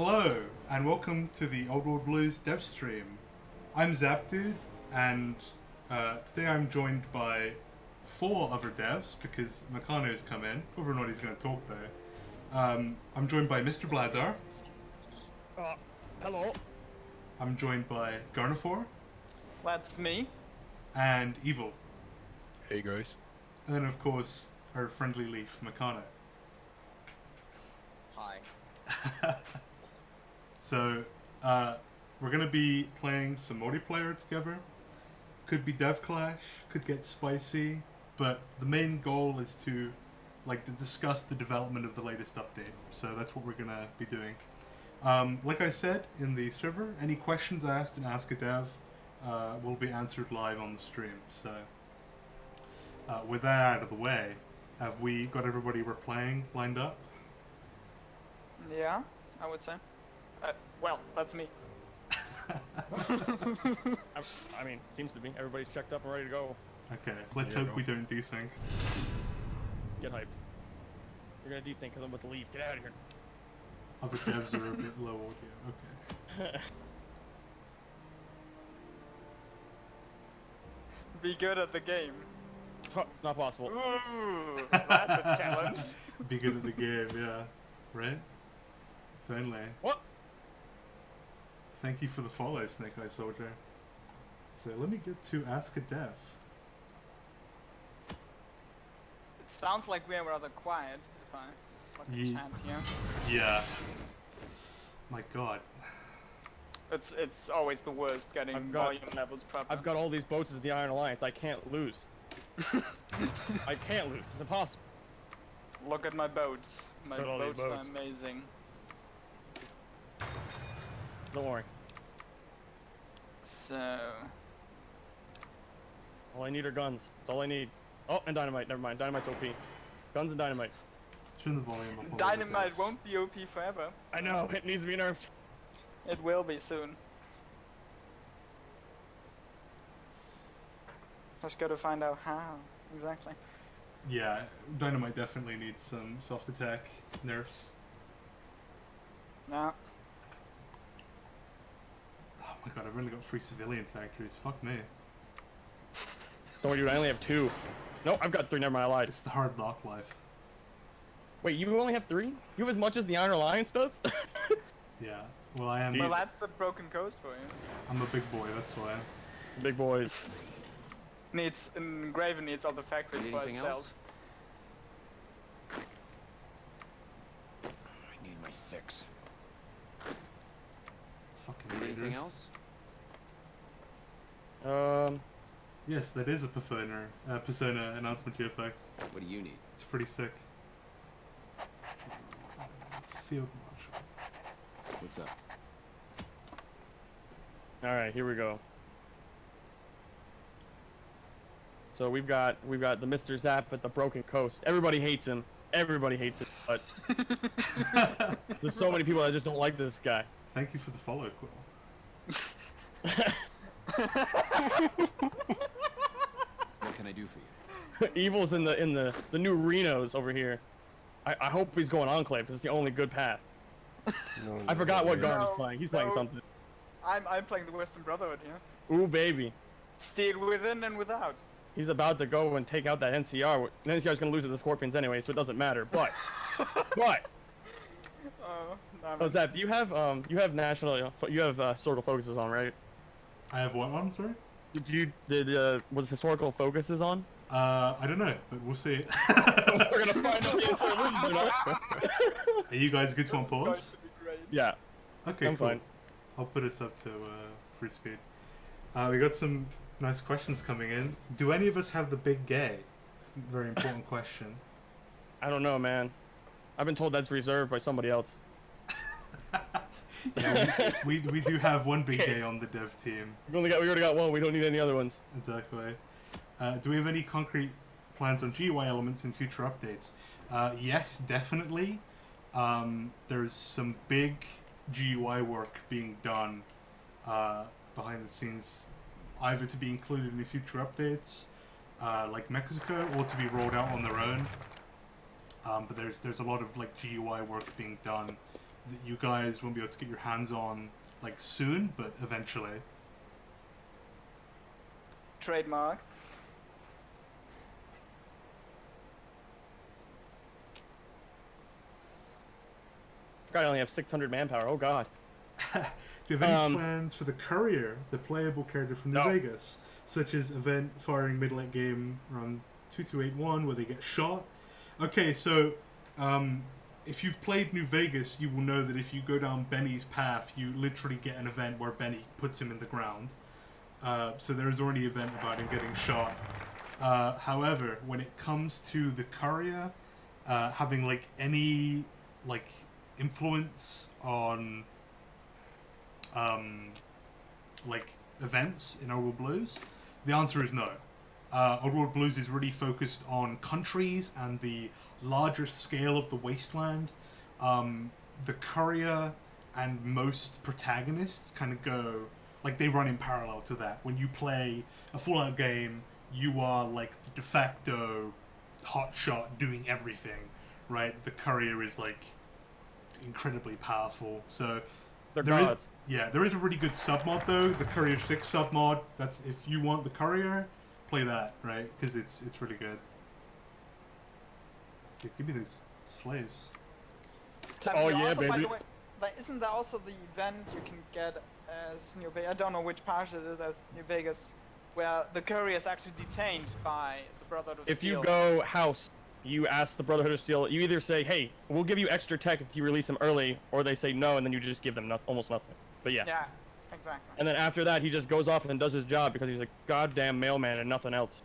Hello, and welcome to the Old World Blues dev stream. I'm Zapdude, and today I'm joined by 4 other devs, because Meccano's come in, whether or not he's going to talk though. I'm joined by Mr. Blazar. Hello. I'm joined by Garnifor. That's me. And Evil. Hey guys. And then of course, our friendly leaf, Meccano. Hi. So, we're gonna be playing some multiplayer together. Could be dev clash, could get spicy, but the main goal is to discuss the development of the latest update. So that's what we're gonna be doing. Like I said in the server, any questions asked in Ask a Dev will be answered live on the stream. So, with that out of the way, have we got everybody we're playing lined up? Yeah, I would say. Well, that's me. I mean, seems to be. Everybody's checked up and ready to go. Okay, let's hope we don't desync. Get hyped. You're gonna desync because I'm about to leave. Get out of here. Other devs are a bit low audio. Okay. Be good at the game. Huh, not possible. Ooh, that's a challenge. Be good at the game, yeah. Right? Finally. What? Thank you for the follow, Snake Eye Soldier. So let me get to Ask a Dev. It sounds like we're rather quiet, if I can't hear. Yeah. My god. It's always the worst getting volume levels proper. I've got all these boats as the Iron Alliance. I can't lose. I can't lose. It's impossible. Look at my boats. My Look at all these boats are boats. amazing. Don't worry. So... All I need are guns. That's all I need. Oh, and dynamite. Never mind. Dynamite's OP. Guns and dynamite. Turn the volume up. Dynamite won't be OP forever. I know. It needs to be nerfed. It will be soon. Just gotta find out how, exactly. Yeah, Dynamite definitely needs some soft attack nerfs. Yeah. Oh my god, I've only got 3 civilian factories. Fuck me. Don't worry, dude. I only have 2. Nope, I've got 3. Never mind. I lied. It's the hard lock life. Wait, you only have 3? You have as much as the Iron Alliance does? Yeah. Well, I am. Well, that's the broken coast for you. I'm a big boy, that's why. Big boys. Graven needs all the factories for itself. I need my fix. Fucking Anything raiders. else? Yes, that is a Persona announcement GFX. What do you need? It's pretty sick. Field Marshal. What's up? All right, here we go. So we've got the Mr. Zap at the Broken Coast. Everybody hates him. Everybody hates him, but there's so many people that just don't like this guy. Thank you for the follow, Quill. What can I do for you? Evil's in the new Renos over here. I hope he's going Enclave because it's the only good path. I forgot what Garn is playing. He's playing something. I'm playing the Western Brotherhood here. Ooh, baby. Steel within and without. He's about to go and take out that NCR. The NCR is going to lose to the Scorpions anyway, so it doesn't matter. But, oh, Zap, you have historical focuses on, right? I have what on, sorry? Was historical focuses on? I don't know, but we'll see. We're gonna find out the answer. Are you guys good to on pause? Yeah. Okay, I'm cool. fine. I'll put us up to free speed. We got some nice questions coming in. Do any of us have the big gay? Very important question. I don't know, man. I've been told that's reserved by somebody else. Yeah, we do have one big gay on the dev team. We already got one. We don't need any other ones. Exactly. Do we have any concrete plans on GUI elements in future updates? Yes, definitely. There's some big GUI work being done behind the scenes, either to be included in the future updates, like Mexico, or to be rolled out on their own. But there's a lot of like GUI work being done that you guys won't be able to get your hands on like soon, but eventually. Trademark. God, I only have 600 manpower. Oh God. Do you have any plans for the courier, the playable character from New No. Vegas, such as event firing mid-late game around 2281 where they get shot? Okay, so if you've played New Vegas, you will know that if you go down Benny's path, you literally get an event where Benny puts him in the ground. So there is already an event about him getting shot. However, when it comes to the courier having like any like influence on like events in Old World Blues, the answer is no. Old World Blues is really focused on countries and the larger scale of the wasteland. The courier and most protagonists kind of go like they run in parallel to that. When you play a Fallout game, you are like the de facto hotshot doing everything, right? The courier is like incredibly powerful. So They're there is gods. there is a really good submod though, the Courier 6 submod. That's if you want the courier, play that, right? Because it's really good. Dude, give me these slaves. Oh, yeah, also, by baby. the way, like, isn't there also the event you can get as New Vegas? I don't know which part it is as New Vegas, where the courier is actually detained by the Brotherhood of If Steel. you go house, you ask the Brotherhood of Steel. You either say, "Hey, we'll give you extra tech if you release him early," or they say no, and then you just give them almost nothing. But yeah. Yeah, exactly. And then after that, he just goes off and does his job because he's a goddamn mailman and nothing else.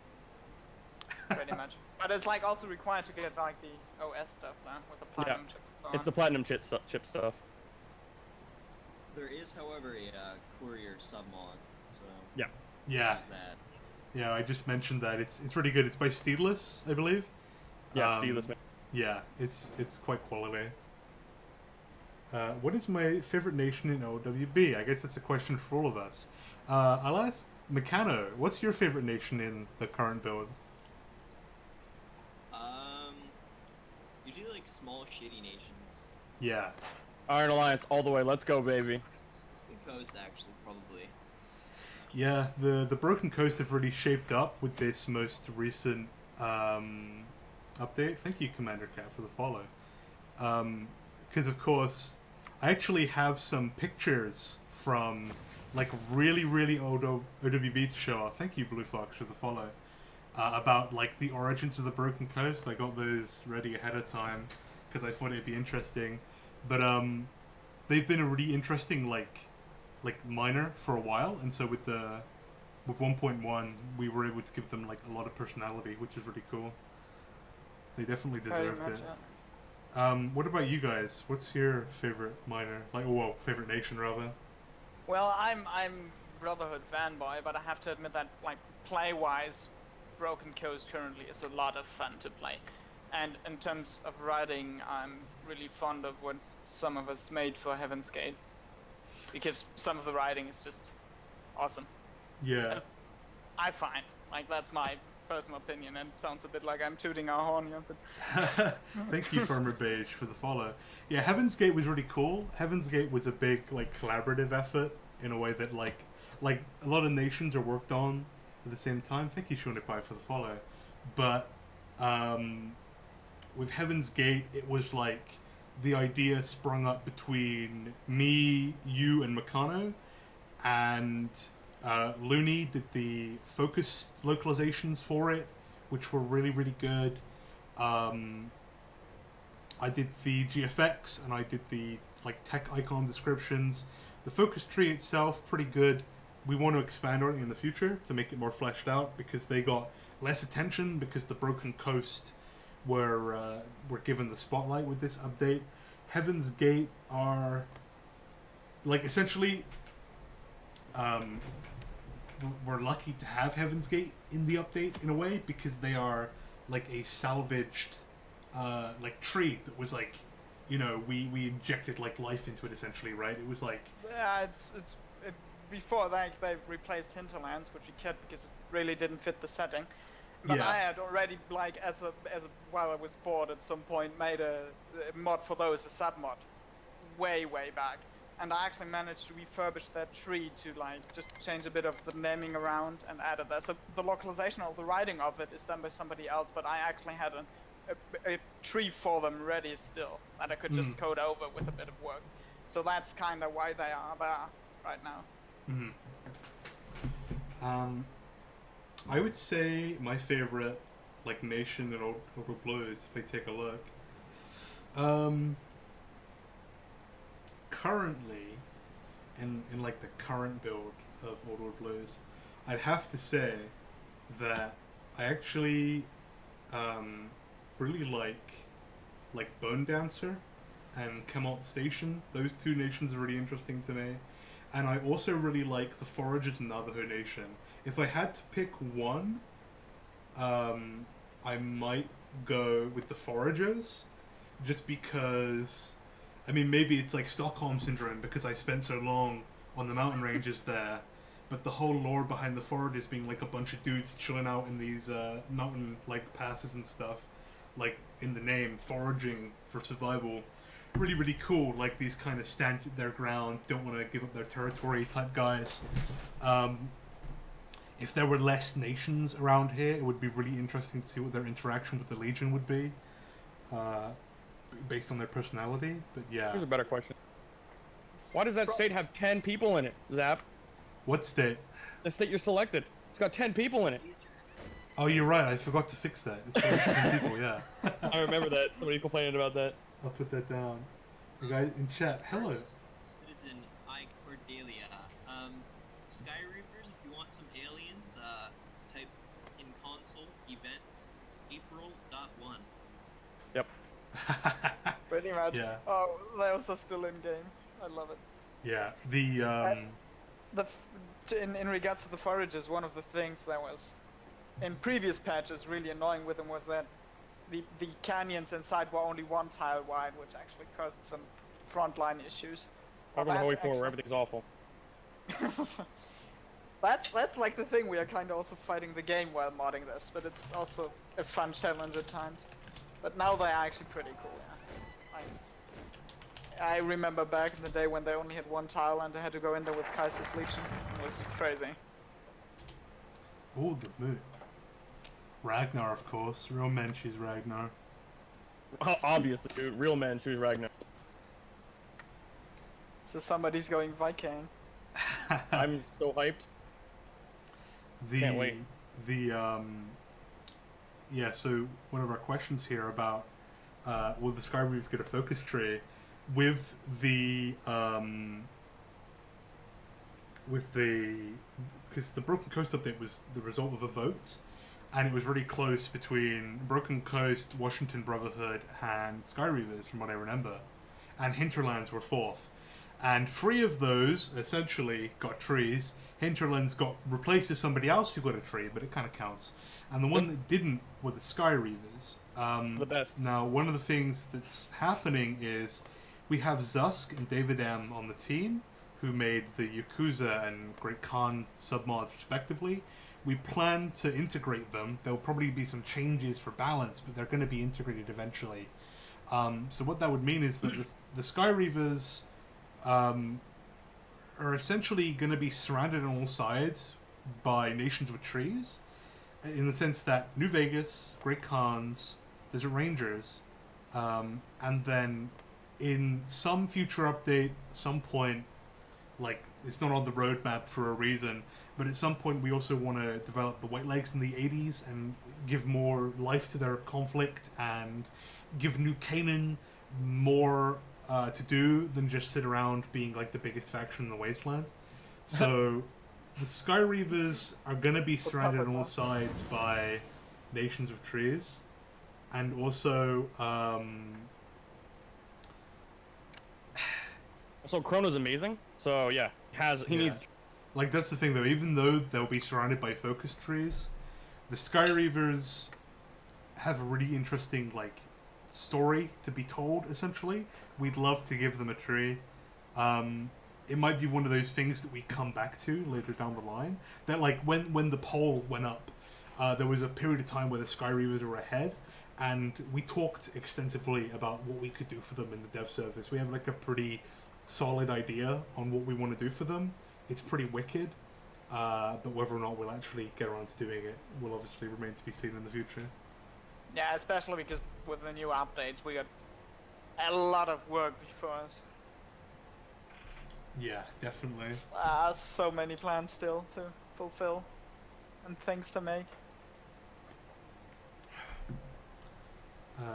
Pretty much. But it's like also required to get like the OS stuff now with the platinum chip. And so It's the on. platinum chip stuff. There is, however, a courier submod, so Yeah, there's that. yeah. I just mentioned that it's really good. It's by Steedless, I believe. Yeah, Steelers, man. Yeah, it's quite quality. What is my favorite nation in OWB? I guess that's a question for all of us. I'll ask Meccano, what's your favorite nation in the current build? Usually like small shitty nations. Yeah. Iron Alliance all the way. Let's go, baby. The coast, actually, probably. Yeah, the Broken Coast have really shaped up with this most recent update. Thank you, Commander Cat, for the follow. Because, of course, I actually have some pictures from, like, really, really old OWB to show off. Thank you, Blue Fox, for the follow. About, like, the origins of the Broken Coast. I got those ready ahead of time because I thought it'd be interesting. But, they've been a really interesting, like miner for a while, and so with 1.1 we were able to give them like a lot of personality, which is really cool. They definitely Very deserved much, it. yeah. What about you guys? What's your favorite miner? Like, whoa, favorite nation rather? Well, I'm Brotherhood fanboy, but I have to admit that like play-wise, Broken Coast currently is a lot of fun to play. And in terms of writing, I'm really fond of what some of us made for Heaven's Gate, because some of the writing is just awesome. Yeah. I find like that's my personal opinion, and sounds a bit like I'm tooting our horn here, but Thank you, Farmer Beige, for the follow. Yeah, Heaven's Gate was really cool. Heaven's Gate was a big like collaborative effort in a way that like a lot of nations are worked on at the same time. Thank you, Shunipai, for the follow. But with Heaven's Gate, it was like the idea sprung up between me, you, and Meccano, and Looney did the focus localizations for it, which were really, really good. I did the GFX, and I did the like tech icon descriptions. The focus tree itself, pretty good. We want to expand on it in the future to make it more fleshed out, because they got less attention because the Broken Coast were given the spotlight with this update. Heaven's Gate are like essentially we're lucky to have Heaven's Gate in the update in a way, because they are like a salvaged like tree that was like, you know, we injected like life into it essentially, right? It was like yeah, it's before that they replaced Hinterlands, which we kept because it really didn't fit the setting. But Yeah. I had already, like, while I was bored at some point, made a mod for those, a sub mod, way back, and I actually managed to refurbish that tree to like just change a bit of the naming around and added that. So the localization or the writing of it is done by somebody else, but I actually had a tree for them ready still that I could just code over with a bit of work. So that's kind of why they are there right now. I would say my favorite, like, nation in OWB Blues, if I take a look. Currently, in like the current build of OWB Blues, I'd have to say that I actually really like Bone Dancer and Kemalt Station. Those two nations are really interesting to me. And I also really like the Foragers and Navajo Nation. If I had to pick one, I might go with the Foragers, just because, I mean, maybe it's like Stockholm Syndrome because I spent so long on the mountain ranges there, but the whole lore behind the Foragers being like a bunch of dudes chilling out in these mountain like passes and stuff, like in the name, foraging for survival. Really cool, like these kind of stand their ground, don't want to give up their territory type guys. If there were less nations around here, it would be really interesting to see what their interaction with the Legion would be, based on their personality. But yeah. Here's a better question. Why does that state have 10 people in it, Zap? What state? The state you selected. It's got 10 people in it. Oh, you're right. I forgot to fix that. It's like 10 people, yeah. I remember that. Somebody complaining about that. I'll put that down. You guys in chat, hello. First, Citizen I Cordelia. Sky Reapers, if you want some aliens, type in console event April.1. Yep. Pretty much. Yeah. Oh, they're also still in game. I love it. Yeah. In regards to the Foragers, one of the things that was in previous patches really annoying with them was that the canyons inside were only one tile wide, which actually caused some frontline issues. Welcome to Holy 4, where everything's awful. That's like the thing, we are kind of also fighting the game while modding this, but it's also a fun challenge at times. But now they are actually pretty cool, yeah. I remember back in the day when they only had one tile and they had to go in there with Kaiser's Legion. It was crazy. Oh, the moon. Ragnar, of course. Real men choose Ragnar. Obviously, dude. Real men choose Ragnar. So somebody's going Viking. I'm so hyped. Can't wait. Yeah, so one of our questions here about will the Sky Reapers get a focus tree with because the Broken Coast update was the result of a vote, and it was really close between Broken Coast, Washington Brotherhood, and Sky Reapers, from what I remember, and Hinterlands were fourth. And 3 of those essentially got trees. Hinterlands got replaced with somebody else who got a tree, but it kind of counts. And the one that didn't were the Sky Reapers. The best. Now, one of the things that's happening is we have Zusk and David M on the team, who made the Yakuza and Great Khan submods respectively. We plan to integrate them. There'll probably be some changes for balance, but they're going to be integrated eventually. So what that would mean is that the Sky Reavers are essentially going to be surrounded on all sides by nations with trees, in the sense that New Vegas, Great Khans, Desert Rangers, and then in some future update, some point, like, it's not on the roadmap for a reason, but at some point we also want to develop the White Legs in the 80s and give more life to their conflict and give New Canaan more to do than just sit around being like the biggest faction in the wasteland. So the Sky Reavers are going to be surrounded on all sides by nations of trees, and also also Chrono's amazing. So yeah, he needs. Like, that's the thing though, even though they'll be surrounded by focus trees, the Sky Reavers have a really interesting like story to be told. Essentially, we'd love to give them a tree. It might be one of those things that we come back to later down the line. That, like, when the poll went up, there was a period of time where the Sky Reavers were ahead, and we talked extensively about what we could do for them in the dev service. We have like a pretty solid idea on what we want to do for them. It's pretty wicked, but whether or not we'll actually get around to doing it will obviously remain to be seen in the future. Yeah, especially because with the new updates, we got a lot of work before us. Yeah, definitely. So many plans still to fulfill and things to make.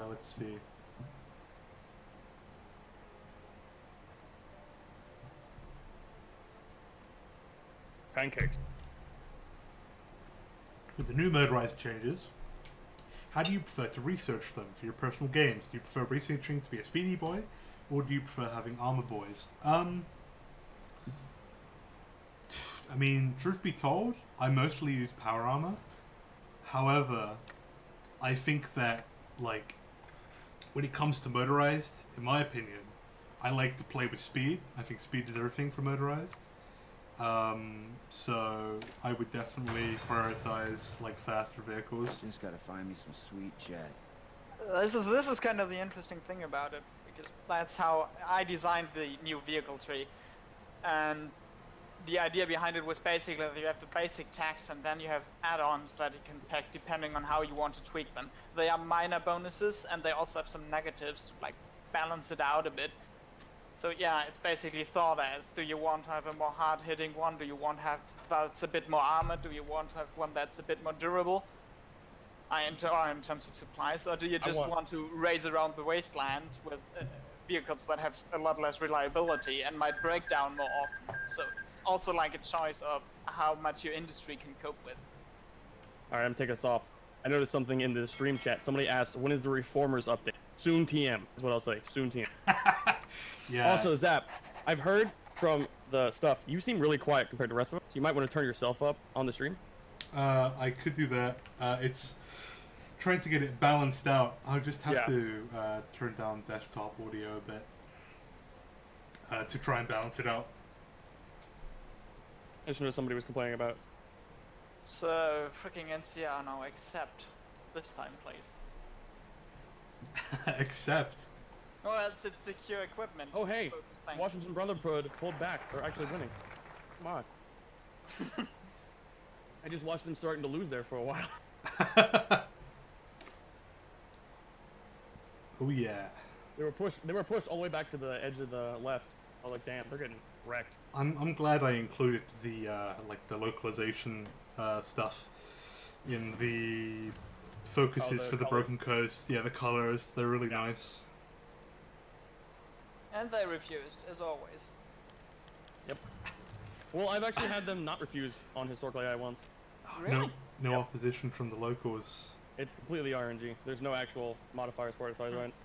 Let's see. Pancakes. With the new Motorized changes, how do you prefer to research them for your personal games? Do you prefer researching to be a speedy boy, or do you prefer having armor boys? I mean, truth be told, I mostly use power armor. However, I think that, like, when it comes to Motorized, in my opinion, I like to play with speed. I think speed is everything for Motorized. So I would definitely prioritize, like, faster vehicles. Just gotta find me some sweet jet. This is kind of the interesting thing about it, because that's how I designed the new vehicle tree. And the idea behind it was basically that you have the basic tags and then you have add-ons that you can pick depending on how you want to tweak them. They are minor bonuses and they also have some negatives to like balance it out a bit. So yeah, it's basically thought as, do you want to have a more hard-hitting one? Do you want to have that's a bit more armored? Do you want to have one that's a bit more durable? In terms of supplies, or do you just want to race around the wasteland with vehicles that have a lot less reliability and might break down more often? So it's also like a choice of how much your industry can cope with. Alright, I'm taking us off. I noticed something in the stream chat. Somebody asked, when is the Reformers update? Soon TM is what I'll say. Soon TM. Yeah. Also, Zap, I've heard from the stuff, you seem really quiet compared to the rest of us. So you might want to turn yourself up on the stream. I could do that. It's trying to get it balanced out. I'll just have to turn down desktop audio a bit to try and balance it out. I just noticed somebody was complaining about. So, freaking NCR now accept this time, please. Except. Well, it's secure equipment. Oh, hey, Thank Washington Brotherhood pulled back, or actually winning. Come on. I just watched them starting to lose there for a while. Oh yeah. They were pushed all the way back to the edge of the left. I was like, damn, they're getting wrecked. I'm glad I included the like the localization stuff in the focuses for the colors. Broken Coast. Yeah, the colors, they're really nice. And they refused, as always. Yep. Well, I've actually had them not refuse on Historical AI once. Really? No opposition from the locals. It's completely RNG. There's no actual modifiers for it as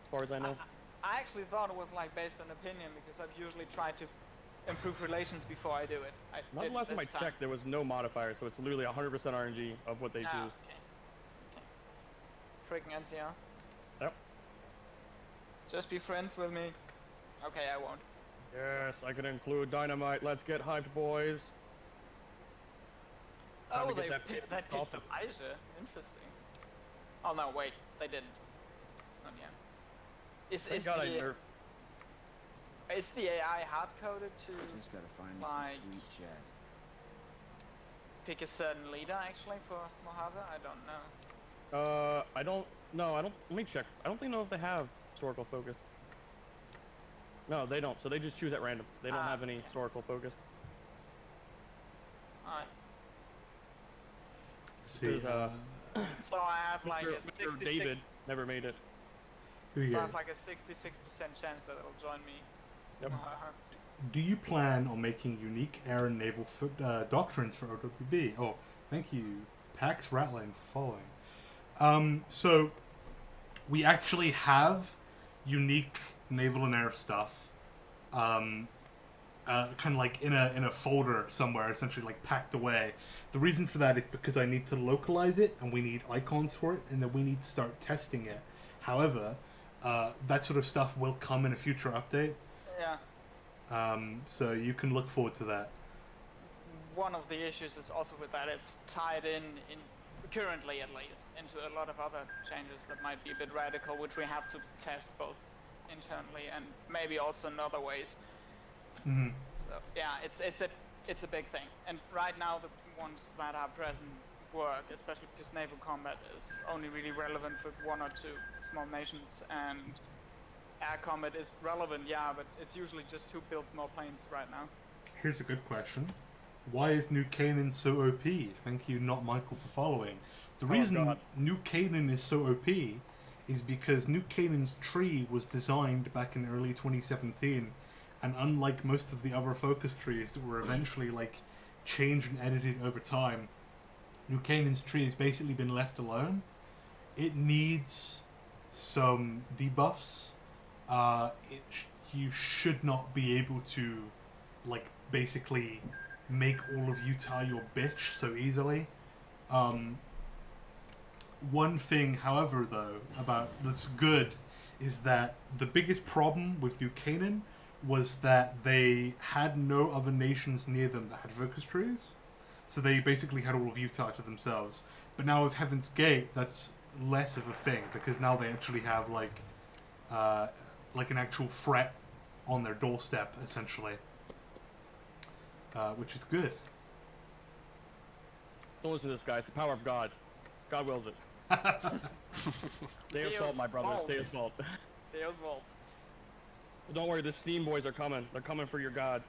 far as I know. I actually thought it was like based on opinion because I've usually tried to improve relations before I do it. Not the last time I checked, there was no modifier, so it's literally 100% RNG of what they choose. Okay. Freaking NCR. Yep. Just be friends with me. Okay, I won't. Yes, I can include dynamite. Let's get hyped, boys. Time Oh, to they get picked that Elijah. Interesting. Oh no, wait, they didn't. Oh yeah. Thank God I nerfed. Is the AI hard coded to Just gotta find me like some sweet jet. pick a certain leader actually for Mojave? I don't know. I don't. No, I don't. Let me check. I don't think know if they have historical focus. No, they don't. So they just choose at random. They don't have any historical focus. Alright. Let's see. So I have like a Mr. 66. David never made it. Who you So I got? have like a 66% chance that it'll join me. Yep. Do you plan on making unique air and naval doctrines for OWB? Oh, thank you, Pax Ratline, for following. So we actually have unique naval and air stuff, kind of like in a folder somewhere, essentially like packed away. The reason for that is because I need to localize it, and we need icons for it, and then we need to start testing it. However, that sort of stuff will come in a future update. Yeah. So you can look forward to that. One of the issues is also with that it's tied in currently at least, into a lot of other changes that might be a bit radical, which we have to test both internally and maybe also in other ways. Hmm. So yeah, it's a big thing. And right now the ones that are present work, especially because naval combat is only really relevant for 1 or 2 small nations, and air combat is relevant, yeah, but it's usually just who builds more planes right now. Here's a good question. Why is New Canaan so OP? Thank you, not Michael, for following. The reason God. New Canaan is so OP is because New Canaan's tree was designed back in early 2017, and unlike most of the other focus trees that were eventually like changed and edited over time, New Canaan's tree has basically been left alone. It needs some debuffs. You should not be able to, like, basically make all of Utah your bitch so easily. One thing, however, though, about that's good is that the biggest problem with New Canaan was that they had no other nations near them that had focus trees, so they basically had all of Utah to themselves. But now with Heaven's Gate, that's less of a thing because now they actually have like an actual threat on their doorstep, essentially, which is good. Don't listen to this, guy. It's the power of God. God wills it. Deus Deus fault, my brothers. fault. Deus fault. Deus Vault. Don't worry, the Steam boys are coming. They're coming for your God.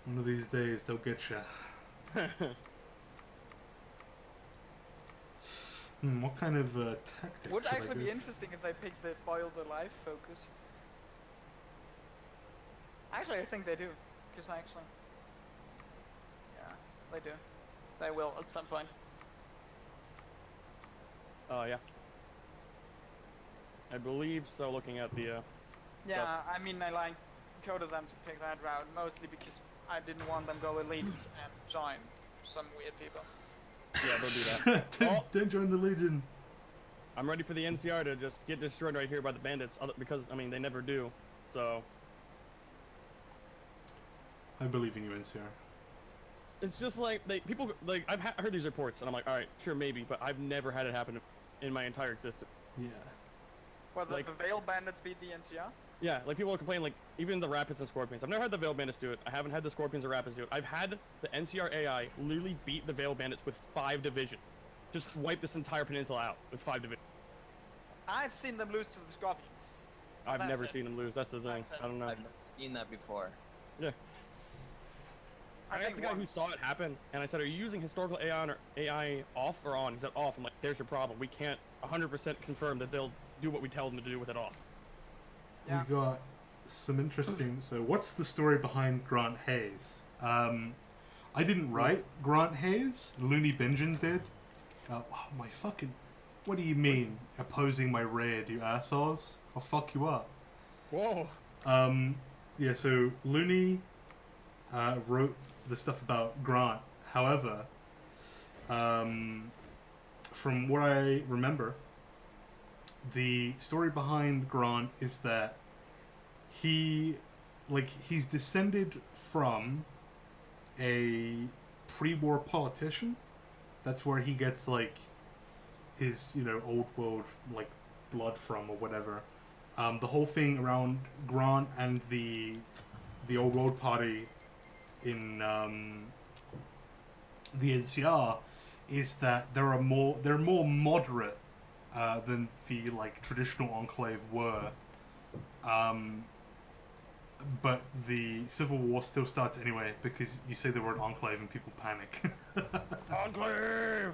One of these days, they'll get you. What kind of tactic Would should I actually do? be interesting if they picked the boiled alive focus. Actually, I think they do. Because actually... Yeah, they do. They will at some point. Yeah. I believe so, looking at the, Yeah, I mean, I like coded them to pick that route, mostly because I didn't want them go elite and join some weird people. yeah, they'll do that. Oh, Don't join the Legion. I'm ready for the NCR to just get destroyed right here by the bandits, because, I mean, they never do, so... I believe in you, NCR. It's just like, people, like, I've heard these reports, and I'm like, alright, sure, maybe, but I've never had it happen in my entire existence. Yeah. Well, Like- the Veil Bandits beat the NCR? Yeah, like, people complain, like, even the Rapids and Scorpions. I've never had the Veil Bandits do it. I haven't had the Scorpions or Rapids do it. I've had the NCR AI literally beat the Veil Bandits with 5 divisions. Just wipe this entire peninsula out with 5 divisions. I've seen them lose to the Scorpions. I've That's never it. seen them lose, that's the thing. That's it. I don't know. I've never seen that before. Yeah. I think asked the guy who once. saw it happen, and I said, are you using historical AI off or on? He said, off. I'm like, there's your problem. We can't 100% confirm that they'll do what we tell them to do with it off. Yeah. We got some interesting. So, what's the story behind Grant Hayes? I didn't write Grant Hayes. Looney Bingen did. Oh, my fucking. What do you mean opposing my raid, you assholes? I'll fuck you up. Whoa. Yeah. So Looney wrote the stuff about Grant. However, from what I remember, the story behind Grant is that he's descended from a pre-war politician. That's where he gets like his, old world like blood from or whatever. The whole thing around Grant and the old world party in the NCR is that they're more moderate than the like traditional enclave were, but the civil war still starts anyway because you say the word enclave and people panic. Enclave!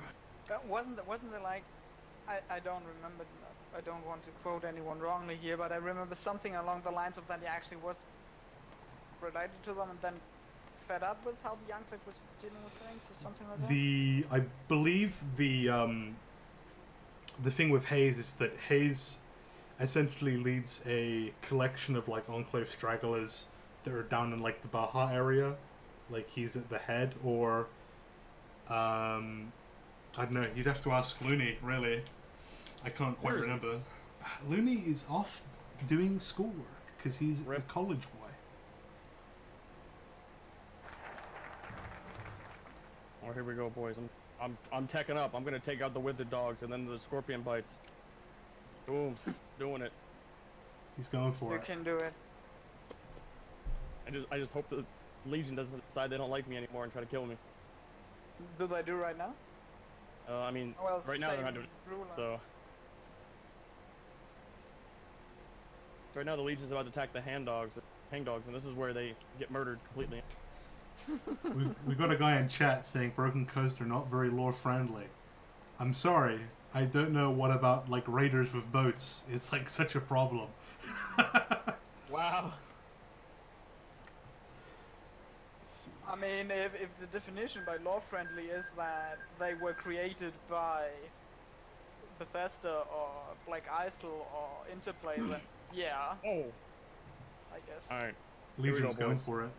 Wasn't there like, I don't remember, I don't want to quote anyone wrongly here, but I remember something along the lines of that he actually was related to them and then fed up with how the Enclave was dealing with things or something like that? I believe the thing with Hayes is that Hayes essentially leads a collection of like enclave stragglers that are down in like the Baja area, like he's at the head, or I don't know. You'd have to ask Looney, really. I can't quite remember. Looney is off doing schoolwork because he's a college boy. Oh, here we go, boys. I'm teching up. I'm gonna take out the withered dogs and then the scorpion bites. Boom, doing it. He's going for You it. can do it. I just hope the Legion doesn't decide they don't like me anymore and try to kill me. Do they do right now? I mean, Well, right now they're not same doing it. rule. So right now the Legion's about to attack the hang dogs, and this is where they get murdered completely. We've got a guy in chat saying Broken Coast are not very lore friendly. I'm sorry. I don't know what about like raiders with boats is like such a problem. Wow. I mean, if the definition by law friendly is that they were created by Bethesda or Black Isle or Interplay, then yeah, Oh. I guess. All right. we go, Legion's going boys. for it.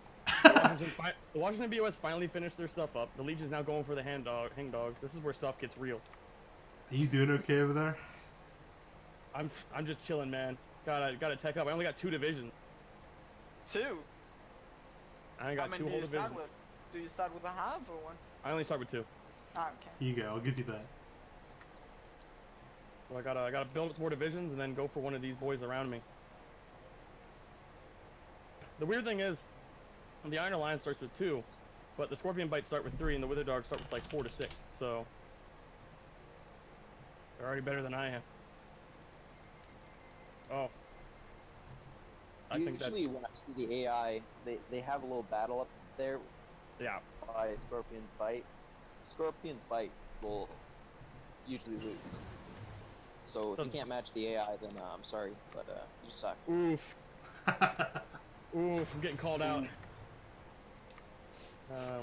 The Washington BOS finally finished their stuff up. The Legion's now going for the hang dogs. This is where stuff gets real. Are you doing okay over there? I'm just chilling, man. Gotta tech up. I only got 2 divisions. 2. I only got How 2 many do whole you start divisions. with? Do you start with a half or one? I only start with 2. Ah, okay. Here you go. I'll give you that. So I gotta build up some more divisions and then go for one of these boys around me. The weird thing is, the Iron Alliance starts with 2, but the Scorpion Bites start with 3, and the Wither Dogs start with like 4 to 6. So they're already better than I am. Oh, I think that's Usually when I see the AI, they have a little battle up there yeah. by Scorpion's Bite. Scorpion's Bite will usually lose. So if you can't match the AI, then I'm sorry, but you suck. Oof. Oof, I'm getting called out. I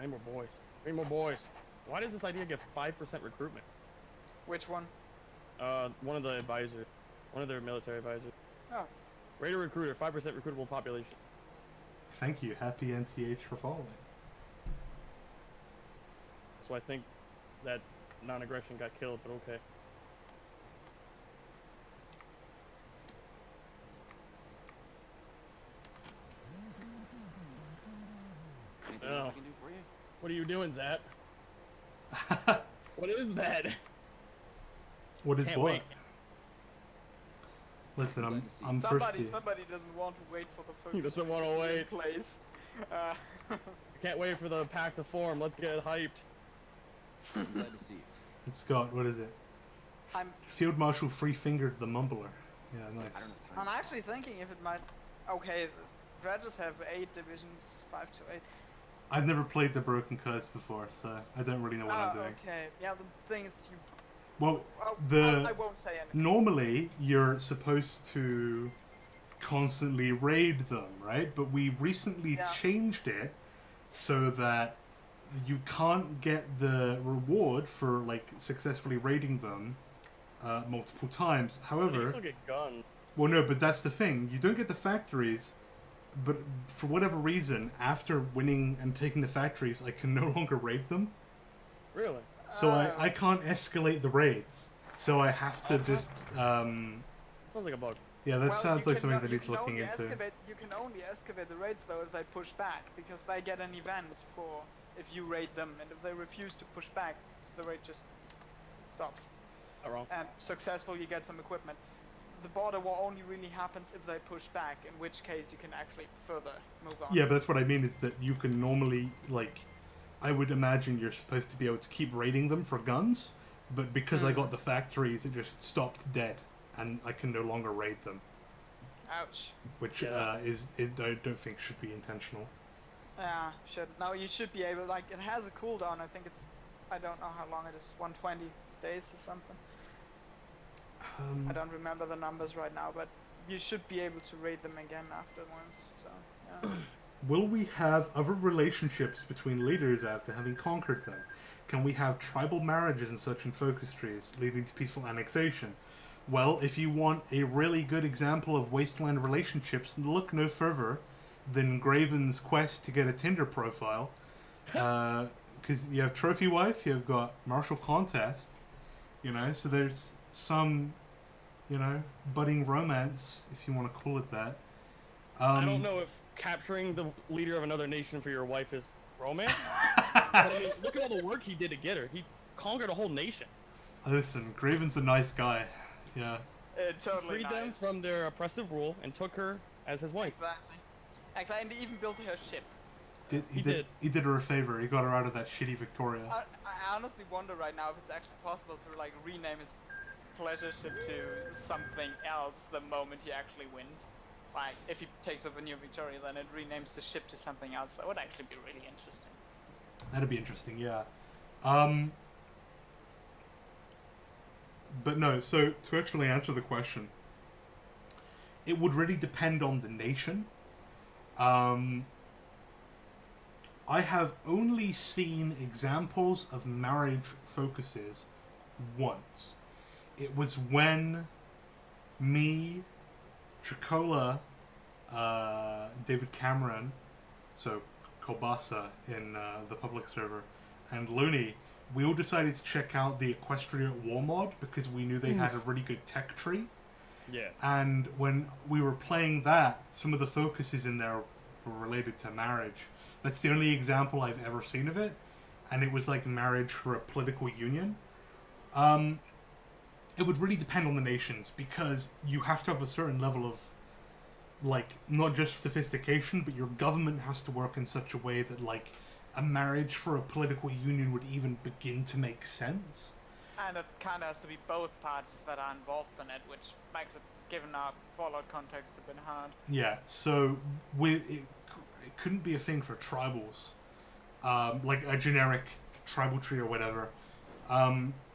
need more boys. I need more boys. Why does this idea get 5% recruitment? Which one? One of the advisors. One of their military advisors. Oh. Raider recruiter, 5% recruitable population. Thank you. Happy NTH for following. So I think that non-aggression got killed, but okay. Anything Oh. else I can do for you? What are you doing, Zap? What is that? What is Can't what? wait. Listen, Glad to see I'm you. thirsty. Somebody doesn't want to wait for the first. He doesn't want to wait. Place. Can't wait for the pack to form. Let's get hyped. I'm glad to see you. It's Scott. What is it? I'm Field Marshal Free-Fingered the Mumbler. Yeah, I nice. don't have time. I'm actually thinking if it might. Okay, Rangers have 8 divisions, 5 to 8. I've never played the Broken Curse before, so I don't really know what I'm doing. Okay. Yeah, the thing is, you. Well, Oh, the I won't say anything. normally you're supposed to constantly raid them, right? But we recently Yeah. changed it so that you can't get the reward for like successfully raiding them multiple times. You However, still get guns. well, no, but that's the thing. You don't get the factories, but for whatever reason, after winning and taking the factories, I can no longer raid them. Really? So I can't escalate the raids. So I have to just Sounds like a bug. yeah, that Well, sounds you like can something no- that you needs can looking only into. You can only excavate the raids though if they push back, because they get an event for if you raid them, and if they refuse to push back, the raid just stops. Not wrong. And successful, you get some equipment. The border war only really happens if they push back, in which case you can actually further move on. Yeah, but that's what I mean is that you can normally like I would imagine you're supposed to be able to keep raiding them for guns, but because I got the factories, it just stopped dead, and I can no longer raid them, Ouch. which Yeah. I don't think should be intentional. Yeah, should. Now you should be able, like, it has a cooldown, I think it's, I don't know how long it is, 120 days or something. I don't remember the numbers right now, but you should be able to raid them again afterwards, so, yeah. Will we have other relationships between leaders after having conquered them? Can we have tribal marriages and such in focus trees, leading to peaceful annexation? Well, if you want a really good example of wasteland relationships, look no further than Graven's quest to get a Tinder profile. Because you have Trophy Wife, you've got Martial Contest, you know, so there's some, you know, budding romance, if you want to call it that. I don't know if capturing the leader of another nation for your wife is romance. I mean, look at all the work he did to get her. He conquered a whole nation. Listen, Graven's a nice guy. Yeah. Totally Freed nice. them from their oppressive rule and took her as his wife. Exactly. Exactly, and he even built her ship. He did her a favor. He got her out of that shitty Victoria. I honestly wonder right now if it's actually possible to like rename his pleasure ship to something else the moment he actually wins. Like, if he takes over New Victoria, then it renames the ship to something else. That would actually be really interesting. That'd be interesting, yeah. But no, so to actually answer the question, it would really depend on the nation. I have only seen examples of marriage focuses once. It was when me, Tricola, David Cameron, so Kobasa in the public server, and Looney, we all decided to check out the Equestria War mod because we knew they had a really good tech tree. Yeah. And when we were playing that, some of the focuses in there were related to marriage. That's the only example I've ever seen of it, and it was like marriage for a political union. It would really depend on the nations, because you have to have a certain level of, like, not just sophistication, but your government has to work in such a way that, like, a marriage for a political union would even begin to make sense. And it kind of has to be both parties that are involved in it, which makes it, given our Fallout context, a bit hard. Yeah, so it couldn't be a thing for tribals, like a generic tribal tree or whatever.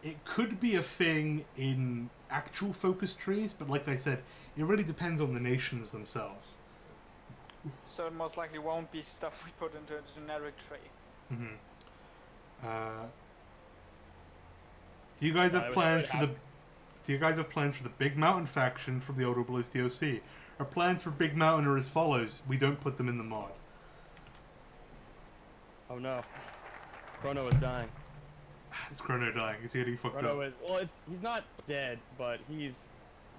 It could be a thing in actual focus trees, but like I said, it really depends on the nations themselves. So it most likely won't be stuff we put into a generic tree. Do you guys have plans for the? Do you guys have plans for the Big Mountain faction from the OWB DOC? Our plans for Big Mountain are as follows: we don't put them in the mod. Oh no. Chrono is dying. Is Chrono dying? Is he getting fucked Chrono up? is, well, he's not dead, but he's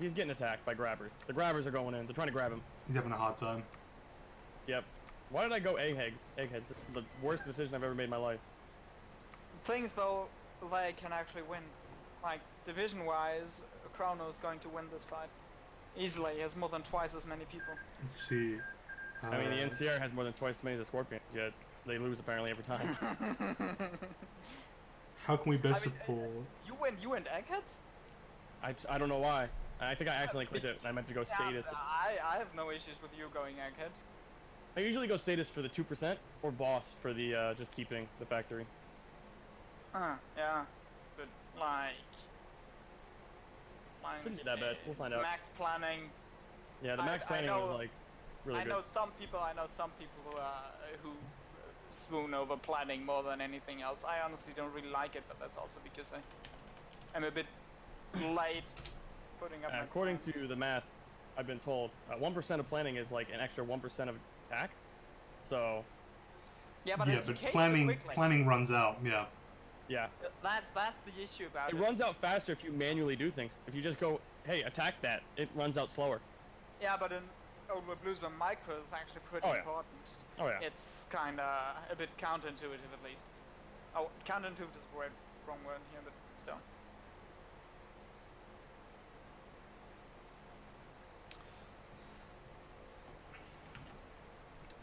getting attacked by grabbers. The grabbers are going in. They're trying to grab him. He's having a hard time. Yep. Why did I go eggheads? Eggheads. This is the worst decision I've ever made in my life. Things though, they can actually win. Like, division-wise, Chrono's going to win this fight. Easily, he has more than twice as many people. Let's see. I mean, the NCR has more than twice as many as the Scorpions, yet they lose apparently every time. How can we best support? You went eggheads? I don't know why. I think I accidentally clicked it. I meant to go sadist. I have no issues with you going eggheads. I usually go sadist for the 2% or boss for the just keeping the factory. Yeah. But like shouldn't be that bad. We'll find out. Max planning. Yeah, the max planning was like really good. I know some people who swoon over planning more than anything else. I honestly don't really like it, but that's also because I'm a bit late putting up my according plans. to the math I've been told, 1% of planning is like an extra 1% of attack. So yeah, but planning runs out. Yeah. That's the issue about it. It runs out faster if you manually do things. If you just go, hey, attack that, it runs out slower. Yeah, but in OWB Blues, where micro is actually pretty important. Oh yeah. It's kind of a bit counterintuitive, at least. Oh, counterintuitive is the wrong word here, but still.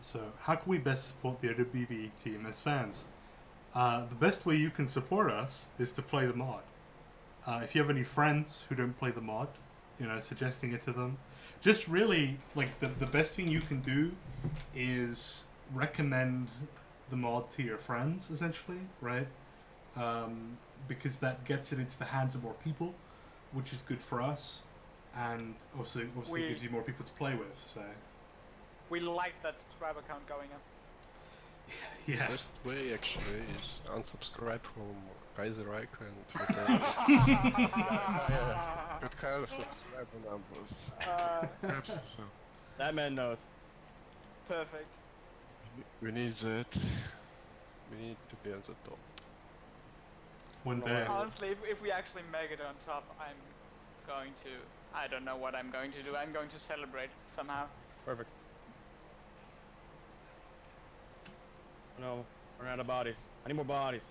So, how can we best support the OWB team as fans? The best way you can support us is to play the mod. If you have any friends who don't play the mod, suggesting it to them. Just really, like, the best thing you can do is recommend the mod to your friends, essentially, right? Because that gets it into the hands of more people, which is good for us, and obviously gives you more people to play with, so... We like that subscriber count going up. Yeah. Best way actually is unsubscribe from Kaiserreich and good kind of subscriber numbers. Perhaps so. That man knows. Perfect. We need that. We need to be on the top. One day. Honestly, if we actually make it on top, I don't know what I'm going to do. I'm going to celebrate somehow. Perfect. No, Run out of bodies. I need more bodies.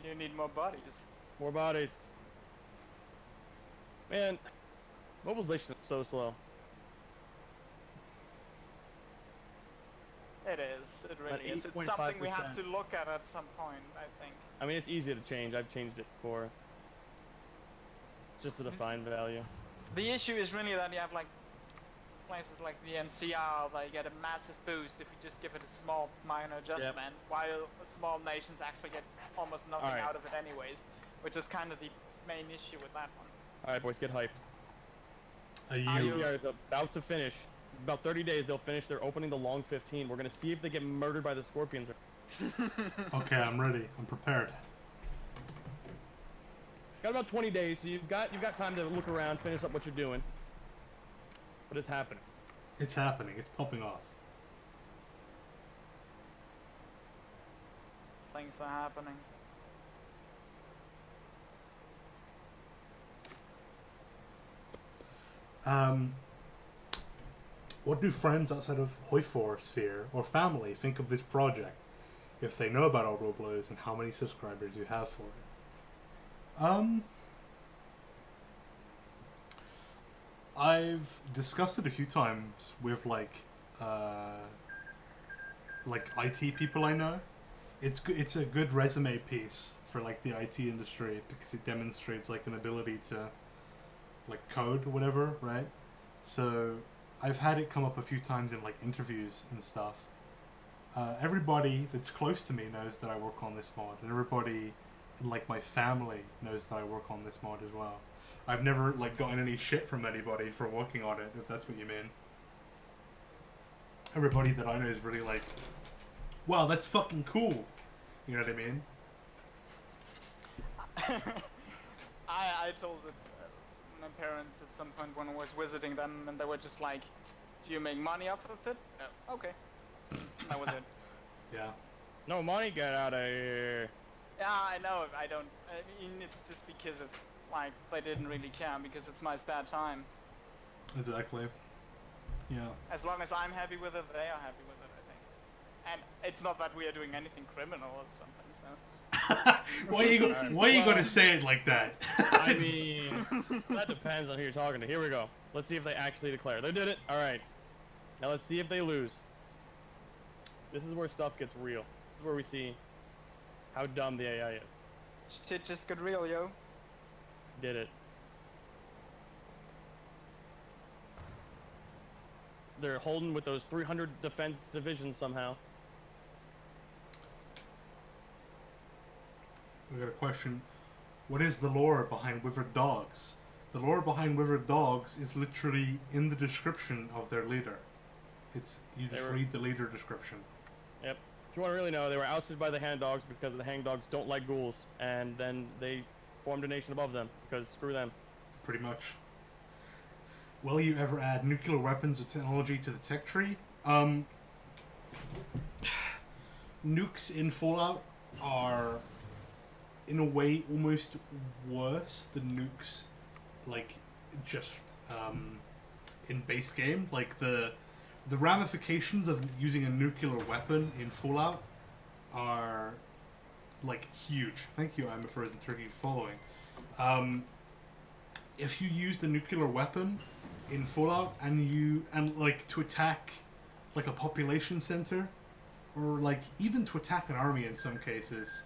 You need more bodies. More bodies. Man, mobilization is so slow. It is. It About really is. It's something we have 8.5%. to look at some point, I think. I mean, it's easy to change. I've changed it before. It's just a defined value. The issue is really that you have like places like the NCR, they get a massive boost if you just give it a small minor adjustment, while small nations actually get almost nothing Alright. out of it anyways, which is kind of the main issue with that one. Alright, boys, get hyped. Are you? ICR is about to finish. About 30 days, they'll finish. They're opening the long 15. We're gonna see if they get murdered by the scorpions. Okay, I'm ready. I'm prepared. Got about 20 days, so you've got time to look around, finish up what you're doing. But it's happening. It's happening. It's popping off. Things are happening. What do friends outside of Hoifor sphere or family think of this project? If they know about Auto Blows and how many subscribers you have for it? I've discussed it a few times with like IT people I know. It's a good resume piece for like the IT industry because it demonstrates like an ability to like code or whatever, right? So I've had it come up a few times in like interviews and stuff. Everybody that's close to me knows that I work on this mod, and everybody in like my family knows that I work on this mod as well. I've never like gotten any shit from anybody for working on it, if that's what you mean. Everybody that I know is really like, wow, that's fucking cool. You know what I mean? I told it, my parents at some point when I was visiting them, and they were just like, "Do you make money off of it?" "No." "Okay." That was it. Yeah. No money, get out of here. Yeah, I know. I don't. I mean, it's just because of like they didn't really care because it's my spare time. Exactly. Yeah. As long as I'm happy with it, they are happy with it, I think. And it's not that we are doing anything criminal or something. So. Why are you gonna say it like that? I mean, that depends on who you're talking to. Here we go. Let's see if they actually declare. They did it. All right. Now let's see if they lose. This is where stuff gets real. This is where we see how dumb the AI is. Shit just got real, yo. Did it. They're holding with those 300 defense divisions somehow. We got a question. What is the lore behind Withered Dogs? The lore behind Withered Dogs is literally in the description of their leader. You just read the leader description. Yep. If you want to really know, they were ousted by the Hang Dogs because the Hang Dogs don't like ghouls, and then they formed a nation above them because screw them. Pretty much. Will you ever add nuclear weapons or technology to the tech tree? Nukes in Fallout are, in a way, almost worse than nukes, like, just in base game. Like, the ramifications of using a nuclear weapon in Fallout are, like, huge. Thank you, I'm a Frozen Turkey, for following. If you used a nuclear weapon in Fallout and like to attack like a population center, or like even to attack an army in some cases,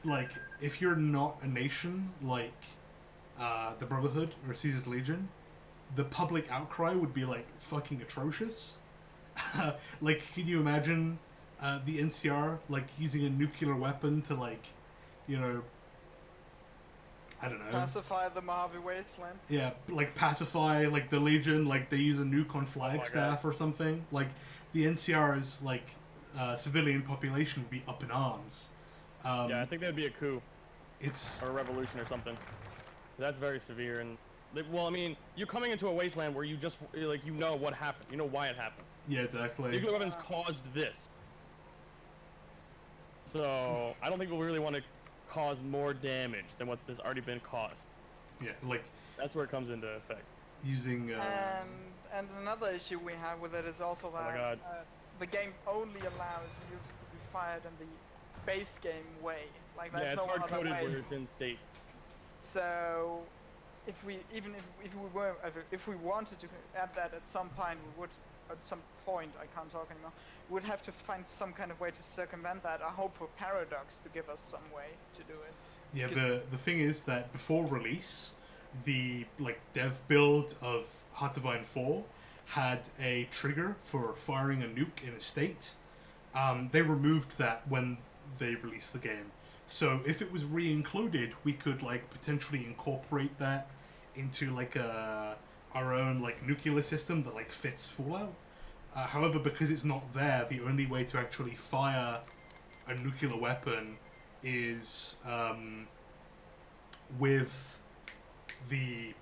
like if you're not a nation like the Brotherhood or Caesar's Legion, the public outcry would be like fucking atrocious. Like, can you imagine the NCR like using a nuclear weapon to like, you know, I don't know. Pacify the Mojave Wasteland. Yeah, like pacify like the Legion, like they use a nuke on Flagstaff or something. Like the NCR's like civilian population would be up in arms. Yeah, I think that'd be a coup. It's or a revolution or something. That's very severe, and well, I mean, you're coming into a wasteland where you just like you know what happened, you know why it happened. yeah, exactly. Nuclear weapons caused this, so I don't think we'll really want to cause more damage than what has already been caused. Yeah, like That's where it comes into effect. using. And And another issue we have with it is also my that God. the game only allows nukes to be fired in the base game way. Like Yeah, there's it's no hard other coded way. where it's in state. So, if we if we wanted to add that at some point, we would at some point I can't talk anymore. Would have to find some kind of way to circumvent that. I hope for Paradox to give us some way to do it. Yeah, Because- the thing is that before release, the dev build of Heart of Iron 4 had a trigger for firing a nuke in a state. They removed that when they released the game. So if it was re-included, we could potentially incorporate that into our own nuclear system that fits Fallout. However, because it's not there, the only way to actually fire a nuclear weapon is with the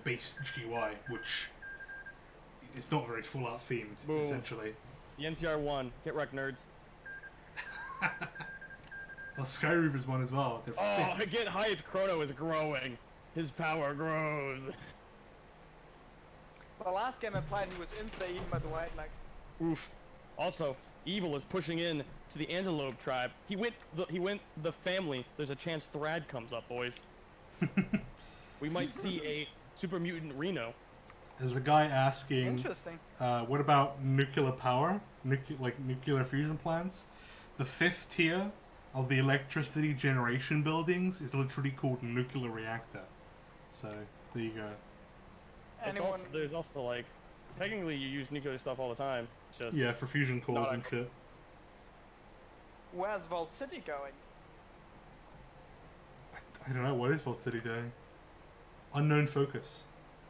base GUI, which is not very Fallout themed, Boom. essentially. The NCR won. Get wrecked, nerds. Well, Skyreaver's one as well. They're Oh, thick. get hyped. Chrono is growing. His power grows. The last game I played, he was insane by the way. Oof. Also, Evil is pushing in to the Antelope tribe. He went the family. There's a chance Thrad comes up, boys. We might see a super mutant Reno. There's a guy asking, Interesting. what about nuclear power? Nuclear fusion plants? The 5th tier of the electricity generation buildings is literally called nuclear reactor. So, there you go. Anyone? There's also technically you use nuclear stuff all the time. It's just Yeah, for fusion cores Not and shit. Where's Vault City going? I don't know, what is Vault City doing? Unknown focus.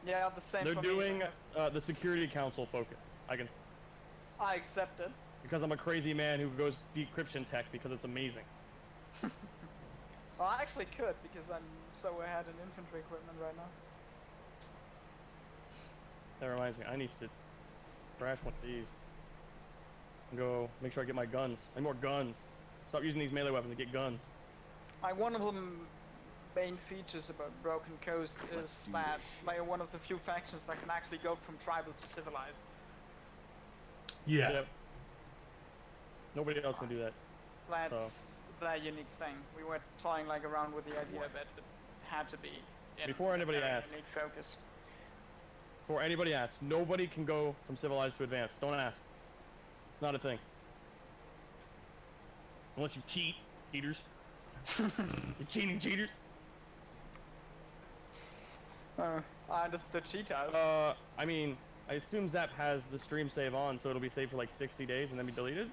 Yeah, the same. they're for doing Me. the Security Council focus. I accept it. Because I'm a crazy man who goes decryption tech because it's amazing. Well, I actually could because I'm so ahead in infantry equipment right now. That reminds me, I need to crash one of these. And go make sure I get my guns. I need more guns. Stop using these melee weapons and get guns. One of the main features about Broken Coast Let's is do that this shit. like one of the few factions that can actually go from tribal to civilized. Yeah. Yep. Nobody else can do that. That's the unique thing. We were toying around with the idea that it had to be in Before anybody a very asks. unique focus. Before anybody asks, nobody can go from civilized to advanced. Don't ask. It's not a thing. Unless you cheat, cheaters. You cheating cheaters. I understood cheetahs. I mean, I assume Zap has the stream save on, so it'll be saved for 60 days and then be deleted.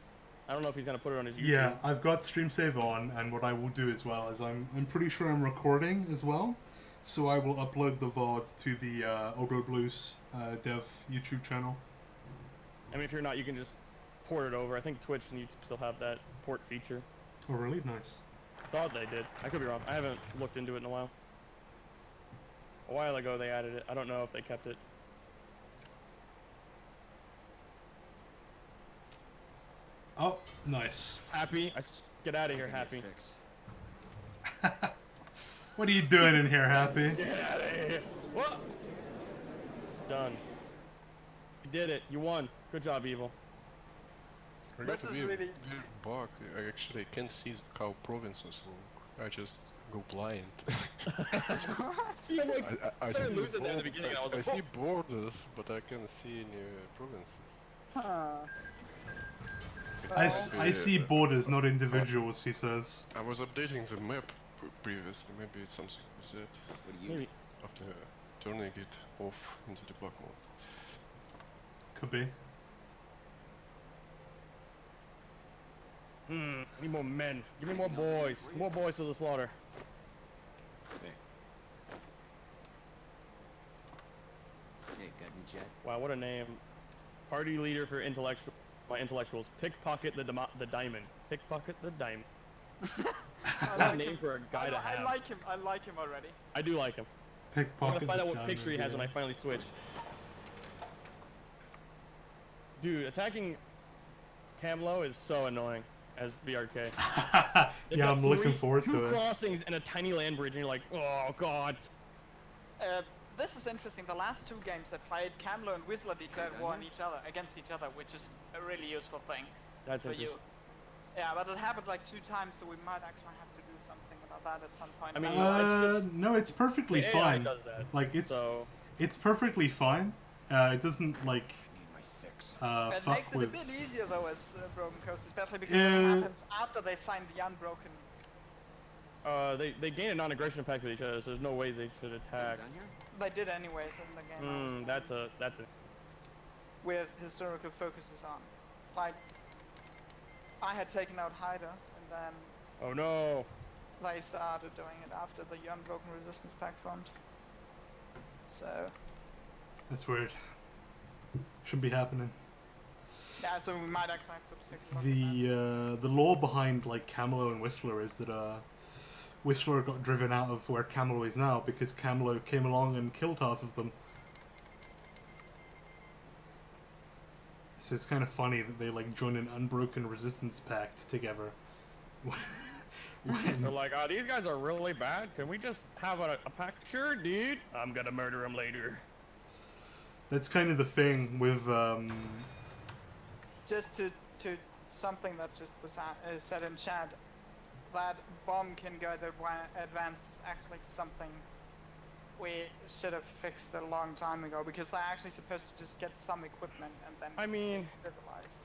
I don't know if he's gonna put it on his YouTube. Yeah, I've got stream save on, and what I will do as well is I'm pretty sure I'm recording as well, so I will upload the VOD to the OWB Dev YouTube channel. I mean, if you're not, you can just port it over. I think Twitch and YouTube still have that port feature. Oh, really? Nice. Thought they did. I could be wrong. I haven't looked into it in a while. A while ago they added it. I don't know if they kept it. Oh, nice. Happy? Get out of here, I need a Happy. fix. What are you doing in here, Happy? Get out of here. What? Done. You did it. You won. Good job, Evil. I got This to is be a really- weird bug. I actually can't see how provinces look. I just go blind. See, I'm I started see losing that in the beginning, and I was like, see borders, but I can't see any provinces. Huh. I see borders, not individuals, he says. I was updating the map previously. Maybe it's something with that. What do you Maybe. After turning it off into debug mode. Could be. I need more men. Give me more boys. More boys to the slaughter. Hey. Hey, got any jet? Wow, what a name. Party leader for my intellectuals. Pickpocket the diamond. Pickpocket the diamond. I What a like name him. for a guy to have. I like him. I like him already. I do like him. I'm Pickpocket. gonna find out the what picture he diamond, has when I yeah. finally switch. Dude, attacking Camlo is so annoying as BRK. They've Yeah, got I'm looking three- forward two to it. crossings and a tiny land bridge, and you're like, oh god. this is interesting. The last 2 games they played, Camlo and Whistler declared war on each other, against each other, which is a really useful thing That's for you. interesting. Yeah, but it happened like 2 times, so we might actually have to do something about that at some point. I mean, No, it's perfectly The AI fine. does that. Like So it's perfectly fine. It doesn't like Need my fix. it fuck makes it with. a bit easier though as Broken Coast, especially because Yeah. it happens after they sign the Unbroken. they gain a non-aggression pact with each other, so there's no way they should attack. Done here? They did anyways in the game. That's a with historical focuses on. Like, I had taken out Hyder, and then oh no. they started doing it after the Unbroken Resistance Pack formed. So, That's weird. Shouldn't be happening. yeah, so we might actually have to take a look at that. The law behind like Camelo and Whistler is that Whistler got driven out of where Camelo is now because Camelo came along and killed half of them. So it's kind of funny that they like join an Unbroken Resistance Pact together. They're like, oh, these guys are really bad. Can we just have a pact? Sure, dude. I'm gonna murder them later. That's kind of the thing with Just to something that just was said in chat, that bomb can go to advanced is actually something we should have fixed a long time ago, because they're actually supposed to just get some equipment and then I mean, stay civilized.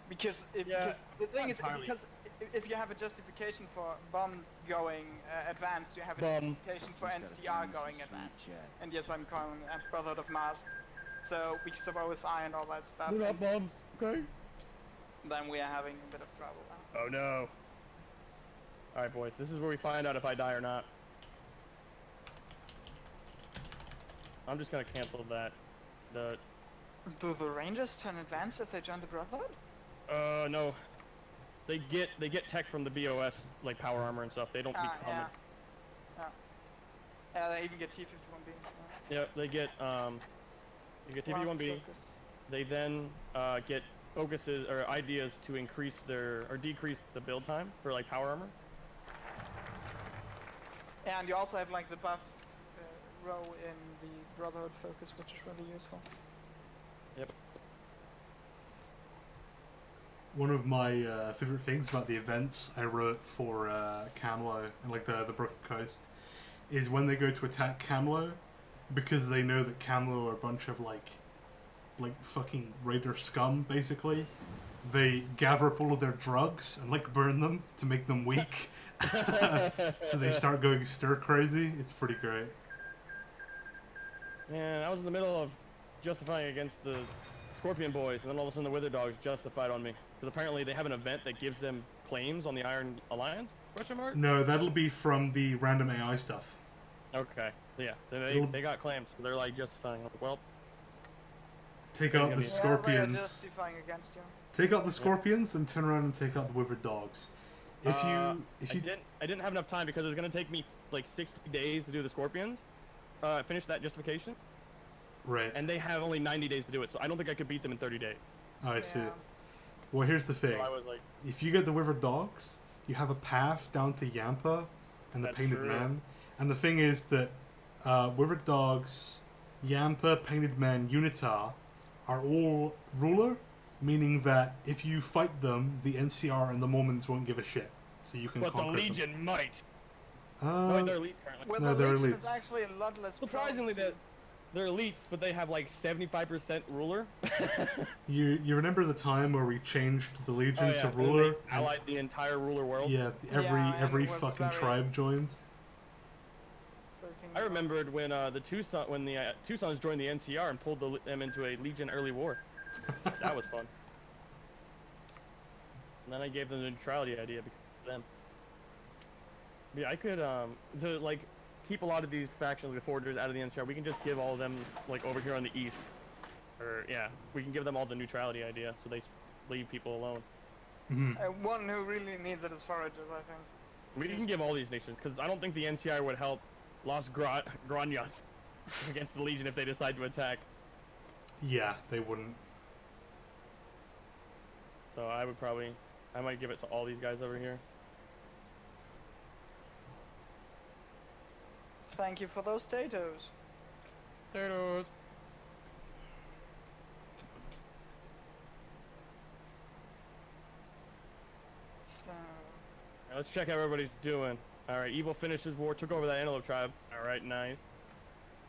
Because Yeah, because the thing is, entirely. because if you have a justification for bomb going advanced, you have a Bomb. justification for Just gotta NCR find some going sweet advanced. chat. And yes, I'm calling it Brotherhood of Mars. So because of OSI and all that stuff, They're not and bombs, okay? then we are having a bit of trouble now. Oh no. Alright, boys, this is where we find out if I die or not. I'm just gonna cancel that. Do the Rangers turn advanced if they join the Brotherhood? No. They get tech from the BOS, like power armor and stuff. They don't become Yeah. it. Yeah, they even get T-51B. Yeah, they get TP1B. They then get focuses or ideas to increase their or decrease the build time for like power armor. And you also have like the buff row in the Brotherhood focus, which is really useful. Yep. one of my favorite things about the events I wrote for Camlo and like the Broken Coast is when they go to attack Camlo, because they know that Camlo are a bunch of like fucking raider scum basically. They gather up all of their drugs and like burn them to make them weak. So they start going stir crazy. It's pretty great. Man, I was in the middle of justifying against the Scorpion Boys, and then all of a sudden the Wither Dogs justified on me. Because apparently they have an event that gives them claims on the Iron Alliance? Question mark? No, that'll be from the random AI stuff. Okay. Yeah, they got claims. So they're like justifying. Like, well, Take out the Yeah, They are scorpions. justifying against you. Take out the scorpions and turn around and take out the withered dogs. If I you didn't have enough time because it was gonna take me like 60 days to do the Scorpions. Finish that justification, right, and they have only 90 days to do it. So I don't think I could beat them in 30 days. I see. Yeah. Well, here's the So thing. I was like, If you get the withered dogs, you have a path down to Yampa and the That's Painted true. Man. And the thing is that withered dogs, Yampa, Painted Man, Unitar are all ruler, meaning that if you fight them, the NCR and the Mormons won't give a shit. So you can but the conquer Legion might. them. No, they're elites currently. Well, No, the they're Legion is elites. actually a lot less. Surprisingly, prone to- they're elites, but they have like 75% ruler. You remember the time where we changed the Legion Oh, yeah, to and ruler? they allied the entire ruler world. Yeah, Yeah, and every it was fucking very- tribe joined. freaking I remembered when the Tucson's joined the NCR and pulled them into a Legion early war. That was fun. And then I gave them the neutrality idea because of them. Yeah, I could to like keep a lot of these factions with Foragers out of the NCR. We can just give all of them like over here on the east, or yeah, we can give them all the neutrality idea, so they leave people alone. Mhm. One who really needs it is Foragers, I think. We can give all these nations because I don't think the NCR would help Las Grañas against the Legion if they decide to attack. Yeah, they wouldn't. So I might give it to all these guys over here. Thank you for those potatoes. Potatoes. So, Let's check how everybody's doing. Alright, Evil finished his war, took over that Antelope tribe. Alright, nice.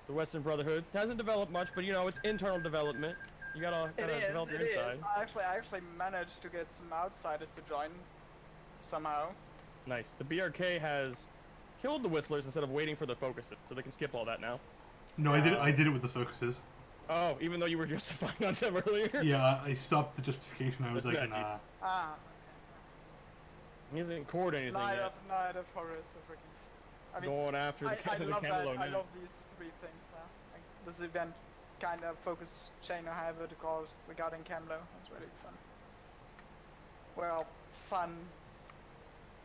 The Western Brotherhood hasn't developed much, but you know, it's internal development. You gotta develop your inside. I actually managed to get some outsiders to join somehow. Nice. The BRK has killed the Whistlers instead of waiting for the focuses, so they can skip all that now. No, I did it with the focuses. Oh, even though you were justifying on them earlier? Yeah, I stopped the justification. I was That's like, bad, nah. Ah, He hasn't cored anything Night yet. of Horrors are freaking. I mean, Going after the I the love that. Camelot I now. love these three things now. Like this event kind of focus chain or however to call it regarding Camlo. It's really fun. Well, fun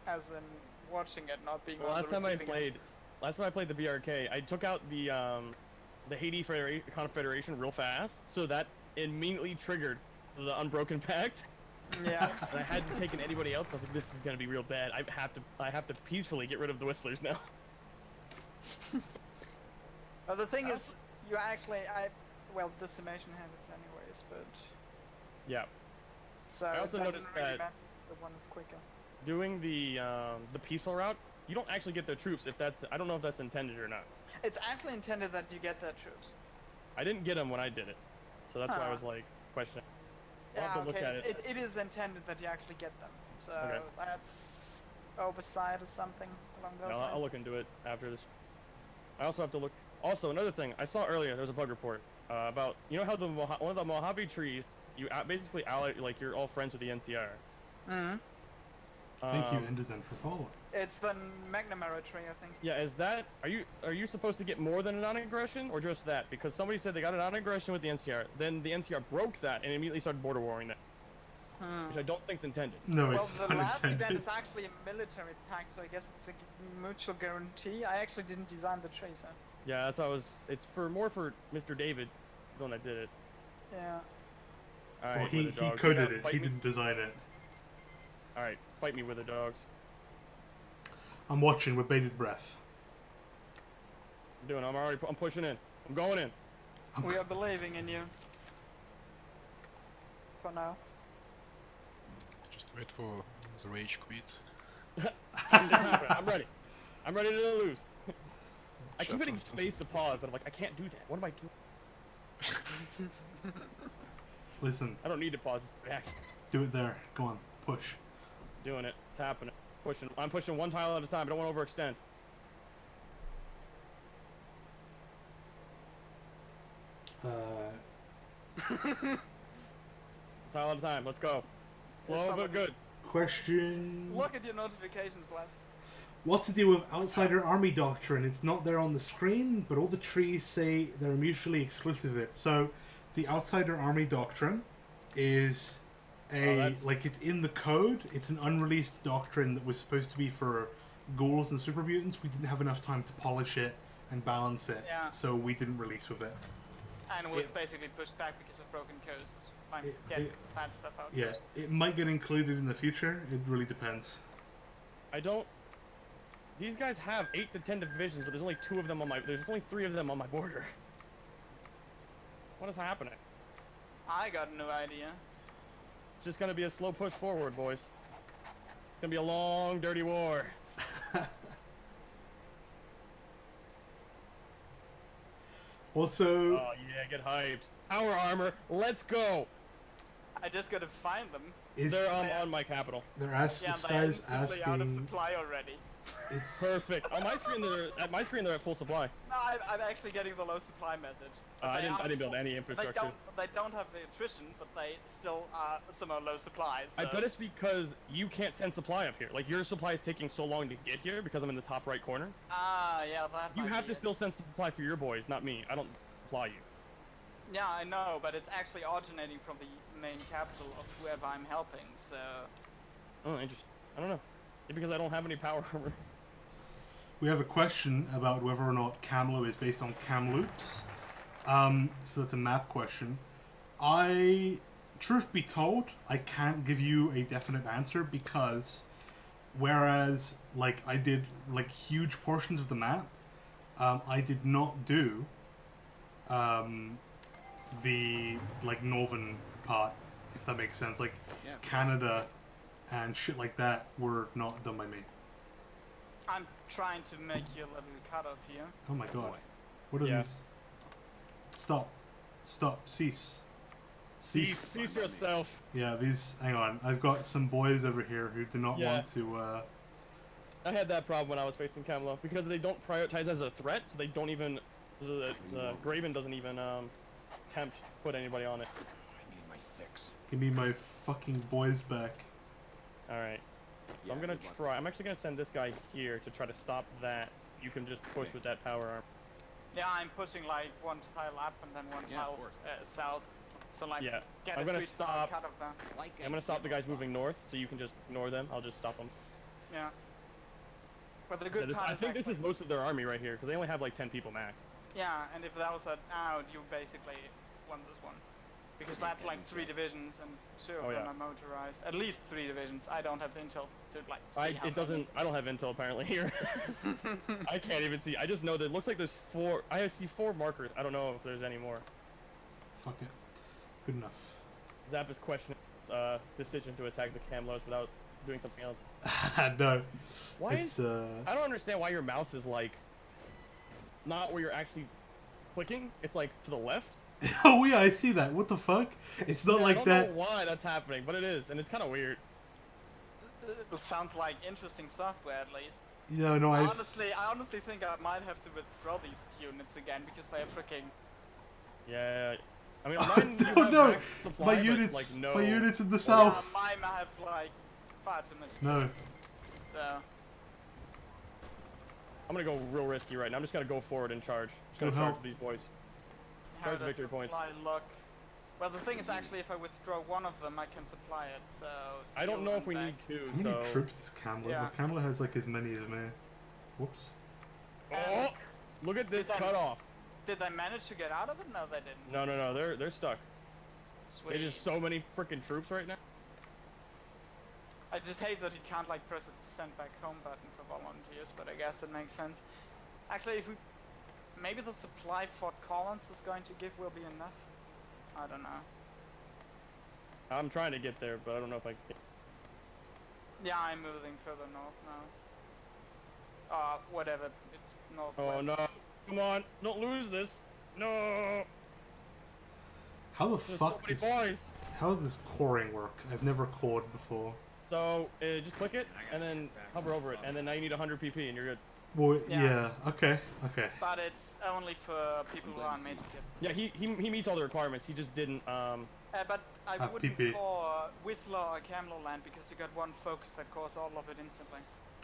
as in watching it, not being Well, on last the time I receiving end. played the BRK, I took out the Haiti Confederation real fast, so that immediately triggered the Unbroken Pact. Yeah. And I hadn't taken anybody else. I was like, this is gonna be real bad. I have to peacefully get rid of the Whistlers now. Well, the thing is, you actually, well, decimation habits anyways, but Yeah. so I also it doesn't noticed really that- matter. The one is quicker. Doing the peaceful route, you don't actually get the troops if that's. I don't know if that's intended or not. It's actually intended that you get their troops. I didn't get them when I did it, so that's why I Huh. was like questioning. I'll Yeah, have to look okay. at it. It is intended that you actually get them. So Okay. that's oversight or something along those No, lines. I'll look into it after this. I also have to look. Also, another thing I saw earlier, there was a bug report about you know how the one of the Mojave trees, you basically ally like you're all friends with the NCR. Mm-hmm. Thank you, Indizen, for following. It's the McNamara tree, I think. Yeah, is that are you supposed to get more than a non-aggression or just that? Because somebody said they got a non-aggression with the NCR, then the NCR broke that and immediately started border warring that, which I don't think's intended. No, Well, it's the not last event intended. is actually a military pact, so I guess it's a mutual guarantee. I actually didn't design the tree, so Yeah, that's how I was. It's more for Mr. David, the one that did it. yeah. All Well, right, he with the dogs. coded Yeah, it. fight He me. didn't design it. All right, fight me with the dogs. I'm watching with bated breath. I'm doing. I'm pushing in. I'm going in. We are believing in you. For now. Just wait for the rage quit. I'm ready. I'm ready to lose. I keep Shut hitting up. space to pause, and I'm like, I can't do that. What am I doing? Listen, I don't need to pause. It's back. do it there. Go on, push. Doing it. It's happening. Pushing. I'm pushing one tile at a time. I don't want to overextend. Tile at a time. Let's go. Slow Somebody- but good. Question. Look at your notifications, Bless. What's the deal with outsider army doctrine? It's not there on the screen, but all the trees say they're mutually exclusive of it. So, the outsider army doctrine is that's- like it's in the code. It's an unreleased doctrine that was supposed to be for ghouls and super mutants. We didn't have enough time to polish it and balance it, Yeah. so we didn't release with it. And was It- basically pushed back because of broken coasts. Like, It- get it- bad stuff out Yeah, first. it might get included in the future. It really depends. I don't. These guys have 8 to 10 divisions, but there's only 2 of them on my. There's only 3 of them on my border. What is happening? I got no idea. It's just gonna be a slow push forward, boys. It's gonna be a long, dirty war. Also, Oh yeah, get hyped. Power armor, let's go. I just gotta find them. is They're on my capital. this Yeah, guy's they are simply out of asking? supply already. Is, Perfect. On my screen, they're at full supply. No, I'm actually getting the low supply message. But I they didn't are build full- any infrastructure. They don't have the attrition, but they still are somehow low supplies. I so- bet it's because you can't send supply up here. Like your supply is taking so long to get here because I'm in the top right corner. Ah, yeah, that. You might have be to it. still send supply for your boys, not me. I don't supply you. Yeah, I know, but it's actually originating from the main capital of whoever I'm helping. So. Oh, interesting. I don't know. Maybe because I don't have any power armor. we have a question about whether or not Camlo is based on Kamloops. So that's a map question. Truth be told, I can't give you a definite answer because whereas like I did like huge portions of the map, I did not do the like northern part, if that makes sense. Like Yeah. Canada and shit like that were not done by me. I'm trying to make you a little cut off here. Oh my god. Boy. What are Yeah. these? Stop. Stop. Cease. Cease yourself. Yeah, these. Hang on. I've got some boys over here who do not Yeah. want to. I had that problem when I was facing Camelot because they don't prioritize as a threat, so they don't even. The Graven doesn't even attempt to put anybody on it. I need my fix. Give me my fucking boys back. All right. So Yeah, I'm gonna good luck. try. I'm actually gonna send this guy here to try to stop that. You can just push Okay. with that power arm. Yeah, I'm pushing like one tile up and then one Yeah, of tile course. south. So like, Yeah. get I'm a gonna 3-tile stop. cut of that. Like I'm gonna stop the guys moving north, so you can just ignore them. I'll just stop them. Yeah. But the Yeah, good part I is think this is actually- most of their army right here, because they only have like 10 people max. Yeah, and if that was out, you basically won this one. Because that's like 3 divisions and 2 of Oh, them yeah. are motorized. At least 3 divisions. I don't have intel to like see how It doesn't. I don't have intel apparently here. I can't even see. I just know that it looks like there's 4. I see 4 markers. I don't know if there's any more. Fuck it. Good enough. Zap is questioning decision to attack the Camlos without doing something else. No. Why It's I don't understand why your mouse is like not where you're actually clicking. It's like to the left. Oh yeah, I see that. What the fuck? It's not Yeah, like I that. don't know why that's happening, but it is, and it's kind of weird. It sounds like interesting software at least. Yeah, no, I I've. honestly think I might have to withdraw these units again because they're freaking. Yeah. I mean, mine, you Oh have no! max supply, My but, units, like, no. my units in the Yeah, south. mine have like far too much. No. So I'm gonna go real risky right now. I'm just gonna go forward and charge. Just gonna Go charge help. these boys. how Charge does victory points. supply look? Well, the thing is actually, if I withdraw one of them, I can supply it. So I don't you know and if we back. need 2, How many so. troops does Kamla? Yeah. Well, Kamla has like as many as me. Whoops. Oh, look at this Did I- cutoff. Did they manage to get out of it? No, they didn't. No, they're stuck. Sweet. There's just so many freaking troops right now. I just hate that you can't like press a send back home button for volunteers, but I guess it makes sense. Actually, if we maybe the supply Fort Collins is going to give will be enough. I don't know. I'm trying to get there, but I don't know if I can. Yeah, I'm moving further north now. Whatever. It's northwest. Oh no! Come on! Don't lose this! No! How the There's so fuck many does boys. how does coring work? I've never cored before. So just click it and then hover over it, and then now you need 100 PP and you're good. Well, Yeah. yeah. Okay. Okay. But it's only for people who are on major ship. Yeah, he meets all the requirements. He just didn't. But I Have wouldn't PP. call Whistler or Camelot Land because you got one focus that cores all of it instantly.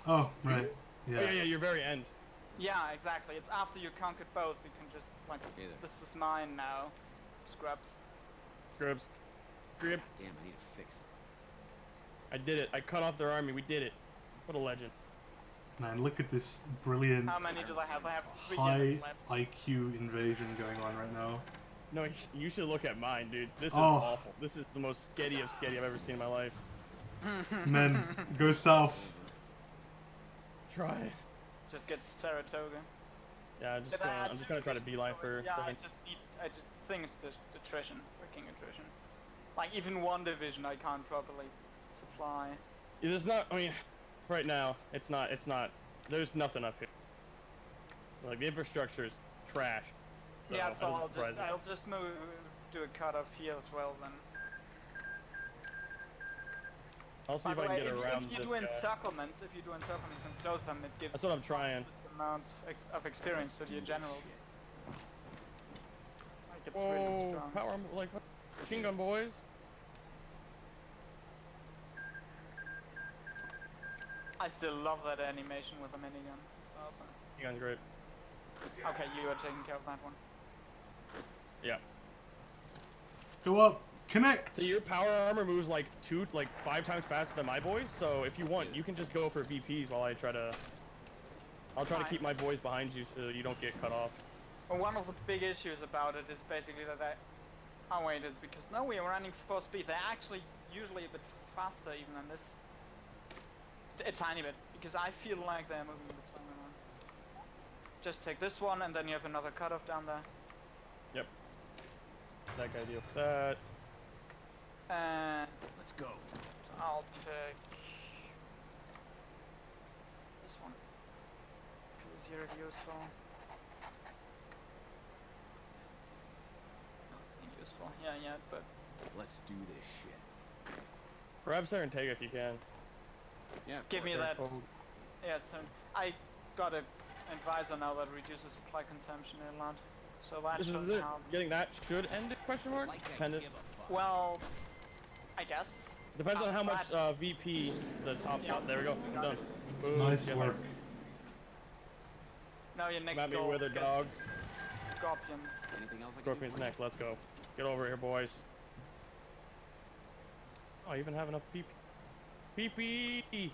Oh right. Yeah. Oh, yeah, your very end. Yeah, exactly. It's after you conquered both, you can just like, Hey there. this is mine now, scrubs. Scrubs. Grip. Damn, I need a fix. I did it. I cut off their army. We did it. What a legend. Man, look at this brilliant How many do they have? They have 3 high units left. IQ invasion going on right now. No, you should look at mine, dude. This is Oh. awful. This is the most sketty of sketty I've ever seen in my life. Men, go south. Try it. Just get Saratoga. Yeah, I'm just But gonna, I I'm had just gonna try to two beeline for divisions, yeah, second. things just attrition, freaking attrition. Like even one division I can't properly supply. There's not. I mean, right now it's not. There's nothing up here. Like the infrastructure is trash. So Yeah, that so doesn't surprise me. I'll just do a cut off here as well then. I'll see By if the I way, can get around if you this do guy. encirclements, and close them, it gives That's what I'm trying. amounts of experience to your generals. Like it's really Whoa, strong. power like machine gun boys. I still love that animation with the minigun. It's awesome. Machine gun's great. Okay, you are taking care of that one. Yeah. Go up. Connect. So your power armor moves like 5 times faster than my boys. So if you want, you can just go for VPs while I try to. I'll try to Fine. keep my boys behind you so you don't get cut off. Well, one of the big issues about it is basically that they. Oh wait, it's because no, we are running full speed. They're actually usually a bit faster even than this. A tiny bit, because I feel like they're moving a bit slower now. just take this one, and then you have another cutoff down there. Yep. That guy deal with that. And Let's go. I'll pick this one. Easier useful. Nothing useful. Yeah, but Let's do this shit. Grab Sarantega if you can. Yeah. give me sure. that. Oh, Yeah, so I got a advisor now that reduces supply consumption a lot. So that this is should it. help. Getting that should end it? Question mark? Like I Dependent. give a fuck. Well, I guess. Depends on how much that- VP the top Yeah. shot. There we go. I'm Got done. it. Boom. Nice Get work. Now your next Got me goal with a is get dog. Scorpions. Anything else I can Scorpion's do for next. Let's go. Get over here, boys. Oh, I even have enough PP. PP!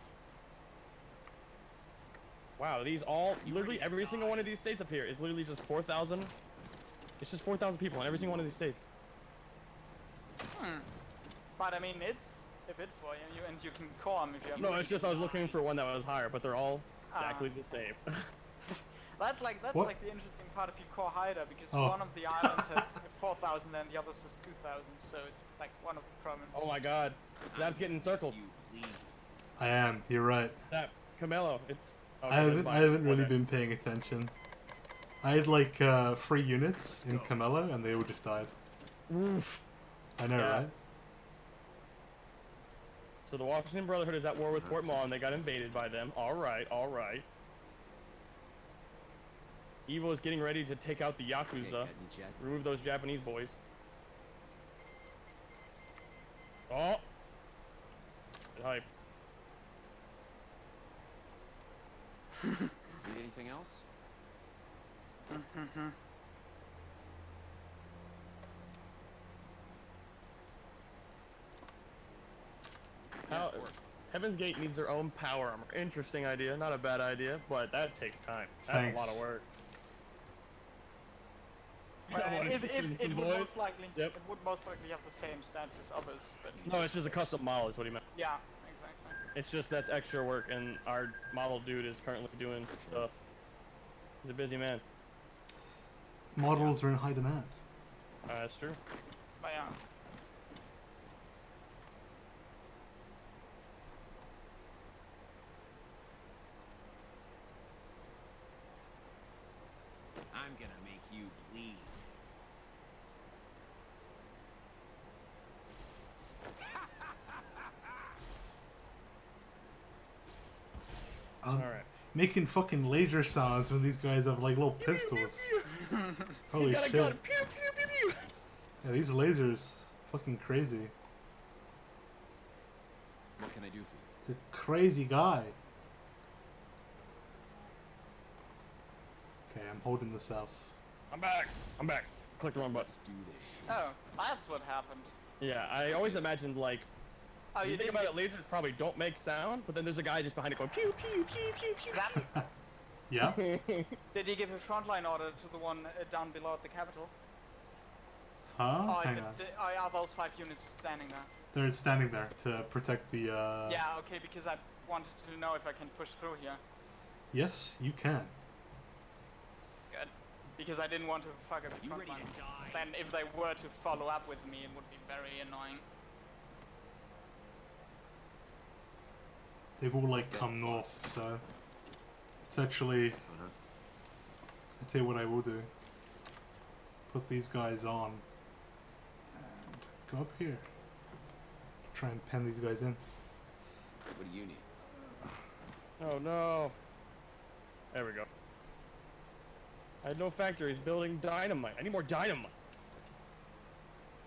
Wow, these all, literally every single one of these states up here is literally just 4,000. It's just 4,000 people in every single one of these states. But I mean, it's a bit for you, and you can call them if you have. No, it's just I was looking for one that was higher, but they're all Ah. exactly the same. That's What? like the interesting part if you core Haida, because Oh. one of the islands has 4,000 and the others has 2,000, so it's like one of the prominent. Oh my god. Zap's getting encircled. you, please? I am. You're right. Zap, Camelo, it's... oh, I haven't. it's I fine. haven't really Okay. been paying attention. I had like 3 units in Camello, and they all just died. Oof. I know, Yeah. right? So the Washington Brotherhood is at war with Fort Maw, and they got invaded by them. Alright, alright. Evo is getting ready to take out the Hey, Yakuza. got any jet? Remove those Japanese boys. Oh! Good hype. Need anything else? How, Yeah, work. Heaven's Gate needs their own power armor. Interesting idea. Not a bad idea, but that takes time. That's a lot Thanks. of work. But I wanna if see it these would boys. most likely, Yep. it would most likely have the same stats as others, but No, it's just a custom model is what he meant. yeah, exactly. It's just that's extra work, and our model dude is currently doing stuff. He's a busy man. Models are in high demand. That's true. But yeah. I'm gonna make you bleed. I'm Alright. making fucking laser sounds when these guys have like little pistols. Holy Got a shit! gun. Pew pew pew pew. Yeah, these lasers, fucking crazy. What can I do for you? He's a crazy guy. Okay, I'm holding the south. I'm back. I'm back. Click the wrong button. Let's do this shit. Oh, that's what happened. Yeah, I always imagined like. Oh, You you think did about it, lasers probably don't make sound, but then there's a guy just behind it going pew pew pew pew pew. Zap. Yeah? Did you give a frontline order to the one down below at the capital? Huh? Oh, Hang is on. it, are those 5 units just standing there? They're standing there to protect the, Yeah, okay, because I wanted to know if I can push through here. Yes, you can. Good. Because I didn't want to fuck up the You ready frontline. to die? Then if they were to follow up with me, it would be very annoying. They've all, like, come north, so... It's actually... Uh-huh. I'll tell you what I will do. Put these guys on. And go up here. Try and pen these guys in. What do you need? Oh no. There we go. I had no factories building dynamite. I need more dynamite.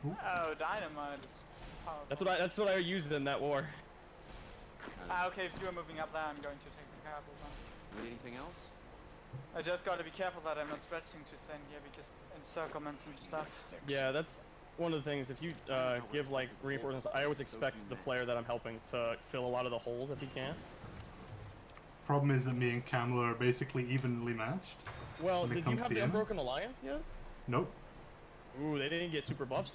Oh, dynamite is powerful. That's what I used in that war. Okay, if you're moving up there, I'm going to take the capital then. Need anything else? I just gotta be careful that I'm not stretching too thin here, because encirclements and stuff. Yeah, that's one of the things. If you give like reinforcements, I always expect the player that I'm helping to fill a lot of the holes if he can. Problem is that me and Kamla are basically evenly matched. Well, When it did you comes have to the units? Unbroken Alliance yet? Nope. Ooh, they didn't get super buffs.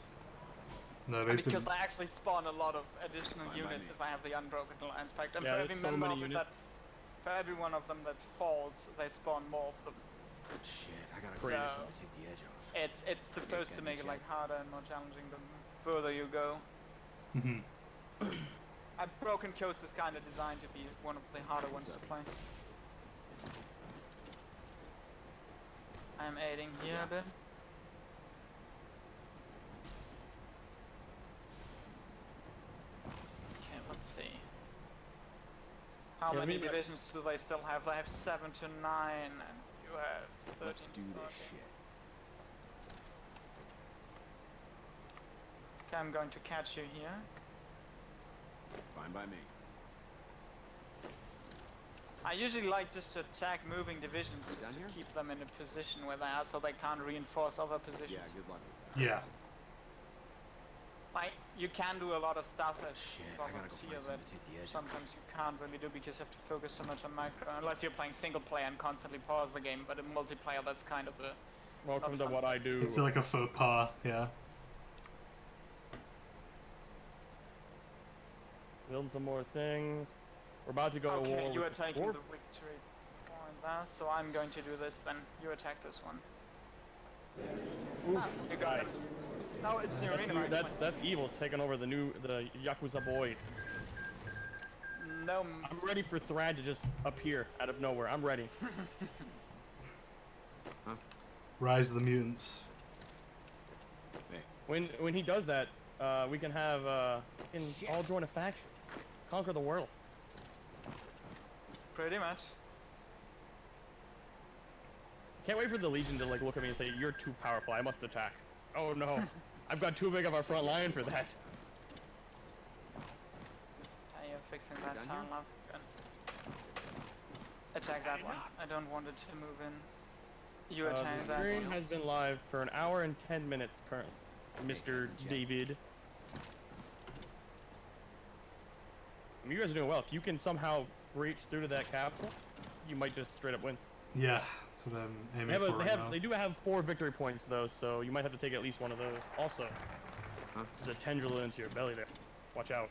No, they Because didn't. they actually spawn a lot of additional Fine by units me. if I have the Unbroken Alliance pact. And Yeah, for there's every so member many of it units. that, for every one of them that falls, they spawn more of them. Shit, I gotta Great. grab something to take the edge off. It's supposed to gotta make be it like checked. harder and more challenging the further you go. Mhm. Broken Coast is kind of designed to be one of the harder ones to play. I'm aiding here a bit. Okay, let's see. How Yeah, many maybe- divisions do they still have? They have 7 to 9, and you have 13 Let's to do this 14. shit. Okay, I'm going to catch you here. Fine by me. I usually like just to attack moving divisions just Down to here? keep them in a position where they are so they can't reinforce other positions. Yeah, good luck with that. Yeah. Like, you can do a lot of stuff as Shit, I gotta go here find that something to take the edge off. sometimes you can't really do because you have to focus so much on micro, unless you're playing single player and constantly pause the game, but in multiplayer that's kind of a... Welcome to fun. what I do. It's like a faux pas. Yeah. Building some more things. We're about to go to war Okay, you are with the taking Scorp- the victory point there, so I'm going to do this then. You attack this one. Oof, Ah, you got nice. it. No, it's the arena. right? That's evil taking over the Yakuza boy. No, I'm ready for Thrad to just appear out of nowhere. I'm ready. Rise of the Mutants. Hey, When he does that, we can have we can all join a faction, conquer the world. pretty much. Can't wait for the Legion to like look at me and say, "You're too powerful. I must attack." Oh no, I've got too big of a front line for that. Okay, you're fixing that Done town here? up. Good. Attack that one. I don't want it to move in. You attack The that stream one. has been live for an hour and 10 minutes currently. Mr. check. David. You guys are doing well. If you can somehow breach through to that capital, you might just straight up win. Yeah, that's what I'm aiming for right now. They do have 4 victory points though, so you might have to take at least one of those. Also, Huh? there's a tendril into your belly there. Watch out.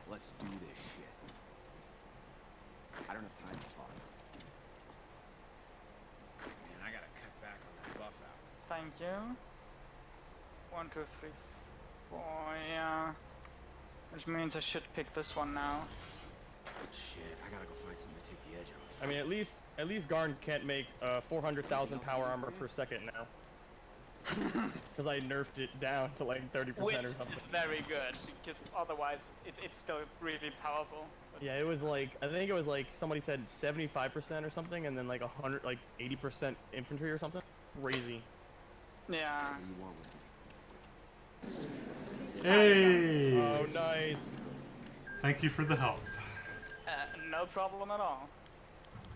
let's do this shit. I don't have time to talk. Man, I gotta cut back on that buff out. Thank you. 1, 2, 3, 4, yeah. Which means I should pick this one now. Shit, I gotta go find something to take the edge off. I mean, at least Garn can't make 400,000 power armor per second now. Because I nerfed it down to like 30% Which or is something. very good, because otherwise it's still really powerful. But Yeah, it was like, I think it was like somebody said 75% or something, and then like 80% infantry or something. Crazy. yeah. What do you want with me? Hey! Oh, nice. Thank you for the help. No problem at all.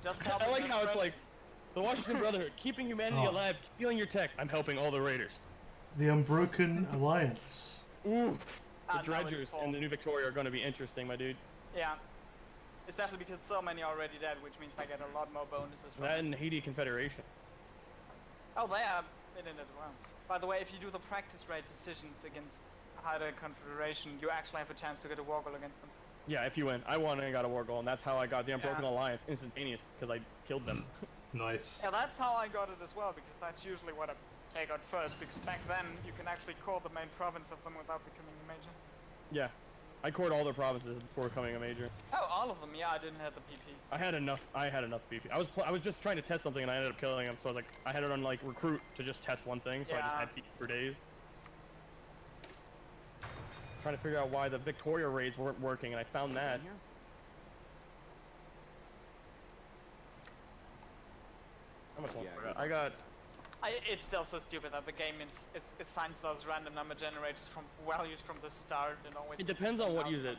Just I helping like the how it's spread- like the Washington Brotherhood, keeping humanity Oh. alive, stealing your tech. I'm helping all the raiders. The Unbroken Alliance. Ooh, Ah, the now it's Dredgers full. and the New Victoria are going to be interesting, my dude. Yeah. Especially because so many are already dead, which means I get a lot more bonuses from That it. and Haiti Confederation. Oh, they are in it as well. By the way, if you do the practice raid decisions against Haida Confederation, you actually have a chance to get a war goal against them. Yeah, if you win. I won and I got a war goal, and that's how I got the Unbroken Yeah. Alliance instantaneous, because I killed them. Nice. Yeah, that's how I got it as well, because that's usually what I take out first, because back then you can actually core the main province of them without becoming a major. Yeah. I cored all their provinces before becoming a major. Oh, all of them, yeah, I didn't have the PP. I had enough BP. I was just trying to test something and I ended up killing him, so I was like, I had it on like recruit to just test one thing, so I just Yeah. had PP for days. Trying to figure out why the Victoria raids weren't working, and I found that. Here? How much longer? good I got. It's still so stupid that the game assigns those random number generators from values from the start and always. It depends on what outcome. use it.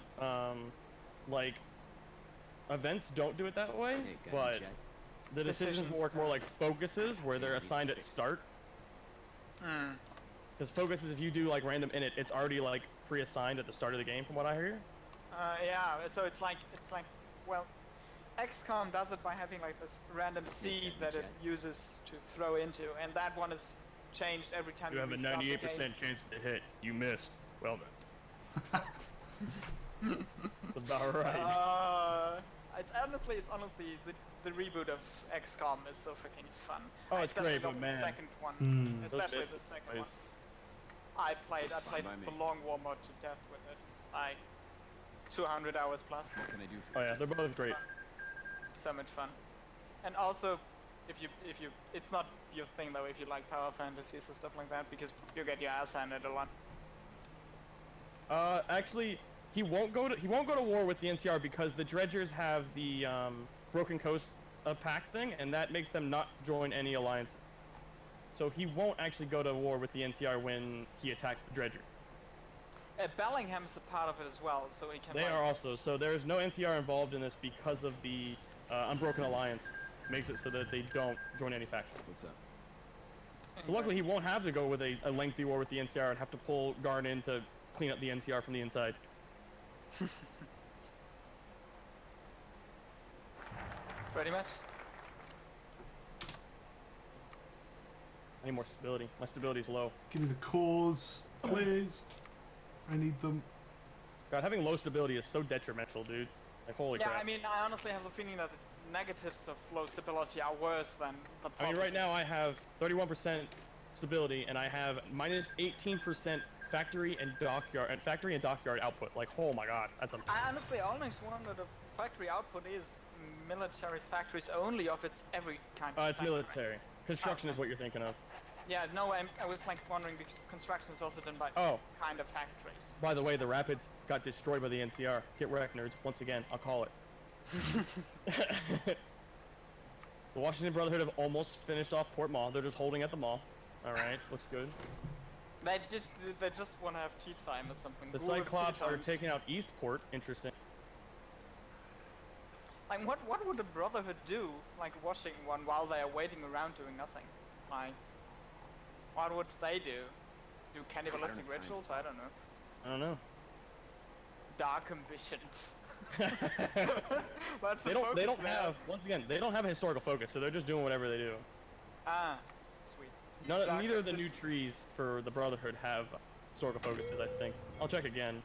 Like, events don't do it that way, Hey, got but you, Jack? the decisions Decisions will work more do. like focuses, where they're Yeah, assigned at fix it. start. Hmm. Because focuses, if you do like random init, it's already like pre-assigned at the start of the game, from what I hear. Yeah, so it's like, well, XCOM does it by having like this random seed got that you, it Jack. uses to throw into, and that one is changed every time You have a restart the 98% game. chance to hit. You missed. Well done. That's about right. It's honestly the reboot of XCOM is so freaking fun. Oh, I it's especially great, but love man. the second one, Hmm. especially Those the basic second plays. one. I played by the me. Long War mod to death with it, like 200 hours plus. What can I do for Oh you? yeah, they're both great. So much fun. And also, if you it's not your thing though if you like power fantasies or stuff like that, because you get your ass handed a lot. Actually, he won't go to war with the NCR because the Dredgers have the Broken Coast pact thing, and that makes them not join any alliance. So he won't actually go to war with the NCR when he attacks the Dredger. Bellingham's a part of it as well, so he can. They are also, so there's no NCR involved in this because of the Unbroken Alliance. Makes it so that they don't join any faction. What's up? So luckily he won't have to go with a lengthy war with the NCR and have to pull Garn in to clean up the NCR from the inside. Pretty much. I need more stability. My stability's low. Give me the cores, please. I need them. God, having low stability is so detrimental, dude. Like, holy Yeah, crap. I mean, I honestly have the feeling that the negatives of low stability are worse than the I mean, positive. right now I have 31% stability, and I have minus 18% factory and dockyard output. Like, oh my god, that's a. I honestly always wonder the factory output is military factories only of its every kind of It's factory. military. Construction is what you're thinking of. Yeah, no, I was like wondering because construction is also done by Oh, kind of factories. by the way, the Rapids got destroyed by the NCR. Get wrecked, nerds. Once again, I'll call it. The Washington Brotherhood have almost finished off Port Mall. They're just holding at the mall. Alright, looks good. They just want to have tea time or something. The Rule of tea Cyclops are times. taking out Eastport. Interesting. Like, what would the Brotherhood do, like, watching one while they are waiting around doing nothing? Like, what would they do? Do cannibalistic have time. rituals? I don't know. I don't know. Dark ambitions. That's the They focus don't now. have, once again, they don't have a historical focus, so they're just doing whatever they do. Ah, sweet. Dark Neither of the new ambition. trees for the Brotherhood have historical focuses, I think. I'll check again.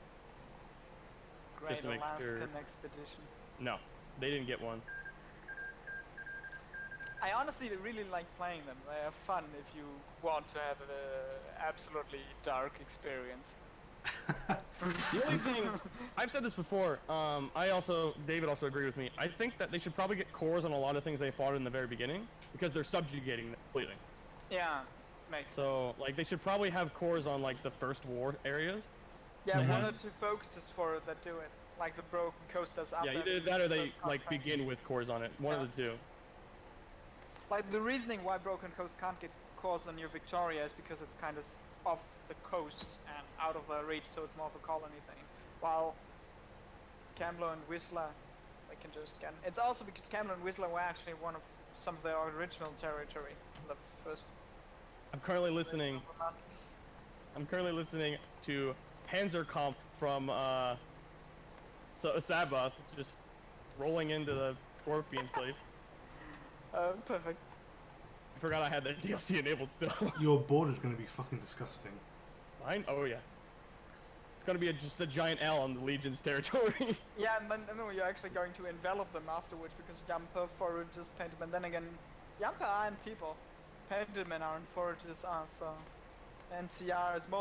Great to make Alaskan sure. expedition. No, they didn't get one. I honestly really like playing them. They are fun if you want to have an absolutely dark experience. The only thing, I've said this before, David also agreed with me. I think that they should probably get cores on a lot of things they fought in the very beginning, because they're subjugating them completely. Yeah, makes So, like, they should probably have cores on, like, the first war areas. Yeah, Mhm. one or two focuses for it that do it. Like the Broken Coast does after. Yeah, either that or they, first like, contract. begin with cores on it. One of the two. Like the reasoning why Broken Coast can't get cores on New Victoria is because it's kind of off the coast and out of their reach, so it's more of a colony thing. While Kamlo and Whistler, they can just get. It's also because Kamlo and Whistler were actually one of some of their original territory. The first. I'm currently listening to Panzerkampf from Sabbath just rolling into the Scorpions place. Perfect. I forgot I had that DLC enabled still. Your board is going to be fucking disgusting. Mine? Oh yeah. It's gonna be just a giant L on the Legion's territory. Yeah, and then no, you're actually going to envelop them afterwards because Jumper, Foragers, Pentiment. Then again, Jumper aren't people. Pentiment aren't, Foragers are, so. NCR is 100%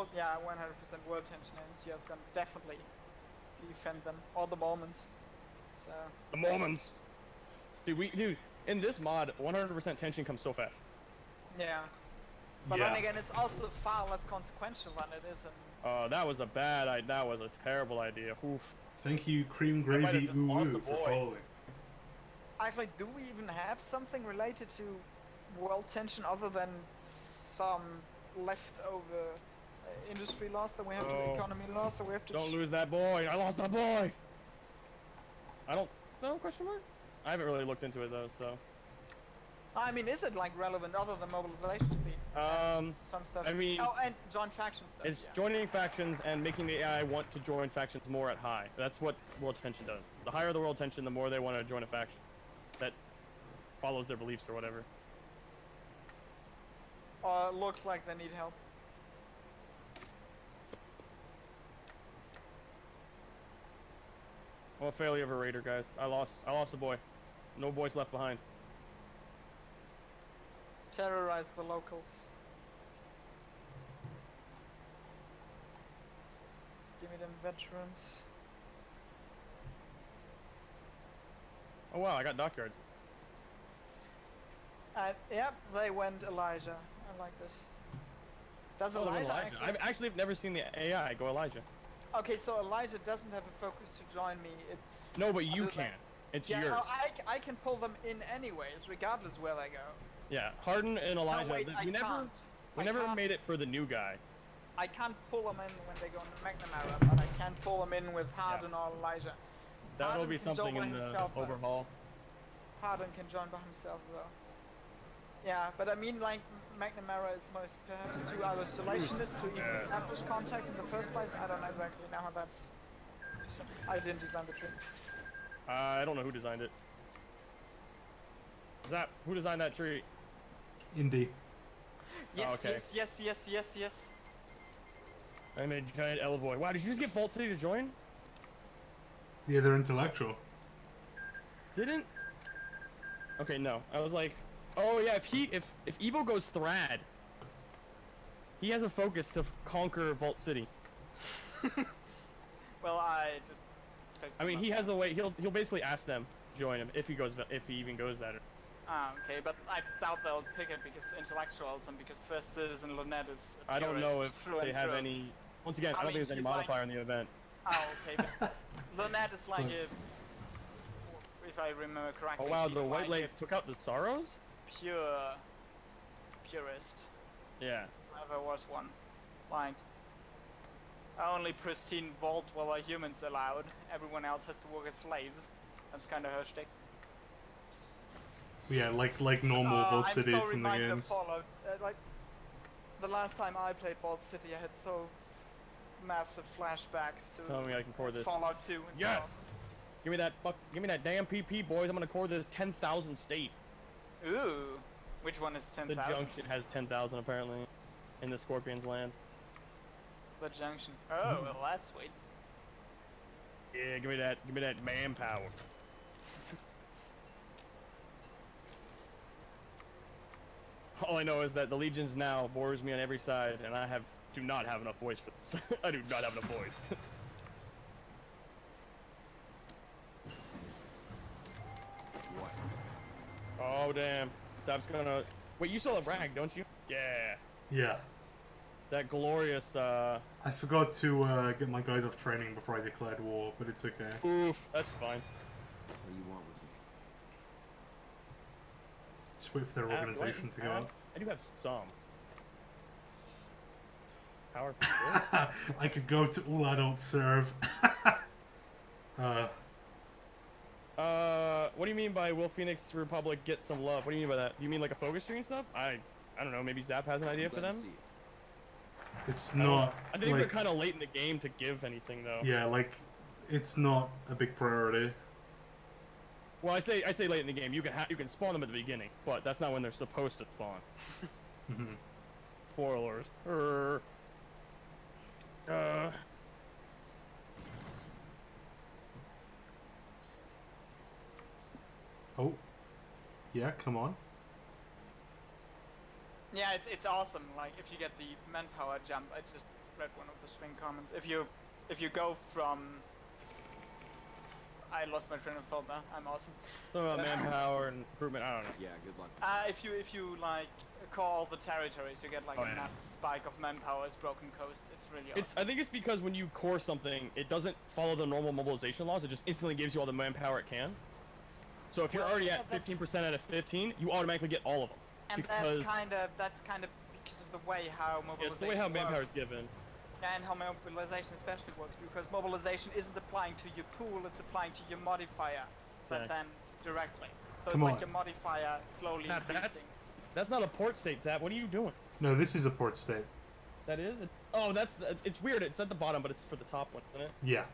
world tension. NCR is gonna definitely defend them. Or the Mormons. So. The Mormons. Dude, in this mod, 100% tension comes so fast. Yeah. But Yeah. then again, it's also far less consequential than it is in. That was a that was a terrible idea. Oof. Thank you, Cream I might have Gravy just lost Uwu, a for boy. following. Actually, do we even have something related to world tension other than some leftover industry loss that we have to Oh. economy loss that we have to? Don't lose that boy. I lost that boy. I don't. No question mark. I haven't really looked into it though, so. I mean, is it like relevant other than mobilization speed? Some stuff. I mean, Oh, and joint faction stuff. it's yeah. joining factions and making the AI want to join factions more at high. That's what world tension does. The higher the world tension, the more they want to join a faction that follows their beliefs or whatever. Looks like they need help. Well, failure of a raider, guys. I lost a boy. No boys left behind. Terrorize the locals. Give me them veterans. Oh wow, I got dockyards. Yep, they went Elijah. I like this. Does Oh, Elijah, Elijah. actually? I've actually never seen the AI go Elijah. Okay, so Elijah doesn't have a focus to join me. It's No, but you other than- can. It's Yeah, yours. no, I can pull them in anyways, regardless where they go. Yeah, Harden and Elijah. No, wait, we I never, can't. we I never can't. made it for the new guy. I can't pull them in when they go into McNamara, but I can pull them in with Harden or Elijah. That'll Harden be can join something by in the himself, though. overhaul. Harden can join by himself though. Yeah, but I mean, like, McNamara is most perhaps too isolationist to even establish contact in the first place. I don't know exactly now how that's. I didn't design the tree. I don't know who designed it. Who designed that tree? Indie. Yes, okay. yes. I made giant Ella boy. Wow, did you just get Vault City to join? Yeah, they're intellectual. Didn't? Okay, no. I was like, oh yeah, if Evo goes Thrad, he has a focus to conquer Vault City. Well, I just. I mean, he has a way. He'll basically ask them to join him if he even goes that. Ah, okay, but I doubt they'll pick it because intellectuals and because First Citizen Lynette is. A I don't know purist if through they and have through. any. Once again, I I don't mean, think there's any she's like- modifier in the event. Oh, okay, but Lynette is like a. If I remember correctly. Oh wow, she's the White like Legs took out the Sorrows? a purist. Yeah. If there was one. Like. Only pristine vault while are humans allowed. Everyone else has to work as slaves. That's kind of her shtick. Yeah, like normal Vault I'm City so from the reminded of games. Fallout. Like, the last time I played Vault City, I had so massive flashbacks to Tell me I can core this. Fallout 2. And Yes! Give me that damn PP, boys. I'm gonna core this 10,000 state. so- Ooh. Which one is The 10,000? junction has 10,000 apparently in the Scorpion's land. The junction. Oh, well, that's sweet. Yeah, give me that manpower. All I know is that the Legions now bores me on every side, and I do not have enough voice for this. I do not have enough voice. What? Oh damn, Zap's gonna. Wait, you still have rag, don't you? Yeah. Yeah. That glorious. I forgot to get my guys off training before I declared war, but it's okay. Oof, that's fine. What do you want with me? Just wait for their organization to go up. I do have some. Powerful. I could go to all adult serve. What do you mean by will Phoenix Republic get some love? What do you mean by that? You mean like a focus tree and stuff? I don't know. Maybe Zap has an idea for Glad to them. see you. It's I don't know. not. I think like, they're kind of late in the game to give anything though. Yeah, like it's not a big priority. Well, I say late in the game. You can spawn them at the beginning, but that's not when they're supposed to spawn. Mhm. Spoilers. Oh, yeah, come on. Yeah, it's awesome. Like, if you get the manpower jump, I just read one of the swing comments. If you go from... I lost my train of thought now. I'm awesome. Something about manpower and improvement. I don't know. Yeah, good luck. If you like call the territories, you get like Oh, a yeah. massive spike of manpower. It's broken coast. It's really awesome. I think it's because when you core something, it doesn't follow the normal mobilization laws. It just instantly gives you all the manpower it can. So if you're Well, already yeah, at that's- 15% out of 15, you automatically get all of them. And because that's kind of because of the way how mobilization it's the way how manpower is works. given. Yeah, and how mobilization especially works, because mobilization isn't applying to your pool, it's applying to your modifier, but Exactly. then directly. So Come it's on. like your modifier slowly Zap, increasing. That's not a port state, Zap. What are you doing? No, this is a port state. That is? Oh, it's weird. It's at the bottom, but it's for the top one, isn't it? Yeah,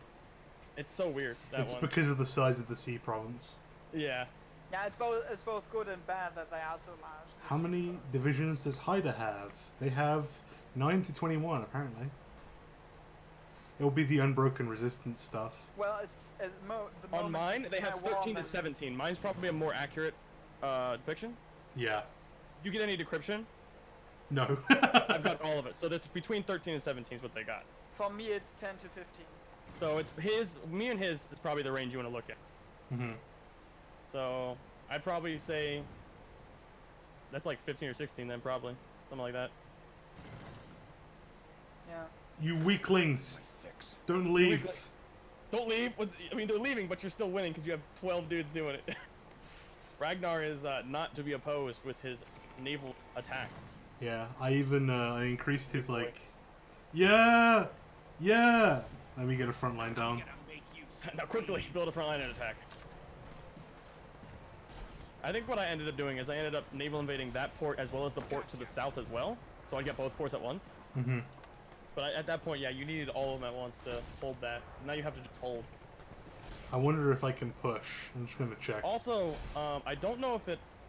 It's so weird, that it's one. because of the size of the sea province. Yeah. Yeah, it's both good and bad that they are so large. How many divisions does Haida have? They have 9 to 21, apparently. It'll be the unbroken resistance stuff. Well, the On moment mine, you they have declare war 13 to on them- 17. Mine's probably a more accurate depiction. Yeah. You get any decryption? No. I've got all of it. So that's between 13 and 17 is what they got. For me, it's 10 to 15. So it's me and his is probably the range you want to look at. hmm So I'd probably say that's like 15 or 16 then, probably. Something like that. Yeah. You weaklings. My fix. Don't leave. Don't leave. I mean, they're leaving, but you're still winning because you have 12 dudes doing it. Ragnar is not to be opposed with his naval attack. Yeah, I even I increased his like. Yeah, yeah. Let me get a front line down. Now quickly build a front line and attack. I think what I ended up doing is I ended up naval invading that port as well as the port to the south as well, so I get both ports at once. hmm But at that point, yeah, you needed all of them at once to hold that. Now you have to just hold. I wonder if I can push. I'm just gonna check. Also, I don't know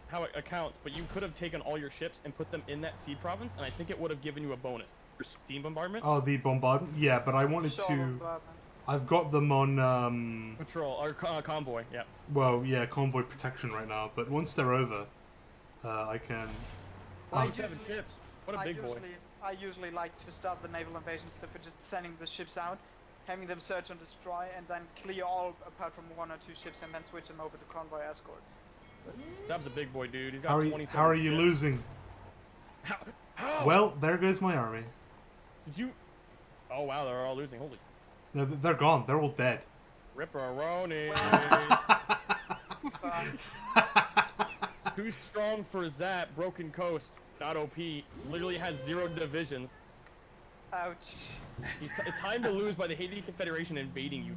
how it accounts, but you could have taken all your ships and put them in that sea province, and I think it would have given you a bonus for steam bombardment. Oh, the bombardment. Yeah, but I wanted Shore to. bombardment. I've got them on. Patrol or convoy, yeah. Well, yeah, convoy protection right now. But once they're over, I can. Well, Oh, 7 ships. What a big boy. I usually like to start the naval invasion stuff with just sending the ships out, having them search and destroy, and then clear all apart from 1 or 2 ships, and then switch them over to convoy escort. Zab's a big boy, dude. He's got how are you, 27 how are you ships. losing? How? Well, there goes my army. Did you? Oh wow, they're all losing. Holy. No, they're gone. They're all dead. Ripperoni. Too strong for Zap. Broken coast. Not OP. Literally has 0 divisions. Ouch. It's time to lose by the Haiti Confederation invading you.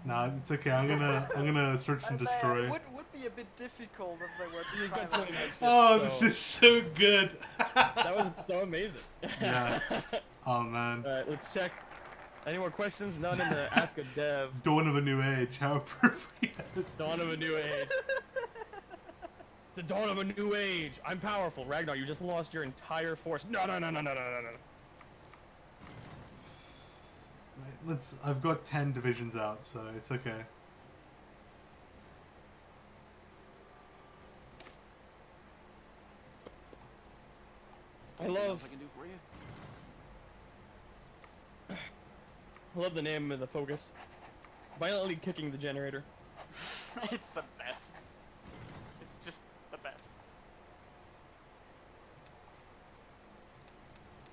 Nah, it's okay. I'm gonna search and destroy. Would be a bit difficult if they were to He's got try 29 that. ships, Oh, so this is so good. that was so amazing. Yeah. Oh man. Alright, let's check. Any more questions? None in the Ask a Dev. Dawn of a new age. How appropriate. Dawn of a new age. The dawn of a new age. I'm powerful. Ragnar, you just lost your entire force. No. Right, I've got 10 divisions out, so it's okay. I Anything else love I can do for you? I love the name of the focus. Violently kicking the generator. It's the best. It's just the best.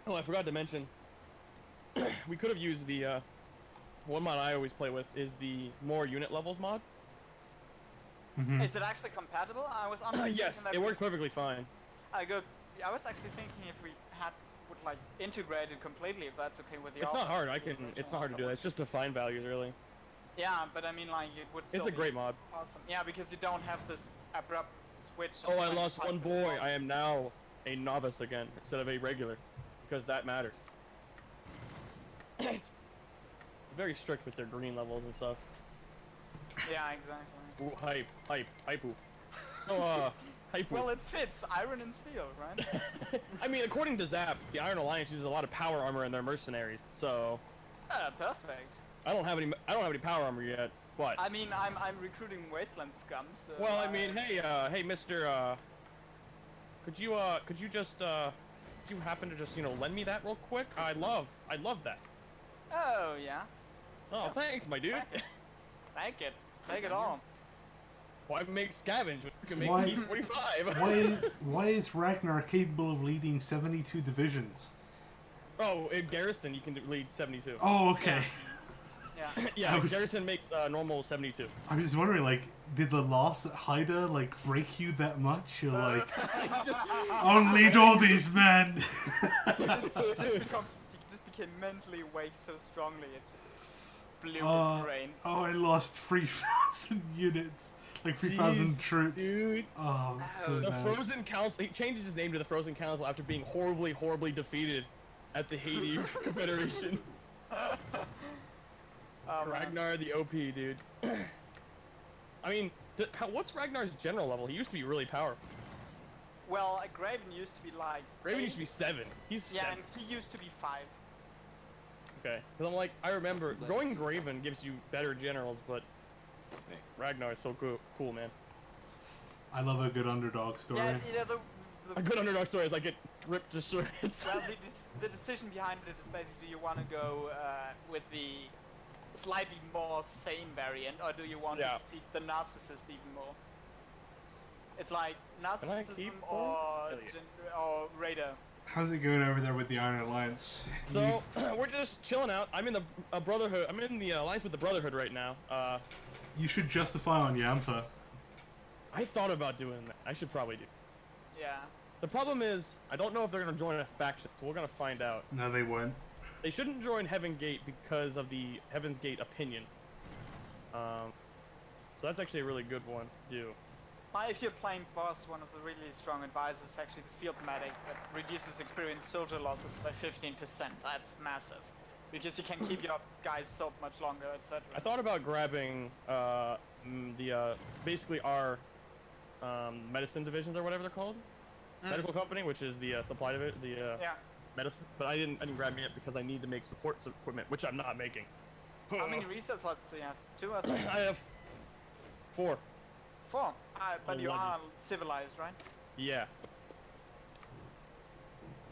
Oh, I forgot to mention. We could have used the one mod I always play with is the more unit levels mod. Mhm. Is it actually compatible? I was honestly Yes, thinking that it works perfectly fine. I was actually thinking if we would like integrate it completely, if that's okay with the. It's not hard. offense, It's not hard to do that. It's just to find values, really. Yeah, but I mean, like it would. It's Still a be great mod. Awesome. Yeah, because you don't have this abrupt switch. Oh, I like, lost type one of boy. performance. I am now a novice again instead of a regular, because that matters. It's very strict with their green levels and stuff. Yeah, exactly. Ooh, hype. Oh, hype. Well, it fits iron and steel, right? I mean, according to Zap, the Iron Alliance uses a lot of power armor in their mercenaries, so Perfect. I don't have any power armor yet. But I mean, I'm recruiting wasteland scum. So well, I mean, hey, Mister, could you happen to just lend me that real quick? I love that. Oh yeah. Oh, Yeah. thanks, my dude. Take it. Take it all. Why make scavenge when you can make Why- P45? Why is Ragnar capable of leading 72 divisions? Oh, in Garrison you can lead 72. Oh, okay. Yeah. Yeah, I was- Garrison makes normal 72. I was just wondering, like, did the loss at Haida, like, break you that much? You're like, I'll lead all these men! He just became mentally weak so strongly it just blew his brain. Oh, I lost 3,000 units. Like 3,000 Jeez, troops. Dude, Oh, that's so the bad. Frozen Council. He changes his name to the Frozen Council after being horribly defeated at the Haiti Confederation. Oh, man. Ragnar the OP, dude. I mean, what's Ragnar's general level? He used to be really powerful. Well, Graven used to be like. Raven 8. used to be 7. He's Yeah, 7. and he used to be 5. Okay, because I'm like, I remember Let's going see. Graven gives you better generals, but Hey, Ragnar is so cool, man. I love a good underdog story. Yeah, you know, A good underdog story is I get ripped to shreds. well, the decision behind it is basically, do you want to go with the slightly more sane variant, or do you want Yeah. to feed the narcissist even more? It's like I narcissism keep or one? Hell yeah. or raider. How's it going over there with the Iron Alliance? So we're just chilling out. I'm in the Brotherhood. I'm in the alliance with the Brotherhood right now. You should justify on Yampa. I thought about doing that. I should probably do. Yeah. The problem is, I don't know if they're gonna join a faction, so we're gonna find out. No, they won't. They shouldn't join Heaven Gate because of the Heaven's Gate opinion. So that's actually a really good one to do. If you're playing boss, one of the really strong advisors is actually the field medic that reduces experience soldier losses by 15%. That's massive. Because you can keep your guys so much longer, etc. I thought about grabbing basically our medicine divisions or whatever they're called, medical company, which is the supply division, Yeah. medicine. But I didn't grab it yet because I need to make support equipment, which I'm not making. How many research slots do you have? 2 or 3? I have 4. 4. But you 11. are civilized, right? Yeah.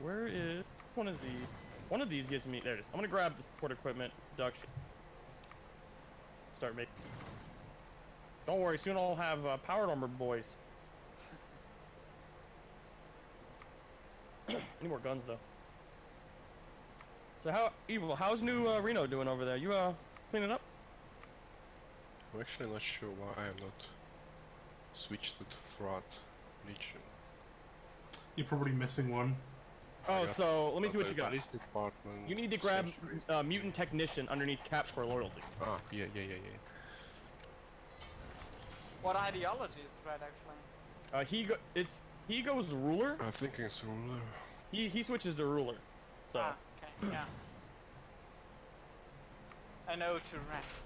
Where is one of these? One of these gives me. There it is. I'm gonna grab the support equipment production. Start making. Don't worry. Soon I'll have powered armor boys. I need more guns though. So how's new Reno doing over there? You cleaning up? I'm actually not sure why I am not switched to the Throat Legion. You're probably missing one. Oh, got so let me see what the you got. Police department. You need to grab sanctuary. mutant technician underneath caps for loyalty. Ah, yeah. What ideology is Thread actually? He goes ruler. I think it's ruler. He switches to ruler. So Okay, yeah. I know to rats.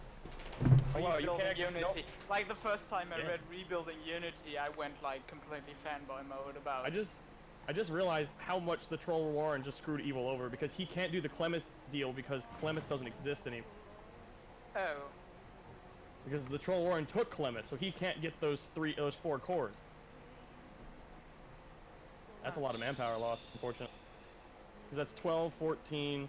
oh, wow, you Rebuilding can actually Unity. Like the first time I Yeah. read Rebuilding Unity, I went like completely fanboy mode about it. I just realized how much the Troll Warren just screwed Evil over because he can't do the Clemeth deal because Clemeth doesn't exist anymore. Oh. Because the Troll Warren took Clemeth, so he can't get those 4 cores. That's a lot of manpower lost, unfortunately. Because that's 12, 14,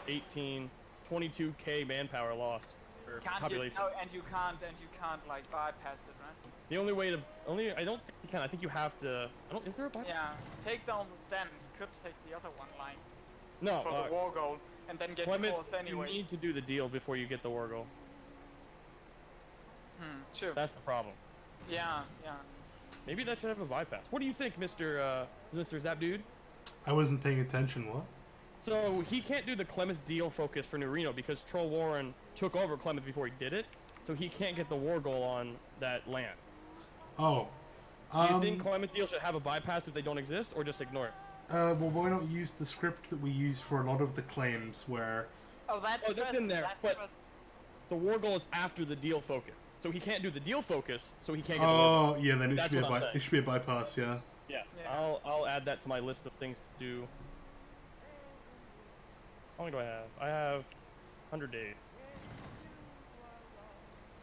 18, 22k manpower lost. Or population. And you can't like bypass it, right? The only way to I don't think you can. I think you have to. Is there a bypass? Yeah. Take down the den. You could take the other one line No. for the war goal and then get Clemeth, cores you anyways. need to do the deal before you get the war goal. True. That's the problem. Yeah. Maybe that should have a bypass. What do you think, Mr. Zap Dude? I wasn't paying attention. What? So he can't do the Clemeth deal focus for New Reno because Troll Warren took over Clemeth before he did it, so he can't get the war goal on that land. Oh. Do you think Clemeth deal should have a bypass if they don't exist, or just ignore it? Well, why not use the script that we use for a lot of the claims where... Oh, that's in there, That's but first. the war goal is after the deal focus, so he can't do the deal focus, so he can't get the war goal. Oh, yeah, then it That's should, be a what I'm saying. it should be a bypass, yeah. Yeah, Yeah. I'll add that to my list of things to do. How long do I have? I have 100 days.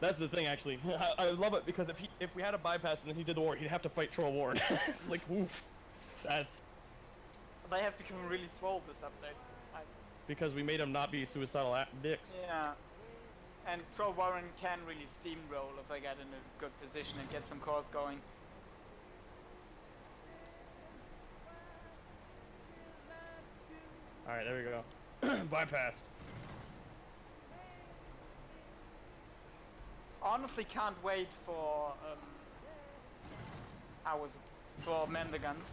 That's the thing, actually. I love it because if we had a bypass and then he did the war, he'd have to fight Troll Warren. It's like, oof. That's They have become really swole this update. because we made him not be suicidal dicks. Yeah. And Troll Warren can really steamroll if they get in a good position and get some cores going. Alright, there we go. Bypassed. Honestly, can't wait for how was it? For Mend the Guns.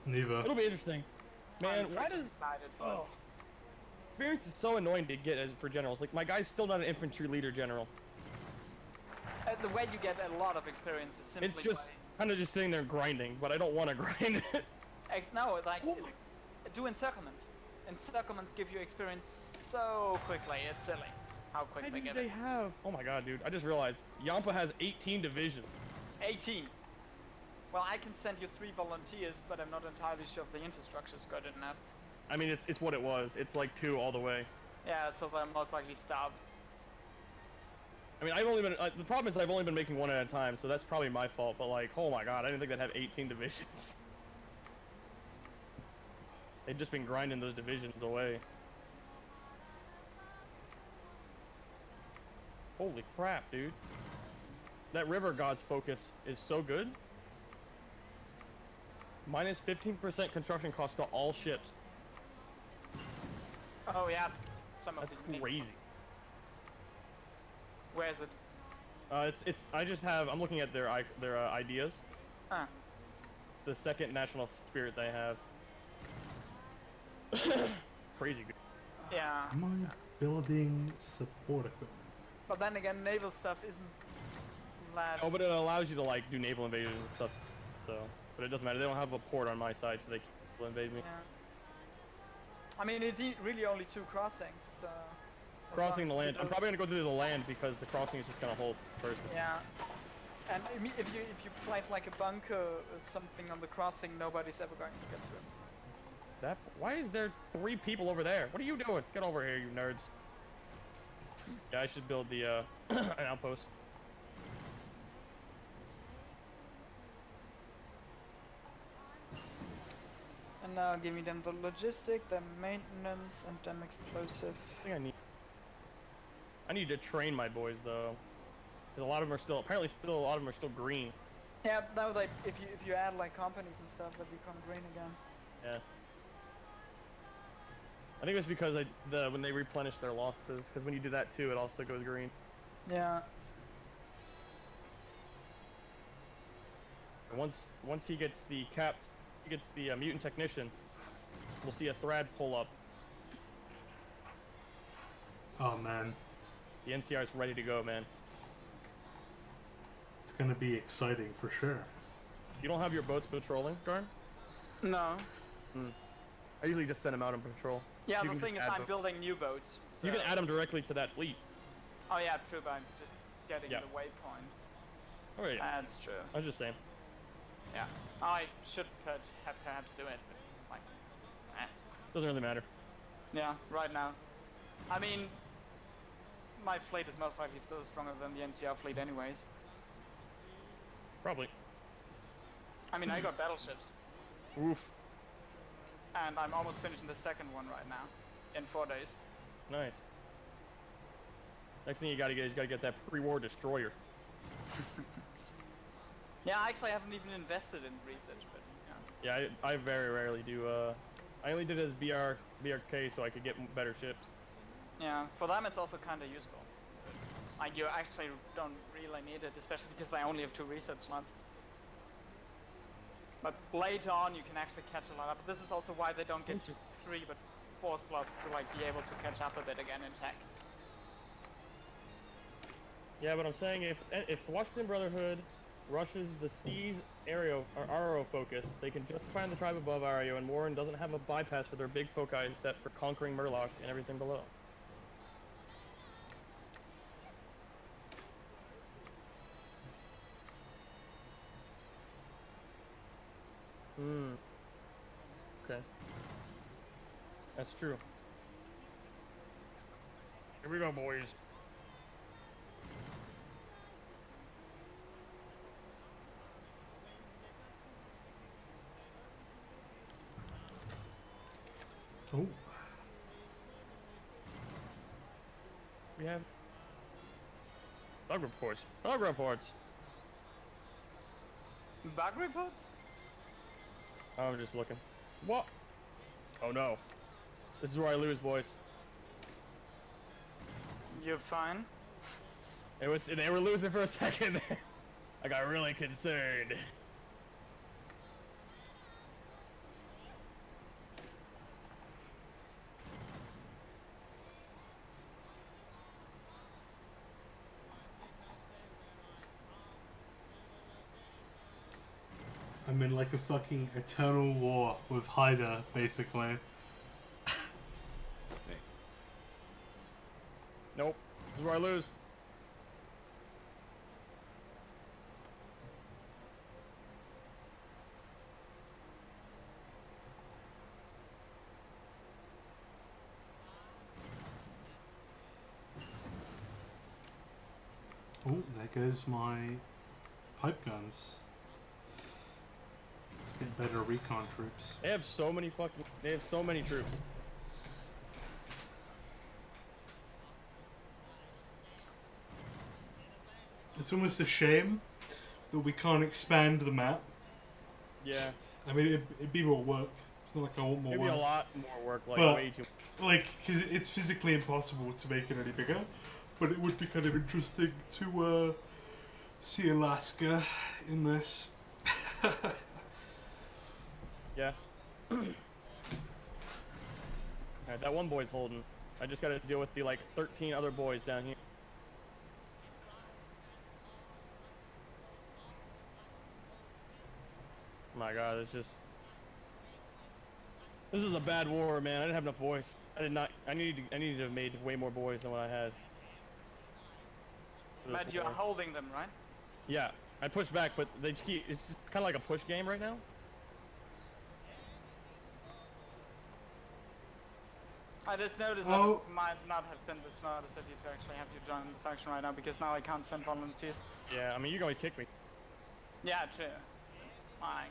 Neither. It'll be interesting. Man, I'm why freaking does excited for it. oh, experience is so annoying to get for generals. Like my guy's still not an infantry leader general. The way you get a lot of experience is simply It's just kind of just sitting there grinding, but I don't want to grind it. no, like Oh do encirclements. Encirclements give you experience so quickly. It's silly how quick Why they do get they it. have? Oh my god, dude! I just realized Yampa has 18 divisions. 18. Well, I can send you 3 volunteers, but I'm not entirely sure if the infrastructure's good enough. I mean, it's what it was. It's like 2 all the way. Yeah, so they'll most likely stop. I mean, I've only been. The problem is I've only been making one at a time, so that's probably my fault. But like, oh my god, I didn't think they'd have 18 divisions. They've just been grinding those divisions away. Holy crap, dude. That River God's focus is so good. Minus 15% construction cost to all ships. Oh yeah, some of That's the crazy. Where is it? I just have. I'm looking at their ideas. Huh. The second national spirit they have. Crazy good. Yeah. Am I building support equipment? But then again, naval stuff isn't that. Oh, but it allows you to like do naval invasions and stuff. So, but it doesn't matter. They don't have a port on my side, so they can't invade me. Yeah. I mean, it's really only 2 crossings. So as long Crossing as the you land. do I'm those- probably gonna go through the land because the crossing is just gonna hold first. Yeah. And if you place like a bunker or something on the crossing, nobody's ever going to get through. That. Why is there 3 people over there? What are you doing? Get over here, you nerds. Yeah, I should build the an outpost. And now give me them the logistic, the maintenance, and them explosive. I think I need to train my boys though, because a lot of them are still a lot of them are still green. Yeah, now like if you add like companies and stuff, they become green again. Yeah. I think it's because when they replenish their losses, because when you do that too, it also goes green. Yeah. And once he gets the mutant technician, we'll see a Thrad pull up. Oh man, The NCR is ready to go, man. it's gonna be exciting for sure. You don't have your boats patrolling, Garn? No. I usually just send them out on patrol. Yeah, You the can thing is, just add I'm them. building new boats. So... You can add them directly to that fleet. Oh yeah, true, but I'm just getting Yeah. the waypoint. Oh yeah. That's true. I was just saying. Yeah. I could have perhaps do it, but like, Doesn't really matter. yeah, right now. I mean, my fleet is most likely still stronger than the NCR fleet anyways. Probably. I mean, I got battleships, Oof. and I'm almost finishing the second one right now, in 4 days. Nice. Next thing you gotta get is that pre-war destroyer. Yeah, I actually haven't even invested in research, but yeah. Yeah, I very rarely do. I only did it as BRK so I could get better ships. Yeah, for them it's also kind of useful. Like, you actually don't really need it, especially because they only have 2 research slots. But later on you can actually catch a lot up. This is also why they don't get just 3 but 4 slots to like be able to catch up a bit again in tech. Yeah, but I'm saying if the Washington Brotherhood rushes the Seas area or RO focus, they can justify in the tribe above RO, and Warren doesn't have a bypass for their big foci set for conquering Murloc and everything below. Okay. That's true. Here we go, boys. Oh, We have bug reports. Bug reports. Bug reports? I'm just looking. What? Oh no. This is where I lose, boys. You're fine. They were losing for a second there. I got really concerned. I'm in like a fucking eternal war with Haida, basically. Hey, Nope. This is where I lose. Oh, there goes my pipe guns. Let's get better recon troops. They have so many fucking. They have so many troops. It's almost a shame that we can't expand the map. Yeah. I mean, it'd be more work. It's not like I want more It'd be work. a lot more work, like But- way too. Like, cause it's physically impossible to make it any bigger, but it would be kind of interesting to see Alaska in this. Yeah. Alright, that one boy's holding. I just gotta deal with the like 13 other boys down here. My God, it's just. This is a bad war, man. I didn't have enough boys. I did not. I needed to have made way more boys than what I had. for this But you're war. holding them, right? Yeah, I pushed back, but they keep. It's just kind of like a push game right now. I just noticed Oh. that it might not have been the smartest idea to actually have you join the faction right now, because now I can't send volunteers. Yeah, I mean you can always kick me. Yeah, true. Fine.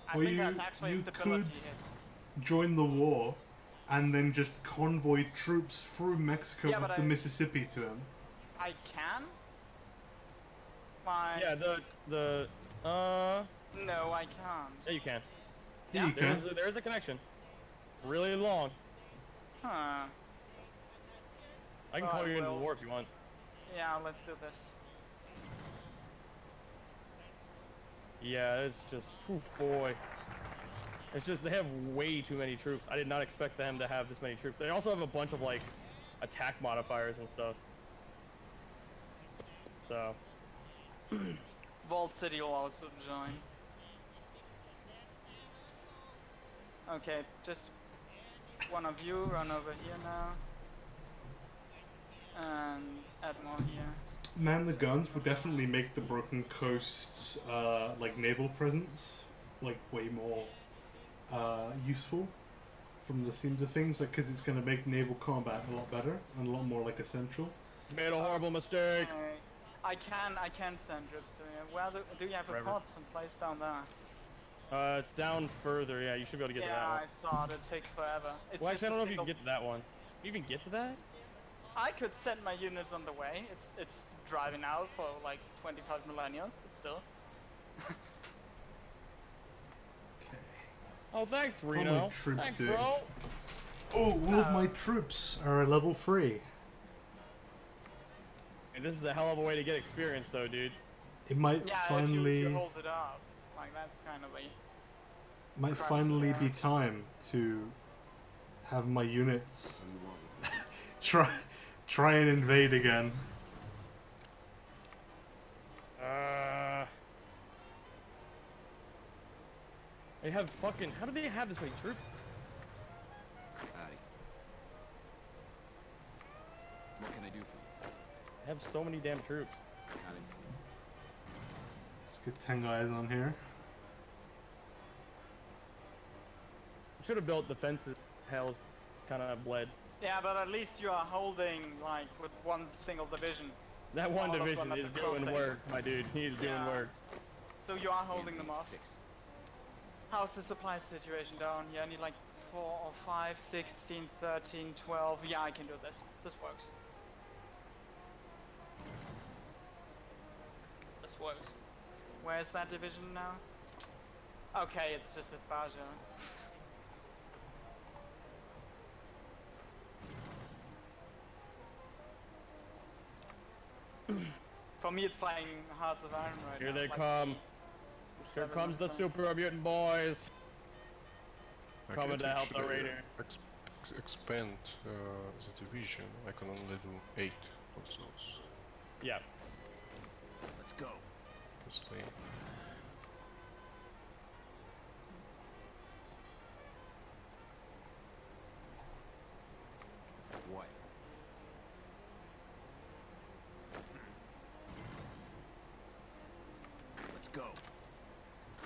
I Well, think you- that's actually you a stability could- hit. Join the war, and then just convoy troops through Mexico Yeah, up but the I- Mississippi to him. I can? Like, Yeah, no, I can't. yeah, you can. Yeah, you can. There's a connection. Really long. Huh. I can call Alright, you into well- war if you want. Yeah, let's do this. Yeah, it's just, oof, boy. It's just they have way too many troops. I did not expect them to have this many troops. They also have a bunch of like attack modifiers and stuff. So, Vault City will also join. Okay, just one of you run over here now. And add more here. Man, the guns would definitely make the Broken Coast's like naval presence like way more useful from the seams of things, like because it's going to make naval combat a lot better and a lot more like essential. made a horrible mistake. I can send troops to you. Where do you have a Forever. port someplace down there? It's down further. Yeah, you should be able to get Yeah, to that I one. saw it. It takes forever. It's Well, just actually, I don't know if you single- can get to that one. You even get to that? I could send my unit on the way. It's driving out for like 25 millennia, but still. Okay. Oh, thanks, my Reno. troops Thanks, do? bro. Oh, all of my troops are level 3. Hey, this is a hell of a way to get experience, though, dude. It might Yeah, if finally you hold it up, like that's kind of a. might Christ, finally yeah. be time to have my units What do you want with me? try and invade again. They have fucking. How do they have this many troops? Howdy. What can I do for you? They have so many damn troops. Howdy. Let's get 10 guys on here. Should have built defenses. Hell, kind of bled. Yeah, but at least you are holding like with one single division. That one All of them division at is the doing crossing. work, my dude. He's doing Yeah. work. So you are holding them Can't off. fix. How's the supply situation down here? I need like 4 or 5, 16, 13, 12. Yeah, I can do this. This works. This works. Where's that division now? Okay, it's just at Baja. For me, it's playing Hearts of Iron right Here now. they like come. Here 7 comes the of them. super mutant boys. I Coming can't to help the actually raider. expand the division. I can only do 8 of those. Yeah. Let's go. Honestly. What? Let's go.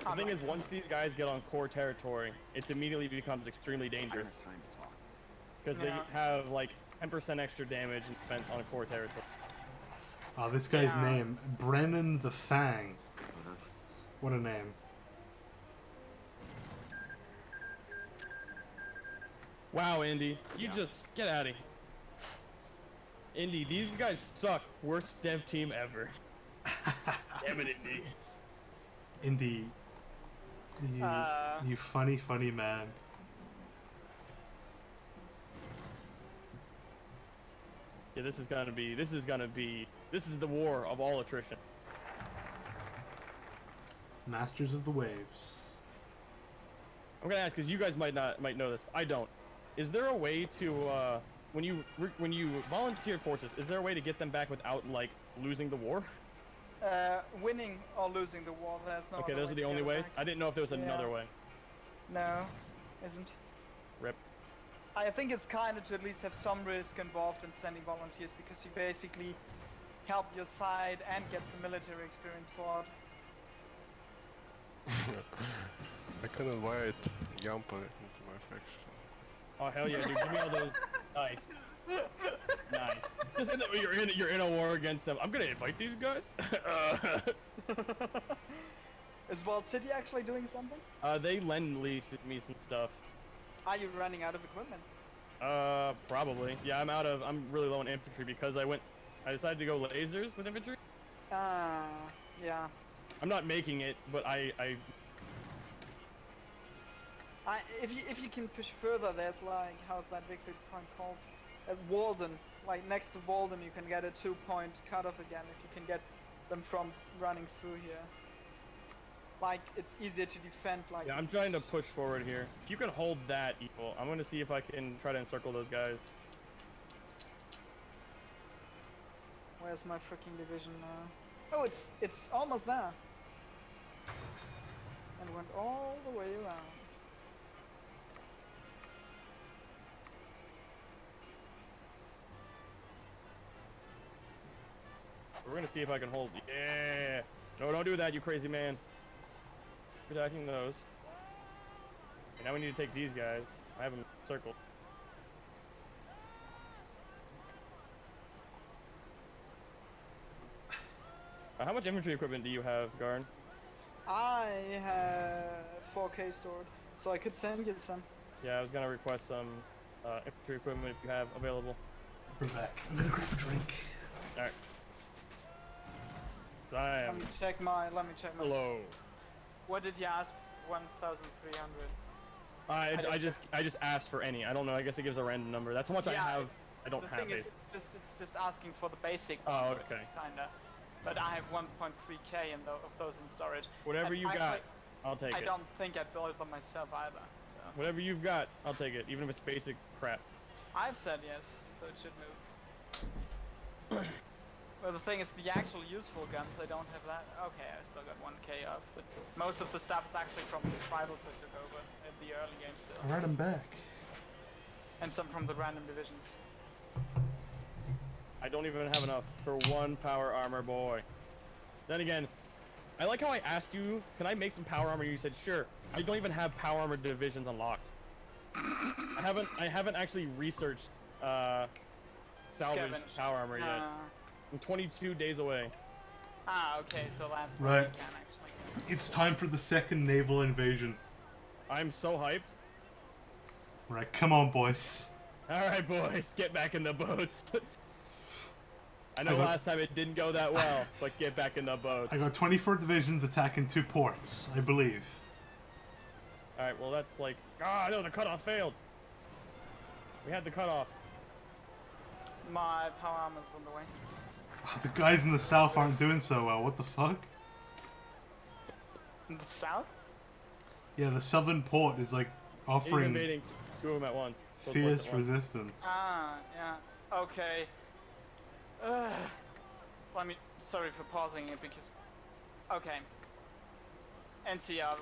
The thing is, once these guys get on core territory, it immediately becomes extremely I don't dangerous have time to talk. because Yeah. they have like 10% extra damage and defense on a core territory. Oh, this guy's Yeah. name, Brennan the Fang. What a name. Wow, Indy, you Yeah. just get out of here. Indy, these guys suck. Worst dev team ever. Damn it, Indy. Indy, you funny, funny man. Yeah, this is the war of all attrition. Masters of the Waves. I'm gonna ask because you guys might know this. I don't. Is there a way to when you volunteer forces, is there a way to get them back without like losing the war? Winning or losing the war, there's no Okay, other those way are to the get only it ways. back. I didn't know if there was another Yeah. way. No, isn't. Rip. I think it's kind of to at least have some risk involved in sending volunteers because you basically help your side and get some military experience for it. I can invite Yampa into my faction. Oh hell yeah, dude! Give me all those. Nice. Nice. Just you're in a war against them. I'm gonna invite these guys. Is Vault City actually doing something? They leased me some stuff. Are you running out of equipment? Probably. Yeah, I'm really low on infantry because I decided to go lasers with infantry. Yeah. I'm not making it, but If you can push further, there's like, how's that victory point called? Walden. Like next to Walden, you can get a 2-point cutoff again if you can get them from running through here. Like it's easier to defend. Like yeah, I'm trying to push forward here. If you can hold that equal, I'm gonna see if I can try to encircle those guys. Where's my freaking division now? Oh, it's almost there. And went all the way around. We're gonna see if I can hold. Yeah. No, don't do that, you crazy man. Attacking those. Okay, now we need to take these guys. I have them circled. How much infantry equipment do you have, Garn? I have 4K stored, so I could send you some. Yeah, I was gonna request some infantry equipment if you have available. We're back. I'm gonna grab a drink. Alright. So I Let am. me check my. Hello. What did you ask? 1,300. I just asked for any. I don't know. I guess it gives a random number. That's how much I Yeah, have. I don't The have thing is, it. it's just asking for the basic. Oh, one, okay. Kinda. But I have 1.3K of those in storage. Whatever And you got, actually, I'll take I it. don't think I built them myself either. So. Whatever you've got, I'll take it. Even if it's basic crap. I've said yes, so it should move. Well, the thing is, the actual useful guns, I don't have that. Okay, I still got 1K off, but most of the stuff is actually from the tribals I took over in the early game still. Alright, I'm back. And some from the random divisions. I don't even have enough for one power armor boy. Then again, I like how I asked you, can I make some power armor? You said sure. I don't even have power armor divisions unlocked. I haven't actually researched salvage Scavenge. power armor yet. I'm 22 days away. Okay, so that's what Right. we can actually get. It's time for the second naval invasion. I'm so hyped. Right, come on, boys. Alright boys, get back in the boats. I know I got- last time it didn't go that well, but get back in the boats. I got 24 divisions attacking 2 ports, I believe. Alright, well that's like... Ah, no, the cutoff failed. We had the cutoff. My power armor's on the way. Oh, the guys in the south aren't doing so well, what the fuck? In the south? Yeah, the southern port is like You're offering invading two of them at once. Both fierce ports at once. resistance. Yeah. Okay. Let me. Sorry for pausing it because. Okay. NCR.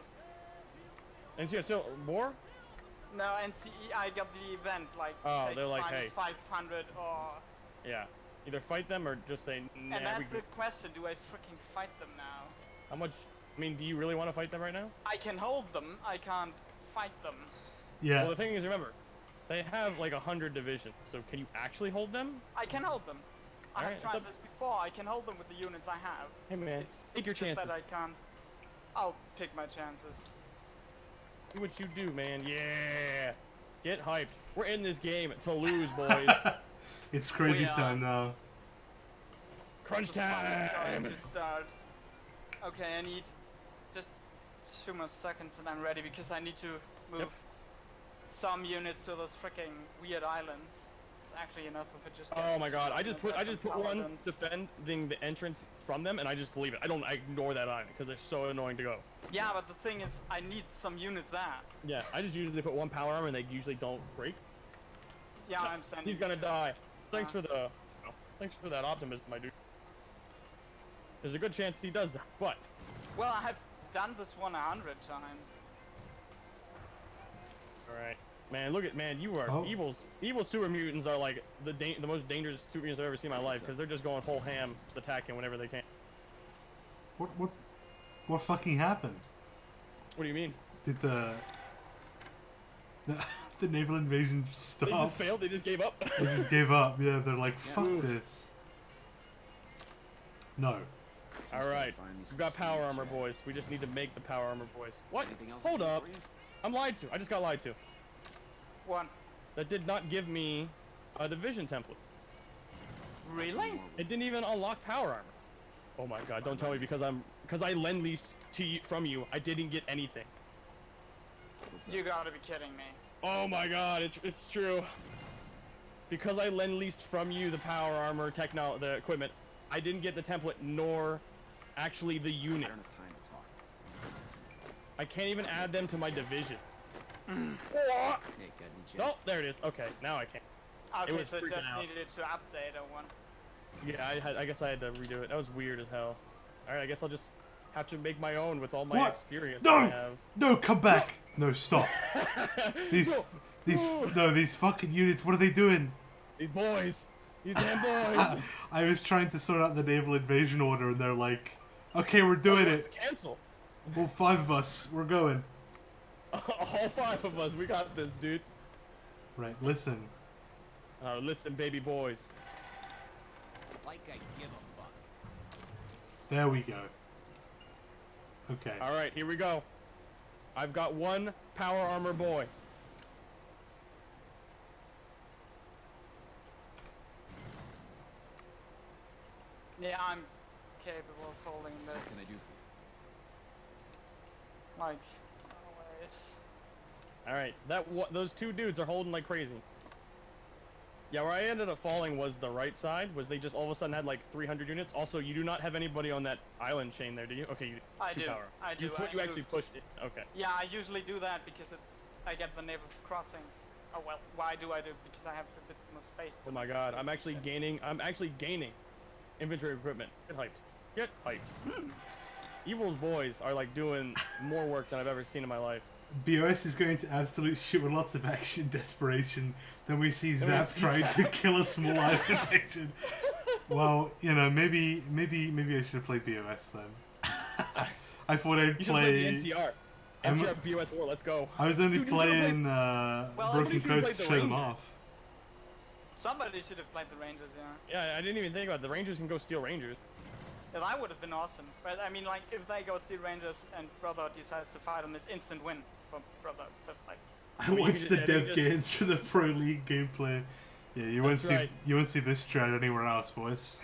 And so, war? No, NCE. I got the event like. Oh, take they're like, minus hey. 500 or. Yeah. Either fight them or just say, nah, And that's we the question. Do I freaking fight them now? How much... I mean, do you really want to fight them right now? I can hold them. I can't fight them. Yeah, Well, the thing is, remember, they have like 100 divisions, so can you actually hold them? I can hold them. I have Alright, tried it's up- this before. I can hold them with the units I have. Hey man, It's take your just chances. that I can't. I'll pick my chances. Do what you do, man. Yeah. Get hyped. We're in this game to lose, boys. It's crazy We are. time now. Crunch The fun is time. going to start. Okay, I need just 2 more seconds and I'm ready because I need to move some units to those freaking weird islands. It's actually enough of it just. Oh my god, I just put one Paladins. defending the entrance from them, and I just leave it. I ignore that island because they're so annoying to go. Yeah, but the thing is, I need some units there. Yeah, I just usually put one power armor, and they usually don't break. Yeah, I'm sending. He's gonna die. Thanks Uh. for the, thanks for that optimism, my dude. There's a good chance he does die, but Well, I have done this one 100 times. all right, man. Look at you are Oh. evil super mutants are like the most dangerous super mutants I've ever seen in my life because they're just going whole ham, just attacking whenever they can. What fucking happened? What do you mean? Did the the naval invasion stop? They just failed. They just gave up. They just gave up. Yeah, they're like, fuck Oof. this. No. All right, Find me we've got some power seeds, armor, Chad. boys. We just need to make the power armor, boys. What? Anything else I Hold can do up. for you? I'm lied to. I just got lied to. One. That did not give me a division template. Really? It didn't even unlock power armor. Oh my god! Don't tell me because I lend leased to you, from you. I didn't get anything. What's up? You gotta be kidding me. Oh my god! It's true. Because I lend leased from you the power armor the equipment, I didn't get the template nor actually the I unit. don't have time to talk. I can't even add them to my division. Hey, got any Chad? Oh, there it is. Okay, now I can. Okay, was so freaking just out. needed to update a one. Yeah, I guess I had to redo it. That was weird as hell. Alright, I guess I'll just have to make my own with all my What? experience No! I have. No, come back! No, stop. These No. these fucking units, what are they doing? These boys! These damn boys! I was trying to sort out the naval invasion order and they're like, okay, we're doing it. Cancel! Well, 5 of us, we're going. All 5 of us, we got this, dude. Right, listen. Listen, baby boys. Like I give a fuck. There we go. Okay. Alright, here we go. I've got one power armor boy. Yeah, I'm capable of holding this. What can I do for you? Like, always. Alright, those 2 dudes are holding like crazy. Yeah, where I ended up falling was the right side, was they just all of a sudden had like 300 units. Also, you do not have anybody on that island chain there, do you? Okay, you I 2 do. power. I do. You I actually moved. pushed it. Okay. Yeah, I usually do that because I get the naval crossing. Oh well, why do I do? Because I have a bit more space. Oh my god, I'm actually gaining inventory equipment. Get hyped. Get hyped. Evil's boys are like doing more work than I've ever seen in my life. BOS is going to absolute shit with lots of action desperation. Then we see Zap see trying to Zap. kill a small island nation. Well, you know, maybe I should have played BOS then. I thought I'd You should play play. the NCR. I'm- NCR BOS 4, let's go. I was only Dude, you should've playing Well, Broken you should've Coast to played the show them Rangers. off. Somebody should have played the Rangers, yeah. Yeah, I didn't even think about it. The Rangers can go steal Rangers. Yeah, that would have been awesome. But I mean, like, if they go steal Rangers and Brother decides to fight them, it's instant win for Brother. So like, I mean, you watched could the just- dev just- games for the Pro League gameplay. Yeah, you won't That's see right. you won't see this strat anywhere else, boys.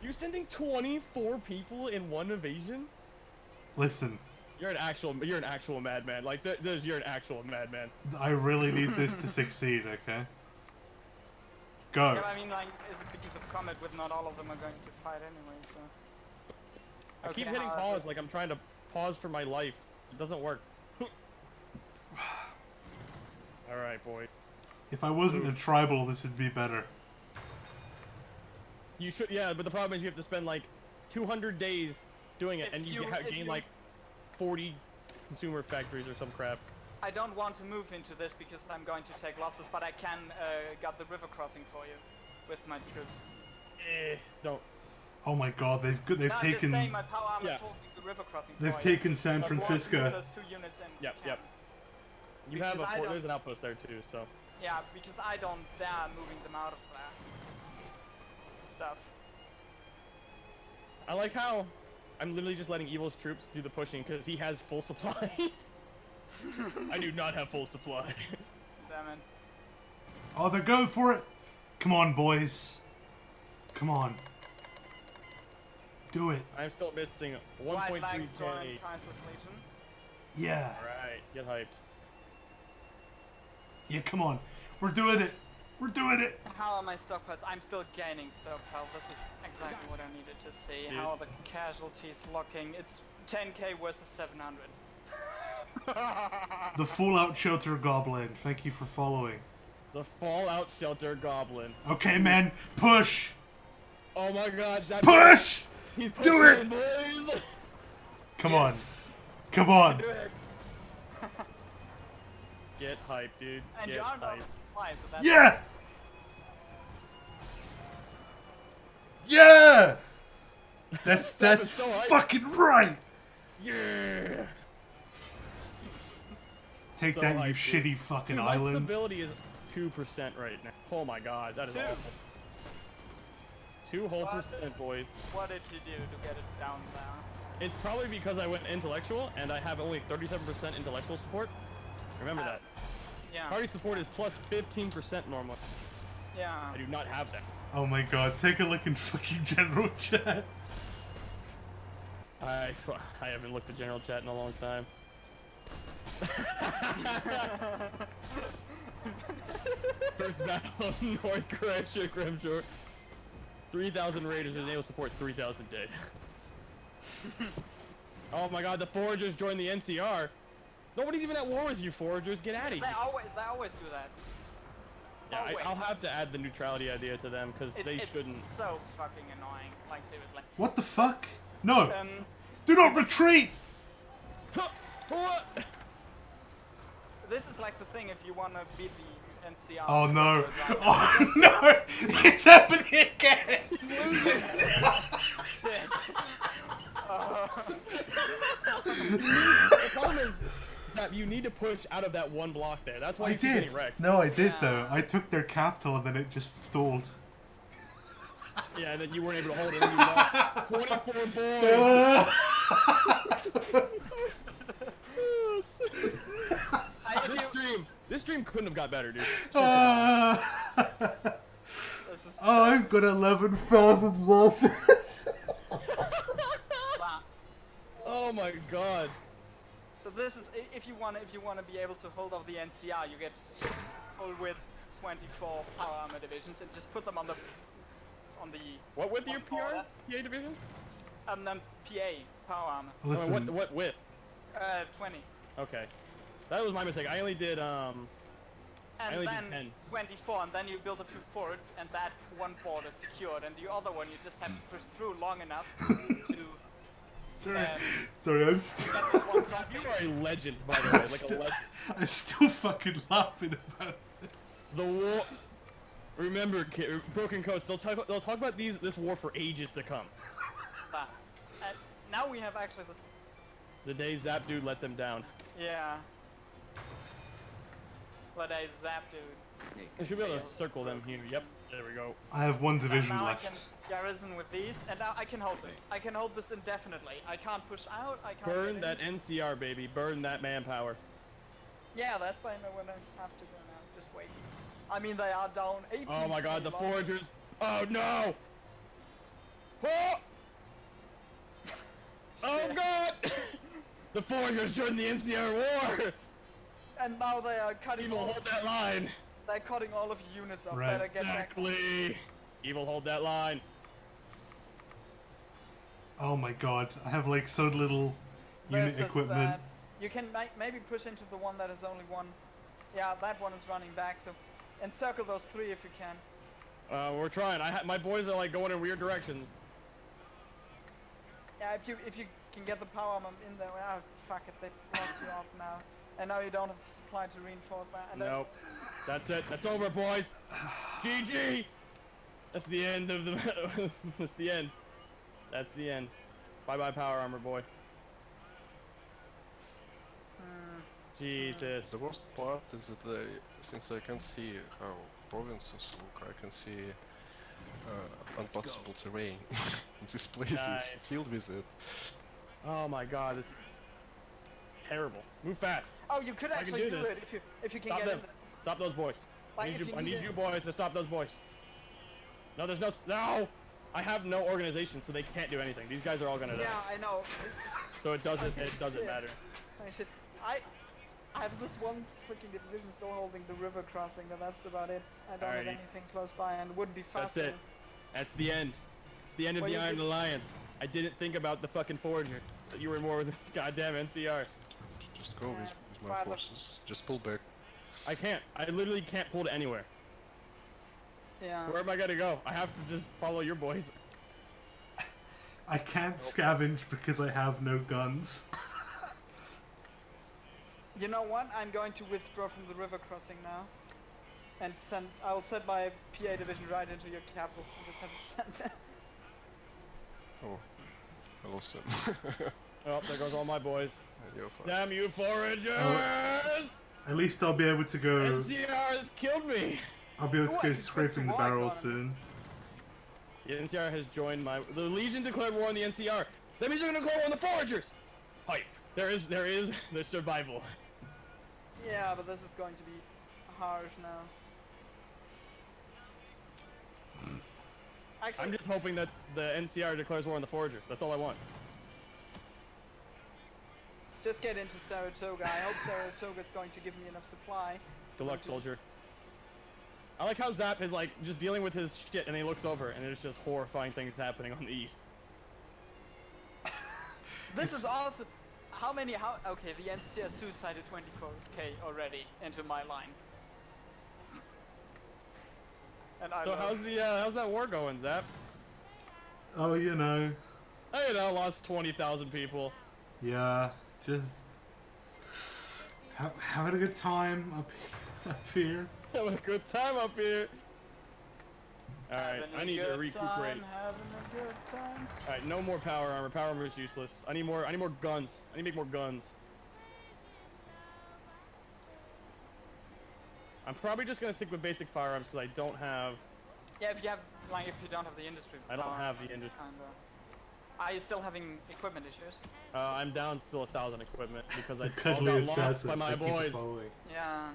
You're sending 24 people in one invasion? Listen, You're an actual madman. Like, you're an actual madman. I really need this to succeed. Okay. Go. yeah, I mean, like, is it because of Comet with not all of them are going to fight anyway? So. I keep Okay, hitting how- pause like I'm trying to pause for my life. It doesn't work. Alright, boy. If I wasn't a tribal, this would be better. You should, yeah, but the problem is you have to spend like 200 days doing it, If and you- if gain you- like 40 consumer factories or some crap. I don't want to move into this because I'm going to take losses, but I can get the river crossing for you with my troops. Don't. Oh my God, they've No, I'm just saying taken my power armor Yeah. holding the river crossing they've for taken you. San But once Francisco. Those 2 units in. Yep, can. yep. You have Because I don't- there's an outpost there too, so. Yeah, because I don't dare moving them out of there. stuff. I like how I'm literally just letting Evil's troops do the pushing because he has full supply. I do not have full supply. Damn it. Oh, they're going for it. Come on, boys. Come on. Do it. I'm still missing White 1.3 Lags join K. Kaiser's Legion. Yeah. Alright, get hyped. Yeah, come on. We're doing it. We're doing it. How are my stockpiles? I'm still gaining stockpile. This is exactly what I needed to see. Dude. How are the casualties looking? It's 10k versus 700. The Fallout Shelter Goblin. Thank you for following. The Fallout Shelter Goblin. Okay, man. Push. Oh my god, that Push. He's Do it! pushing, boys! Come on. Come on. Do it. Get hyped, dude. And Get you aren't out hyped. of supplies, so that's Yeah. Yeah. That's is so hype. fucking right. Yeah! Take So that, you hyped, dude. shitty fucking Dude, island. my stability is 2% right now. Oh my god, that is Two. awful. 2 whole What? percent, boys. What did you do to get it down there? It's probably because I went intellectual and I have only 37% intellectual support. Remember that. Yeah. Party support is plus 15% normally. Yeah. I do not have that. Oh my god, take a look in fucking general chat. I haven't looked at general chat in a long time. First battle of North Croatia, Grimshore. 3,000 raiders and naval support, 3,000 dead. Oh my god, the Foragers joined the NCR. Nobody's even at war with you, Foragers. Get out of here. They always do that. Yeah, always. I'll have to add the neutrality idea to them because they shouldn't. It's so fucking annoying. Like seriously. What the fuck? No. Um. Do not retreat. What? This is like the thing if you want to beat the NCR. Oh no. Right? Oh no. It's happening again. Shit. The problem is that you need to push out of that one block there. That's why I you keep did. getting wrecked. No, I did Yeah. though. I took their capital and then it just stalled. Yeah, and then you weren't able to hold it. And you lost 24 boys. This stream couldn't have got better, dude. Oh, This is I've got 11,000 losses. wow. Oh my god. So this is if you want to be able to hold off the NCR, you get full width 24 power armor divisions and just put them on the What with your on PR? border. PA division? and then PA power armor. Listen, What with? 20. Okay. That was my mistake. I only did I And only then did 10. 24, and then you build a few forts, and that one fort is secured, and the other one you just have to push through long enough to sorry, I'm still, get this one crossing. You are a legend, by the way. Like a still- legend. I'm still fucking laughing about this. The war. Remember, Broken Coast. They'll talk about this war for ages to come. But, and now we have actually The day Zap Dude let them down. yeah. But I zap dude. I should be able to circle them here. Yep. There we go. I have one division now left. I can garrison with these, and now I can hold this. I can hold this indefinitely. I can't push out. I can't. Burn get that in. NCR, baby. Burn that manpower. Yeah, that's why I know when I have to go now. Just wait. I mean, they are down 18. Oh my god, the losses. Foragers. Oh no! Oh! Oh Shit. god! The Foragers joined the NCR war! And now they are cutting Evil, all. hold that line! They're cutting all of your units off. Right. Better get back. Exactly! Evil, hold that line. Oh my god, I have like so little unit This is equipment. bad. You can maybe push into the one that is only one. Yeah, that one is running back. So encircle those 3 if you can. We're trying. My boys are like going in weird directions. Yeah, if you can get the power armor in there. Ah, fuck it, they blocked you off now. And now you don't have the supply to reinforce that. And Nope. That's it. That's over, boys. GG. That's the end of the. That's the end. That's the end. Bye bye, power armor boy. Jesus. The worst part is that since I can see how provinces look, I can see unpassable terrain. This place Nice. is filled with it. Oh my god, this is terrible. Move fast. Oh, you could I can actually do do this. it if you can Stop get them. in. Stop those boys. Like, if you I need need it. you boys to stop those boys. No, there's no. I have no organization, so they can't do anything. These guys are all gonna die. Yeah, I know. So it doesn't Yeah. matter. I have this one freaking division still holding the river crossing, but that's about it. I don't have Alrighty. anything close by, and it would be That's faster. it. That's the end. The end of Well, the you Iron did- Alliance. I didn't think about the fucking Forager. That you were more with the goddamn NCR. Just go Yeah, with my rather- forces. Just pull back. I can't. I literally can't pull to anywhere. Yeah. Where am I gonna go? I have to just follow your boys. I can't scavenge because I have no guns. You know what? I'm going to withdraw from the river crossing now, and I'll send my PA division right into your capital. And just have it stand there. Oh, I lost them. Oh, there goes all my boys. You're fine. Damn you, Foragers! At least I'll be able to go. NCR has killed me! I'll be able to Oh, I go can switch scraping to the war barrel economy. soon. The NCR has joined my... The Legion declared war on the NCR. That means they're gonna declare war on the Foragers! Hype. There's survival. Yeah, but this is going to be harsh now. Actually, I'm just hoping that the NCR declares war on the Foragers. That's all I want. just get into Saratoga. I hope Saratoga's going to give me enough supply. Good luck, soldier. I like how Zap is like just dealing with his shit and he looks over and there's just horrifying things happening on the east. This is also... Okay, the NCR suicided 24k already into my line. And I So lost. how's that war going, Zap? Oh, you know. Lost 20,000 people. Yeah, just having a good time up here. Having a good time up here. Alright, Having I a need to good recuperate. time, having a good time. Alright, no more power armor. Power armor is useless. I need more guns. I need to make more guns. I'm probably just gonna stick with basic firearms because I don't have... Yeah, if you don't have the industry. I don't power, have the industry. Kinda. Are you still having equipment issues? I'm down still 1,000 equipment because I The all cuddly got lost assassin. by my Thank you for boys. following. Yeah.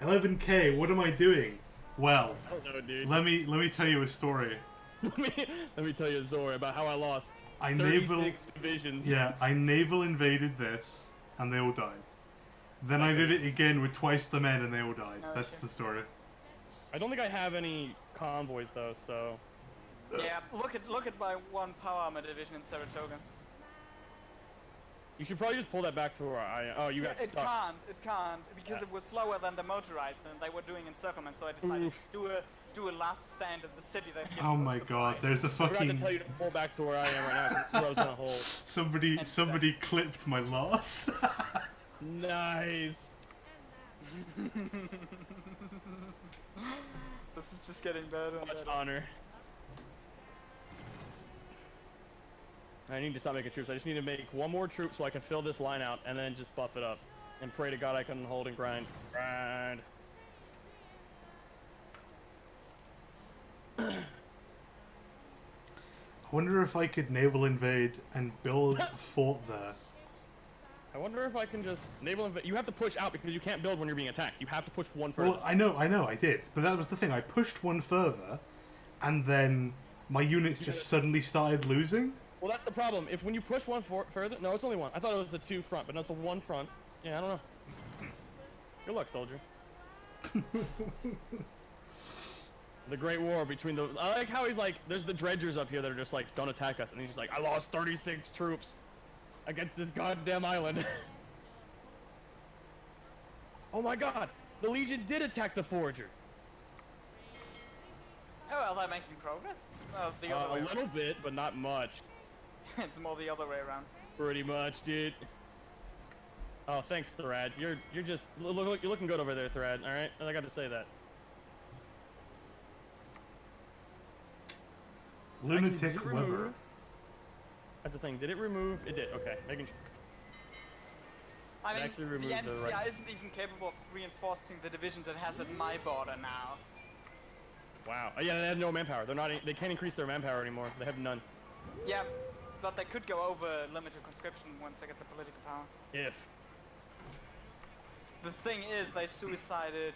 11k. What am I doing? Well, I don't know, dude. let me tell you a story. let me tell you a story about how I lost I 36 divisions. Yeah, I naval invaded this, and they all died. Then I did it again with twice the men, and they all died. Oh, That's shit. the story. I don't think I have any convoys though, so Yeah, look at my one power armor division in Saratoga. you should probably just pull that back to where I. Oh, you got It stuck. can't, because it was slower than the motorized, and they were doing encirclement. So I decided Oof. to do a last stand in the city that gives Oh us my supply. god, there's a I forgot to fucking tell you to pull back to where I am right now. 'Cause Rose in a hole. somebody clipped my loss. Nice. This is just getting better and Much better. honor. I need to stop making troops. I just need to make one more troop so I can fill this line out and then just buff it up. And pray to God I can hold and grind. Grind. I wonder if I could naval invade and build a fort there. I wonder if I can just naval invade. You have to push out because you can't build when you're being attacked. You have to push one further. Well, I know, I did. But that was the thing. I pushed one further, and then my units just suddenly started losing. Well, that's the problem. If when you push one further, no, it's only one. I thought it was a two front, but no, it's a one front. Yeah, I don't know. Good luck, soldier. The Great War between the. I like how he's like, there's the dredgers up here that are just like, don't attack us, and he's just like, I lost 36 troops against this goddamn island. Oh my God, the Legion did attack the Forager. Oh, well, they're making progress. The other A way little around. bit, but not much. It's more the other way around. Pretty much, dude. Oh, thanks, Thrad. You're just you're looking good over there, Thrad. All right, I got to say that. Lunatic Actually, did it Weber. remove- That's the thing. Did it remove? It did. Okay, making sure. I mean, actually the removed the NCI right- isn't even capable of reinforcing the division that has at my border now. Wow. Oh, yeah, they have no manpower. They're not. They can't increase their manpower anymore. They have none. Yeah, but they could go over limited conscription once they get the political power. If. The thing is, they suicided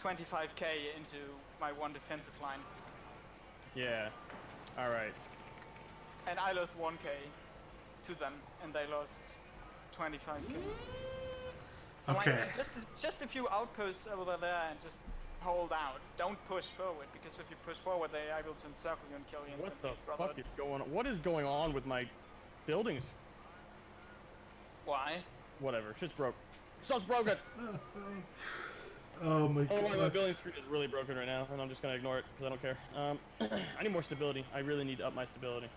25k into my one defensive line, Yeah. All right. and I lost 1k to them, and they lost 25k. So Okay. like, just a few outposts over there, and just hold out. Don't push forward, because if you push forward, they're able to encircle you and kill you. What the instantly, fuck is going on? What is going on with my buildings? Why? Whatever. Shit's broke. Stuff's broken. Oh my Oh, my god. building screen is really broken right now, and I'm just gonna ignore it because I don't care. I need more stability. I really need to up my stability.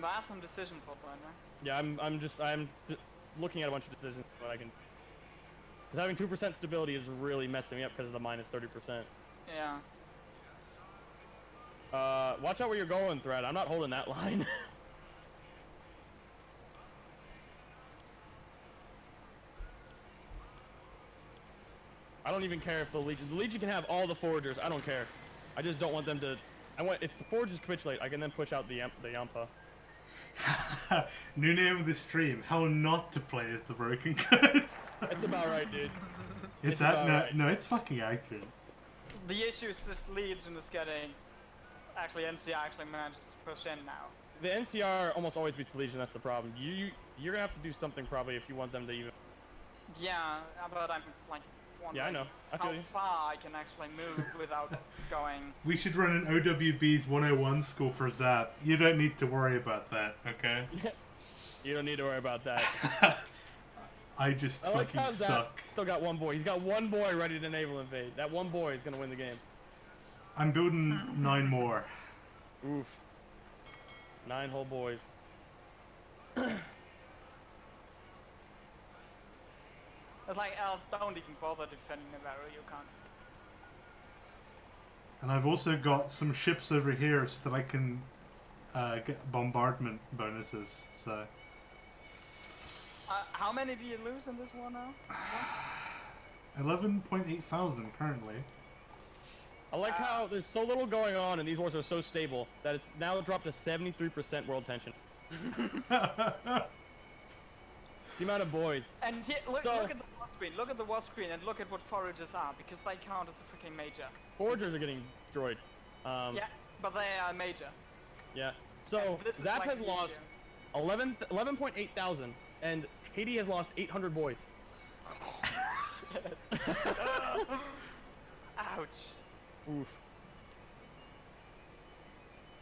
That's some decision for that, right? Yeah, I'm looking at a bunch of decisions what I can. Because having 2% stability is really messing me up because of the minus 30%. Yeah. Watch out where you're going, Thread. I'm not holding that line. I don't even care if the Legion can have all the Foragers. I don't care. I just don't want them to. If the Foragers capitulate, I can then push out the Yampa. New name of the stream: How not to play as the Broken Coast. That's about right, dude. It's about no, right. no, it's fucking accurate. The issue is just Legion is getting. Actually, NCR actually manages to push in now. The NCR almost always beats the Legion. That's the problem. You're gonna have to do something probably if you want them to even. Yeah, but I'm like wondering Yeah, I know. I how feel you. far I can actually move without going. We should run an OWB's 101 school for Zap. You don't need to worry about that, okay? You don't need to worry about that. I just I like fucking how Zap suck. still got one boy. He's got one boy ready to naval invade. That one boy is gonna win the game. I'm building 9 more. Oof. 9 whole boys. It's like, don't even bother defending Navarro, you can't. And I've also got some ships over here so that I can get bombardment bonuses, so... How many do you lose in this one now? 11.8 thousand currently. I like how there's so little going on and these wars are so stable that it's now dropped to 73% world tension. The amount of boys. And look So- at the war screen. Look at the war screen and look at what Foragers are, because they count as a freaking major. Foragers are getting destroyed. Yeah, but they are major. Yeah. So And this is Zap like has easier. lost 11.8 thousand, and Haiti has lost 800 boys. Ouch. Oof.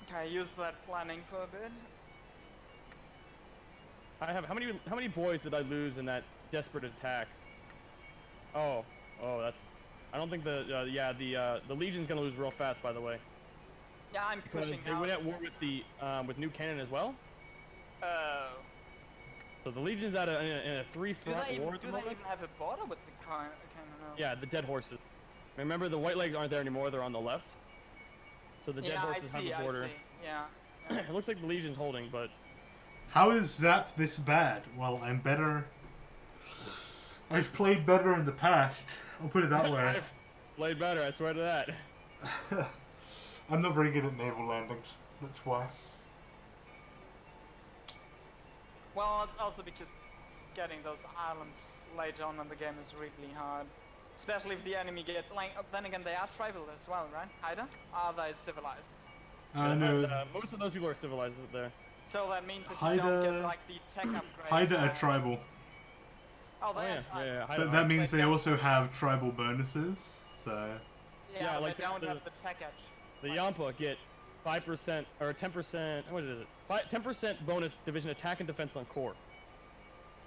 Can I use that planning for a bit? I have how many boys did I lose in that desperate attack? Oh, that's. I don't think the Legion's gonna lose real fast, by the way. Yeah, I'm Because pushing they out. went at war with the with New Cannon as well. Oh. So the Legion's in a Do three-front they war even, at the do they moment. even have a border with the kind of Yeah, the dead horses. Remember, the white legs aren't there anymore. They're on the left. So the dead Yeah, horses I see, have a border. I see. Yeah. It looks like the Legion's holding, but How is Zap this bad? Well, I'm better. I've played better in the past. I'll put it that way. I've played better. I swear to that. I'm not very good at naval landings. That's why. Well, it's also because getting those islands later on in the game is really hard. Especially if the enemy gets, like, then again, they are tribal as well, right? Haida? Are they civilized? No. Most of those people are civilized up there. So that means if you don't Haida- get, like, the tech upgrade... Haida are tribal. Oh, Oh they yeah, are tribal. yeah. But that means they also have tribal bonuses, so... Yeah, Yeah, they like don't the- have the tech edge. The Yampa get 5% or 10%. What is it? 10% bonus division attack and defense on core.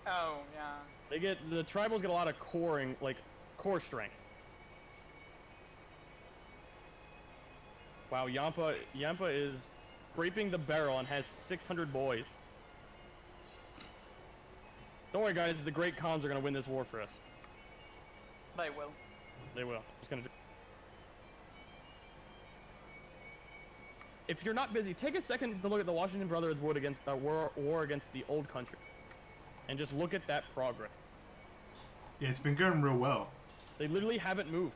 Oh, yeah. They get the tribals get a lot of coring, like core strength. Wow, Yampa is scraping the barrel and has 600 boys. Don't worry, guys. The Great Khans are gonna win this war for us. They will. They will. Just gonna. If you're not busy, take a second to look at the Washington Brotherhood's war against the old country, and just look at that progress. Yeah, it's been going real well. They literally haven't moved.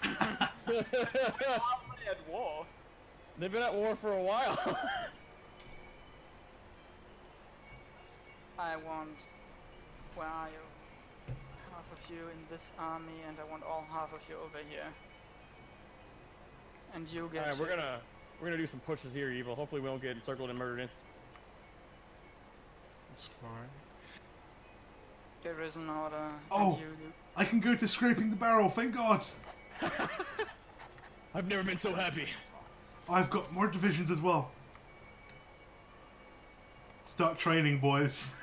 Are they at war? They've been at war for a while. I want. Where are you? Half of you in this army, and I want all half of you over here. And you get. Alright, we're gonna do some pushes here, Evil. Hopefully we don't get encircled and murdered instantly. It's fine. There is an order. and Oh. you- I can go to scraping the barrel, thank God! I've never been so happy. I've got more divisions as well. Start training, boys.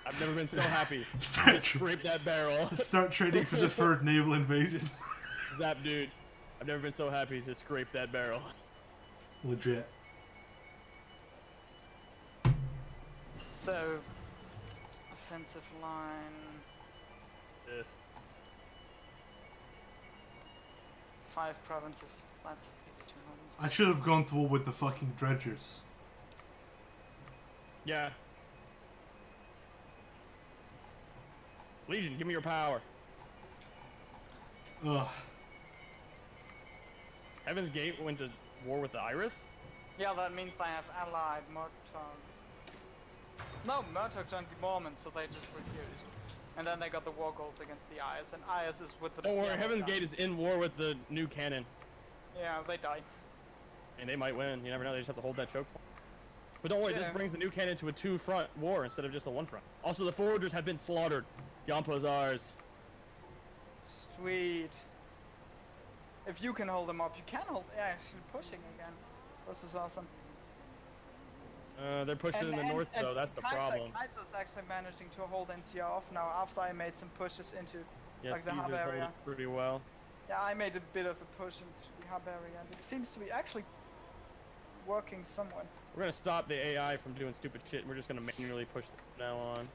I've never been so happy. Start, Just scrape that barrel. start training for the third naval invasion. Zap, dude. I've never been so happy to scrape that barrel. Legit. So, offensive line. This. 5 provinces. That's easy to hold. I should have gone to war with the fucking dredgers. Yeah. Legion, give me your power. Ugh. Heaven's Gate went to war with the Iris? Yeah, that means they have allied Murtog. No, Murtog joined the Mormons, so they just refused. And then they got the war goals against the Ayas, and Ayas is with the. Don't worry, yeah, Heaven's they Gate is in war with the new cannon. Yeah, they die. And they might win. You never know, they just have to hold that choke point. But don't worry, this Yeah. brings the new cannon to a 2-front war instead of just a 1-front. Also, the Foragers have been slaughtered. Yampa's ours. Sweet. If you can hold them up, you can hold. Yeah, actually pushing again. This is awesome. They're pushing in the north, though. That's the problem. Kaiser's actually managing to hold NCR off now after I made some pushes into Yeah, like the Caesar's hub holding area. it pretty well. Yeah, I made a bit of a push into the hub area, and it seems to be actually working somewhat. We're gonna stop the AI from doing stupid shit, and we're just gonna manually push them from now on.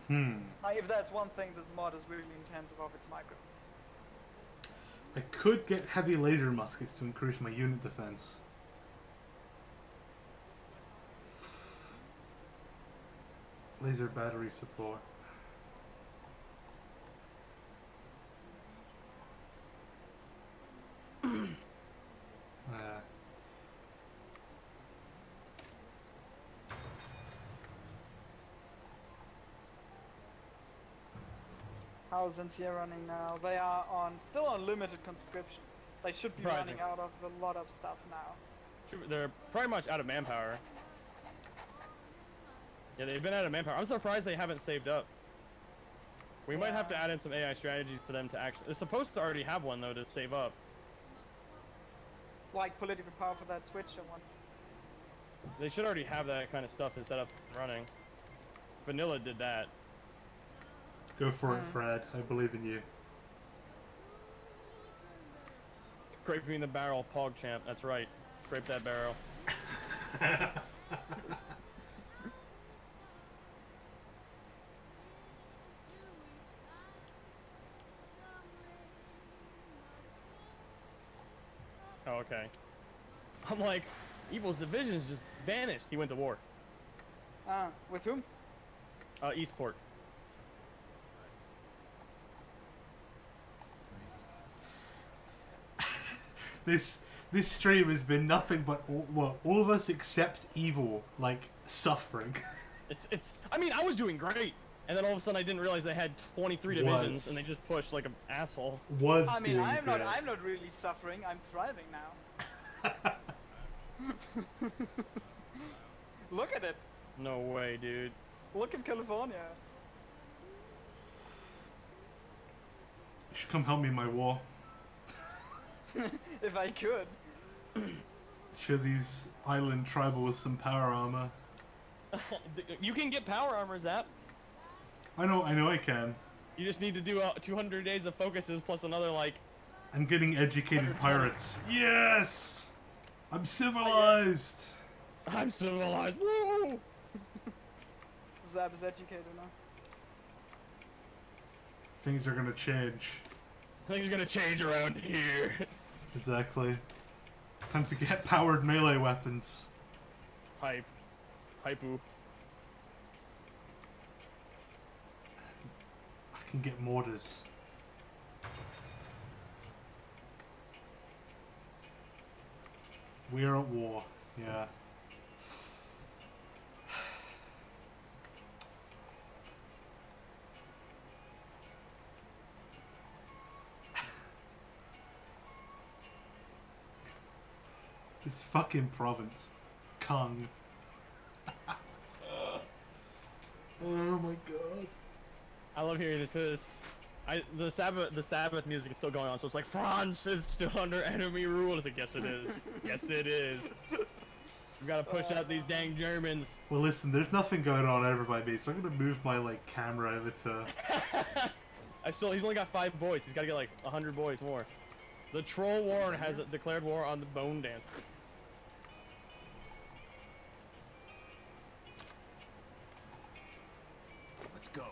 Now, if there's one thing this mod is really intensive of, it's micro. I could get heavy laser muskets to increase my unit defense. Laser battery support. How's NCR running now? They are still on limited conscription. They should be Surprising. running out of a lot of stuff now. They're pretty much out of manpower. Yeah, they've been out of manpower. I'm surprised they haven't saved up. We might have to add in some AI strategies for them to actually... They're supposed to already have one, though, to save up. Like political power for that switcher one. They should already have that kind of stuff and set up and running. Vanilla did that. Go for it, Fred. I believe in you. Scraping the barrel, PogChamp. That's right. Scrape that barrel. Oh, okay. I'm like, Evil's divisions just vanished. He went to war. With whom? Eastport. This stream has been nothing but all of us except Evil like suffering. It's. I mean, I was doing great, and then all of a sudden I didn't realize I had 23 divisions, and they just pushed like an asshole. I mean, I'm not really suffering. I'm thriving now. Look at it. No way, dude. Look at California. You should come help me in my war. If I could. Show these island tribals some power armor. You can get power armor, Zap. I know I can. You just need to do 200 days of focuses plus another like. I'm getting educated pirates. Yes! I'm civilized! I'm civilized. Woo! Zab is educated now. Things are gonna change. Things are gonna change around here. Exactly. Time to get powered melee weapons. Hype. Hypoo. can get mortars. We're at war, yeah. This fucking province. Kung. Oh my god. I love hearing this. The Sabbath music is still going on, so it's like France is still under enemy rule. It's like, yes it is. Yes it is. We gotta push out these dang Germans. Well, listen, there's nothing going on over by me, so I'm gonna move my like camera over to. He's only got 5 boys. He's gotta get like 100 boys more. The Troll War has declared war on the Bone Dance. Let's go.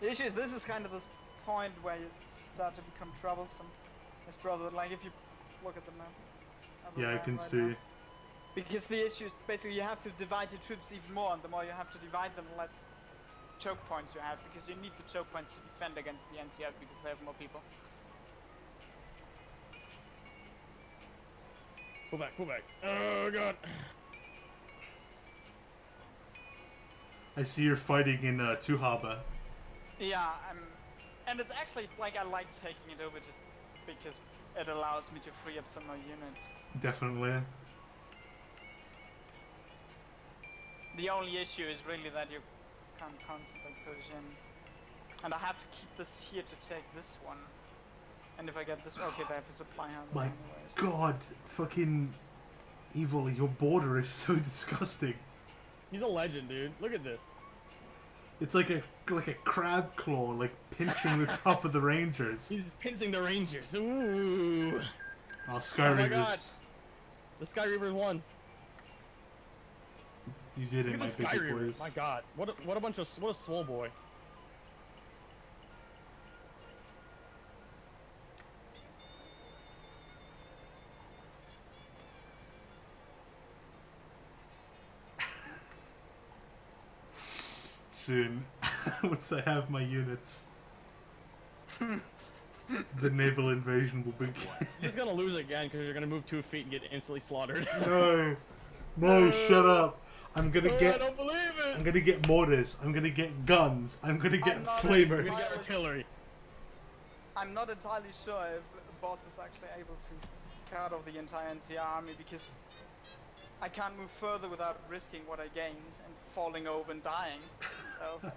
The issue is this is kind of this point where you start to become troublesome. It's brother, like if you look at the map. Yeah, I can right see. now. Because the issue is basically you have to divide your troops even more, and the more you have to divide them, the less choke points you have, because you need the choke points to defend against the NCF because they have more people. Pull back, pull back. Oh god. I see you're fighting in Tuhaba. Yeah, and it's actually like I like taking it over just because it allows me to free up some more units. Definitely. The only issue is really that you can't constantly push in. And I have to keep this here to take this one. And if I get this, okay, they have a supply house My anyways. god, fucking evil, your border is so disgusting. He's a legend, dude. Look at this. It's like a crab claw, like pinching the top of the Rangers. He's pinching the Rangers. Ooh. Oh, Sky Oh my Reavers. god. The Sky Reavers won. You did it, Look my at the Sky big Reavers. boys. My god. What a swole boy. Soon, once I have my units, the naval invasion will begin. You're just gonna lose again because you're gonna move 2 feet and get instantly slaughtered. No, shut up. I'm gonna I get don't believe it. I'm gonna get mortars, I'm gonna get guns, I'm gonna get I'm not We're flamers. gonna get artillery. I'm not entirely sure if the boss is actually able to cut off the entire NCR army because I can't move further without risking what I gained and falling over and dying. So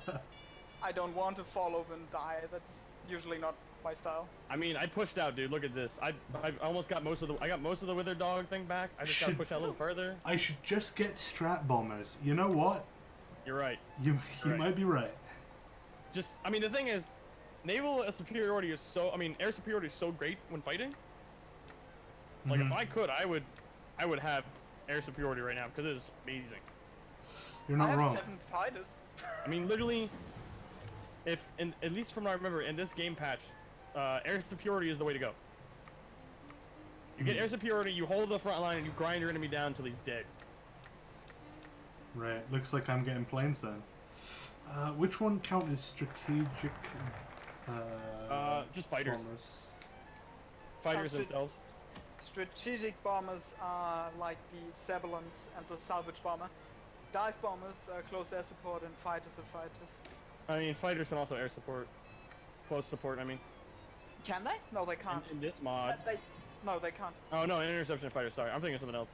I don't want to fall over and die. That's usually not my style. I mean, I pushed out, dude. Look at this. I almost got most of the wither dog thing back. I just gotta push out a little further. I should just get strat bombers. You know what? You're right. You Right. might be right. Just, I mean, the thing is, naval superiority is so. I mean, air superiority is so great when fighting. Like, if I could, I would have air superiority right now because it is amazing. You're I not have wrong. 7 fighters. I mean, literally, at least from what I remember in this game patch, air superiority is the way to go. You get air superiority, you hold the front line, and you grind your enemy down until he's dead. Right, looks like I'm getting planes then. Which one count as strategic? Just fighters. Bombers? Fighters Consti- themselves. Strategic bombers are like the Zebulons and the salvage bomber. Dive bombers are close air support, and fighters are fighters. I mean, fighters can also air support. Close support, I mean. Can they? No, they can't. In this mod. No, they can't. Oh, no, an interception fighter, sorry. I'm thinking of something else.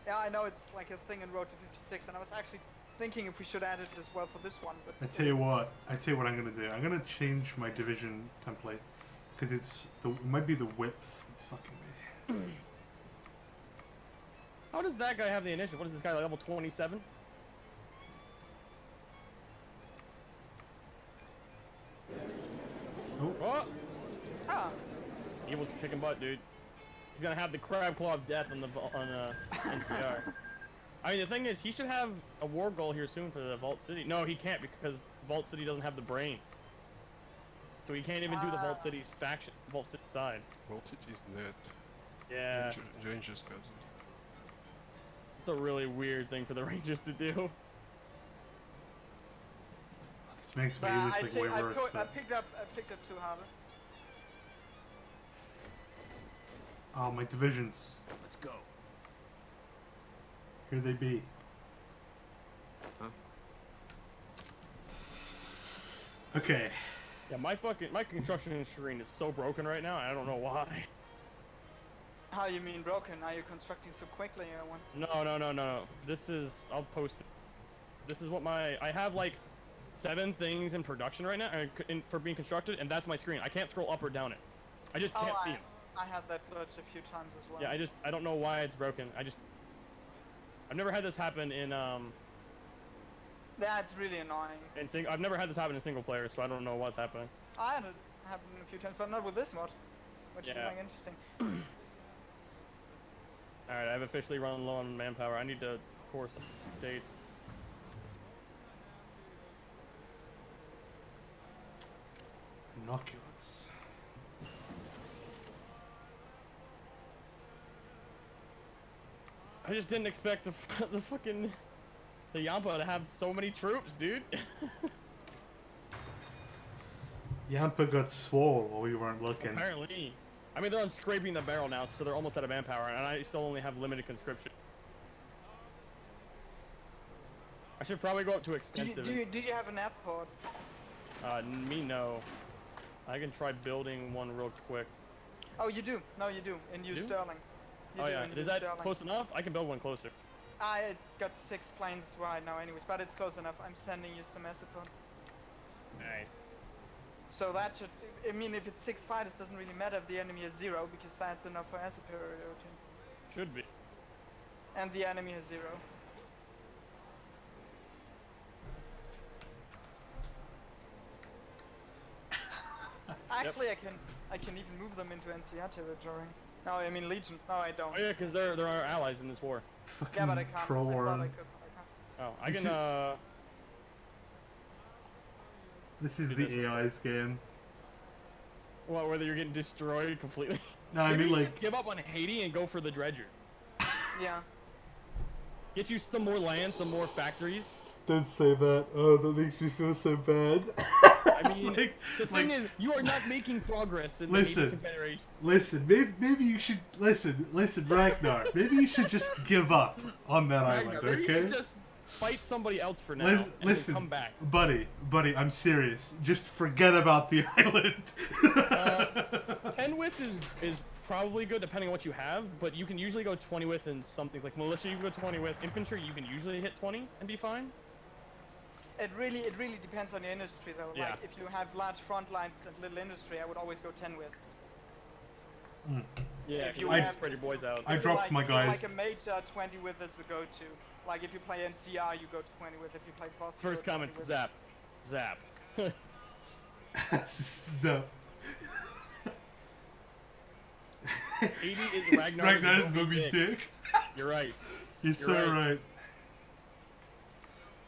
Yeah, I know it's like a thing in Road to 56, and I was actually thinking if we should add it as well for this one. But I tell you what I'm gonna do. I'm gonna change my division template because it might be the width. It's fucking me. How does that guy have the initiative? What is this guy, like level 27? Oh, Oh! Ah, Evil's kicking butt, dude. He's gonna have the crab claw of death on the NCR. I mean, the thing is, he should have a war goal here soon for the Vault City. No, he can't because Vault City doesn't have the brain. So he can't even do the Vault City's faction, Vault City side. Well, it is dead. Yeah. Rangers got it. It's a really weird thing for the Rangers to do. This makes my I, English like way worse. I But... picked up two harbor. Oh, my divisions. Let's go. Here they be. Huh? Okay. Yeah, my construction screen is so broken right now. I don't know why. How you mean broken? Are you constructing so quickly? No. This is, I'll post it. This is what I have like 7 things in production right now for being constructed, and that's my screen. I can't scroll up or down it. I just can't see them. I had that glitch a few times as well. Yeah, I don't know why it's broken. I've never had this happen in Yeah, it's really annoying. I've never had this happen in single player, so I don't know what's happening. I had it happen a few times, but not with this mod, which is Yeah. like interesting. Alright, I've officially run low on manpower. I need to course state. Innocuous. I just didn't expect the Yampa to have so many troops, dude. Yampa got swole while we weren't looking. Apparently. I mean, they're on scraping the barrel now, so they're almost out of manpower, and I still only have limited conscription. I should probably go up to extensive. Do you have an airport? Me, no. I can try building one real quick. Oh, you do. No, you do. In New Do? Sterling. You Oh do yeah, in is New that Sterling. close enough? I can build one closer. I got 6 planes right now anyways, but it's close enough. I'm sending you some air support. Nice. So that should, I mean, if it's 6 fighters, doesn't really matter if the enemy is 0, because that's enough for air superiority. Should be. And the enemy is 0. Actually, I can even move them into NCR territory. No, I mean Legion. No, I don't. Oh yeah, because they're our allies in this war. Fucking Yeah, but I can't. troll I thought worm. I could, but I can't. Oh, I can This is do the this. AI's game. well, whether you're getting destroyed completely. No, I Maybe mean you like just give up on Haiti and go for the dredger. Yeah. Get you some more land, some more factories. don't say that. Oh, that makes me feel so bad. I mean, Like- the thing like- is, you are not making progress in the Listen. Haiti Confederation. Listen, maybe you should listen, Ragnar. Maybe you should just give up on that Ragnar, island, maybe you okay? should just fight somebody else for now, and Listen, then come back. buddy, I'm serious. Just forget about the island. 10 width is probably good depending on what you have, but you can usually go 20 width in something like militia. You can go 20 width. Infantry, you can usually hit 20 and be fine. It really depends on your industry though. Yeah. Like if you have large front lines and little industry, I would always go 10 width. Yeah, If if you you want have- to spread your boys out. I dropped my If you guys. like a major, 20 width is the go-to. Like if you play NCR, you go 20 width. If you play boss, you First go 20 comment, width. zap. Zap. So, 80 is Ragnar's Ragnar's Moby Dick. You're right. You're so right. right.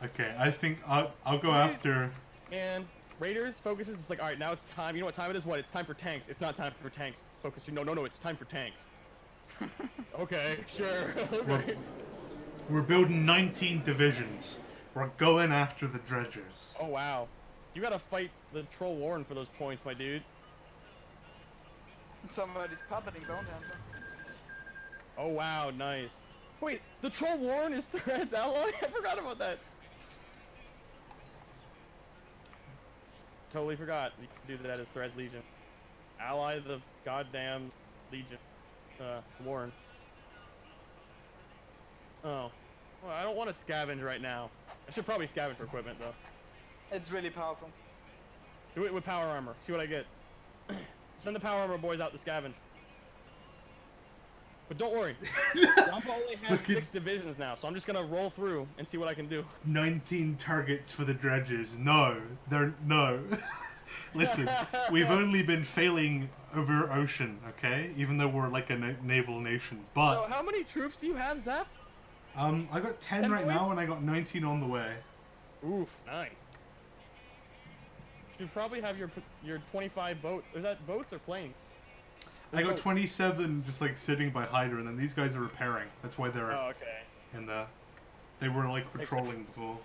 Okay, I think I'll go after. And Raiders focuses. It's like, all right, now it's time. You know what time it is? What? It's time for tanks. It's not time for tanks. Focus. No. It's time for tanks. Okay, sure. Okay. We're building 19 divisions. We're going after the dredgers. Oh wow, you gotta fight the Troll Warren for those points, my dude. Somebody's puppeting Bone Dancer. Oh wow, nice. Wait, the Troll Warren is Thread's ally? I forgot about that. Totally forgot. You can do that as Thread's Legion. Ally the goddamn Legion. Warren. Oh. Well, I don't want to scavenge right now. I should probably scavenge for equipment, though. It's really powerful. Do it with power armor. See what I get. Send the power armor boys out to scavenge. But don't worry. Yampa only has Fucking- 6 divisions now, so I'm just gonna roll through and see what I can do. 19 targets for the dredgers. No. Listen, we've only been failing over ocean, okay? Even though we're like a naval nation. So But, how many troops do you have, Zap? I got 10 10 right boys? now and I got 19 on the way. Oof, nice. You should probably have your 25 boats. Is that boats or planes? I got Boats. 27 just like sitting by Hyder and then these guys are repairing. That's why they're... Oh, okay. and they were like patrolling before.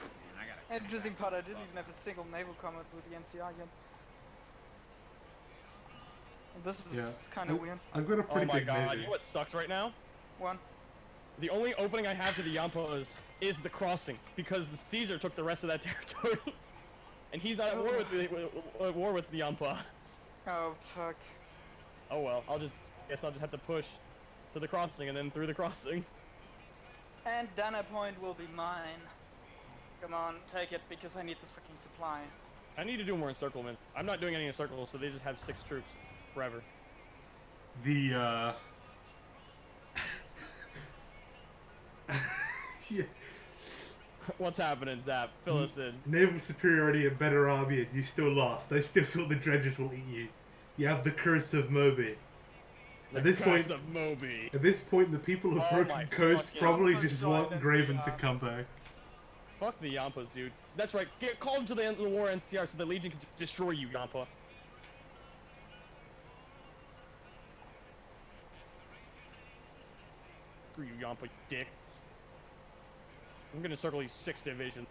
Man, I gotta. Interesting part, I didn't even have a single naval combat with the NCR yet. And this is Yeah, kind of weird. I've got a Oh pretty my big god, navy. you know what sucks right now? One. The only opening I have to the Yampas is the crossing, because the Caesar took the rest of that territory. And he's not at war with the Yampa. Oh fuck. Oh well, guess I'll just have to push to the crossing and then through the crossing. And Dana Point will be mine. Come on, take it, because I need the freaking supply. I need to do more encirclement. I'm not doing any encircles, so they just have 6 troops forever. The yeah. What's happening, Zap? Fill us in. Naval superiority and better army, and you still lost. I still feel the dredgers will eat you. You have the curse of Moby. At this point, Curse of Moby. the people of Oh Broken my Coast fucking probably God. just want Graven to come back. Fuck the Yampas, dude. That's right. Get called into the end of the war NCR so the Legion can destroy you, Yampa. Screw you, Yampa, you dick. I'm gonna circle these 6 divisions.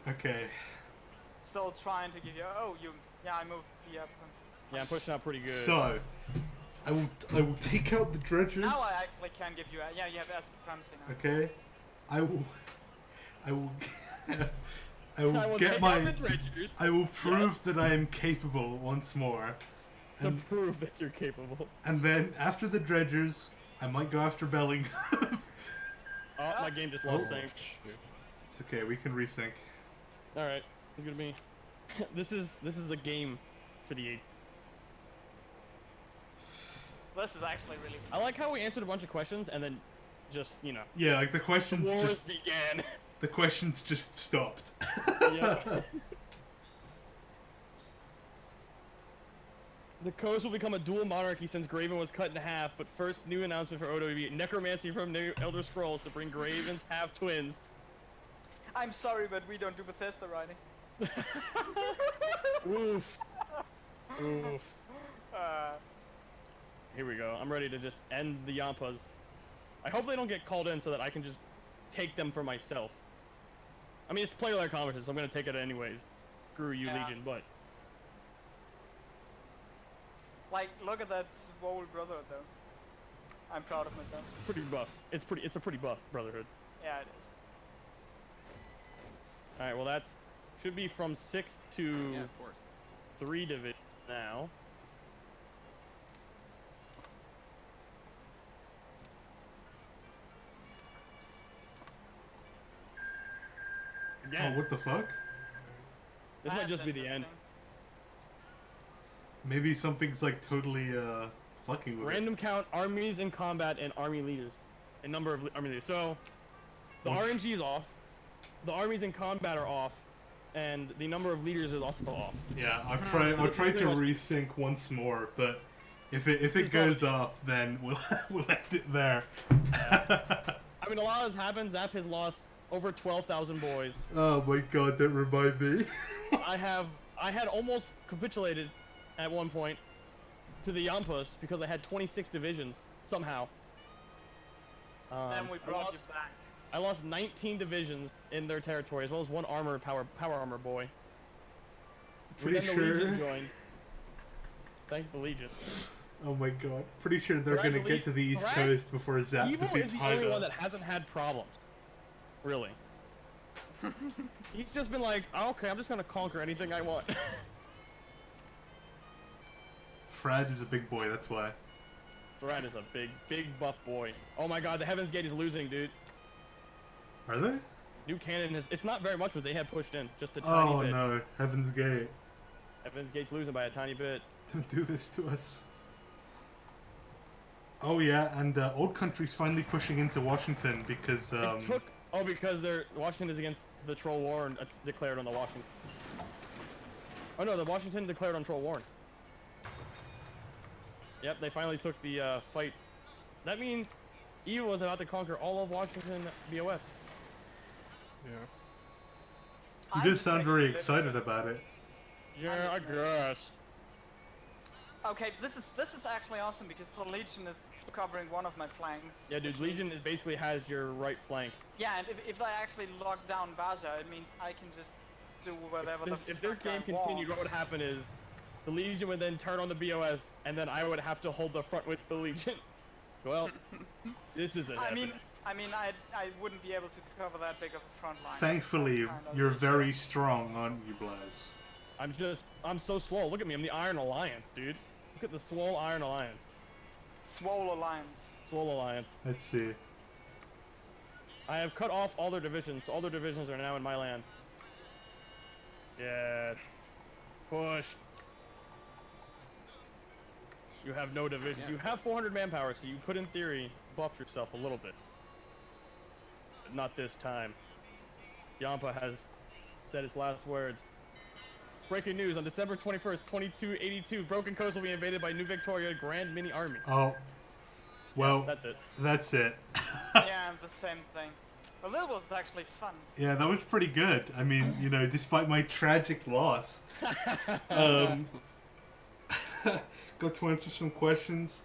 Okay. Still trying to give you. Oh, you. Yeah, I moved the up. Yeah, I'm pushing out pretty good. So, I will take out the dredgers. Now I actually can give you. Yeah, you have S primacy now. Okay. I will I will I will get take my out the dredgers I will prove that I am capable once more. to prove that you're capable. And then after the dredgers, I might go after Bellingham. Oh, my game just lost Oh. sync. Shit. It's okay, we can resync. All right, it's gonna be. This is a game for the 8. This is actually really. I like how we answered a bunch of questions and then just Yeah, like the questions wars just began. the questions just stopped. Yeah. The coast will become a dual monarchy since Graven was cut in half, but first new announcement for OWB. Necromancy from New Elder Scrolls to bring Graven's half-twins. I'm sorry, but we don't do Bethesda writing. Oof. Oof. Uh, Here we go. I'm ready to just end the Yampas. I hope they don't get called in so that I can just take them for myself. I mean, it's player competition, so I'm gonna take it anyways. Screw you, Yeah. Legion, but... like, look at that swole brotherhood, though. I'm proud of myself. Pretty buff. It's a pretty buff Brotherhood. Yeah, it is. Alright, well that's... should be from 6 to Yeah, of course. 3 division now. Again, Oh, what the fuck? this might That's just be the end. interesting. Maybe something's like totally fucking with Random count armies in combat and army leaders. And number of army leaders. So, the Oof. RNG is off. The armies in combat are off. And the number of leaders is also off. it. Yeah, I'll try to resync once more, but if it goes off, then we'll we'll end it there. I mean, a lot has happened. Zap has lost over 12,000 boys. Oh my god, don't remind me. I had almost capitulated at one point to the Yampas because I had 26 divisions somehow. Then we brought you back. I lost 19 divisions in their territory, as well as 1 power armor boy. Pretty Then the sure. Legion joined. Thank the Legion. Oh my god. Pretty sure they're Correct, gonna get to the East correct. Coast before Zap Evil defeats is the only one Haida. that hasn't had problems. Really. He's just been like, oh, okay, I'm just gonna conquer anything I want. Frad is a big boy, that's why. Brad is a big buff boy. Oh my god, the Heaven's Gate is losing, dude. Are they? New cannon is, it's not very much, but they have pushed in just a tiny Oh bit. no, Heaven's Gate. Heaven's Gate's losing by a tiny bit. Don't do this to us. Oh yeah, and Old Country's finally pushing into Washington because It took, because Washington is against the Troll War and declared on the Washington. Oh no, the Washington declared on Troll War. Yep, they finally took the fight. That means Evil is about to conquer all of Washington BOS. Yeah. you just sound very excited about it. Yeah, I guess. okay, this is actually awesome because the Legion is covering one of my flanks. Yeah, dude, which Legion means- is basically has your right flank. Yeah, and if I actually lock down Baja, it means I can just do whatever If this fuck I game continued, what want. would happen is the Legion would then turn on the BOS, and then I would have to hold the front with the Legion. Well, this isn't happening. I wouldn't be able to cover that big of a front line. Thankfully, That's kind of you're the issue. very strong, aren't you, Blaz? I'm so slow. Look at me, I'm the Iron Alliance, dude. Look at the Swole Iron Alliance. Swole Alliance. Swole Alliance. Let's see. I have cut off all their divisions, so all their divisions are now in my land. Yes. Push. You have no divisions. You have 400 manpower, so you could, in theory, buff yourself a little bit. But not this time. Yampa has said its last words. Breaking news, on December 21st, 2282, Broken Coast will be invaded by New Victoria Grand Mini Army. Oh. Well, That's it. that's it. Yeah, the same thing. But that was actually fun. Yeah, that was pretty good. I mean, you know, despite my tragic loss. Got to answer some questions.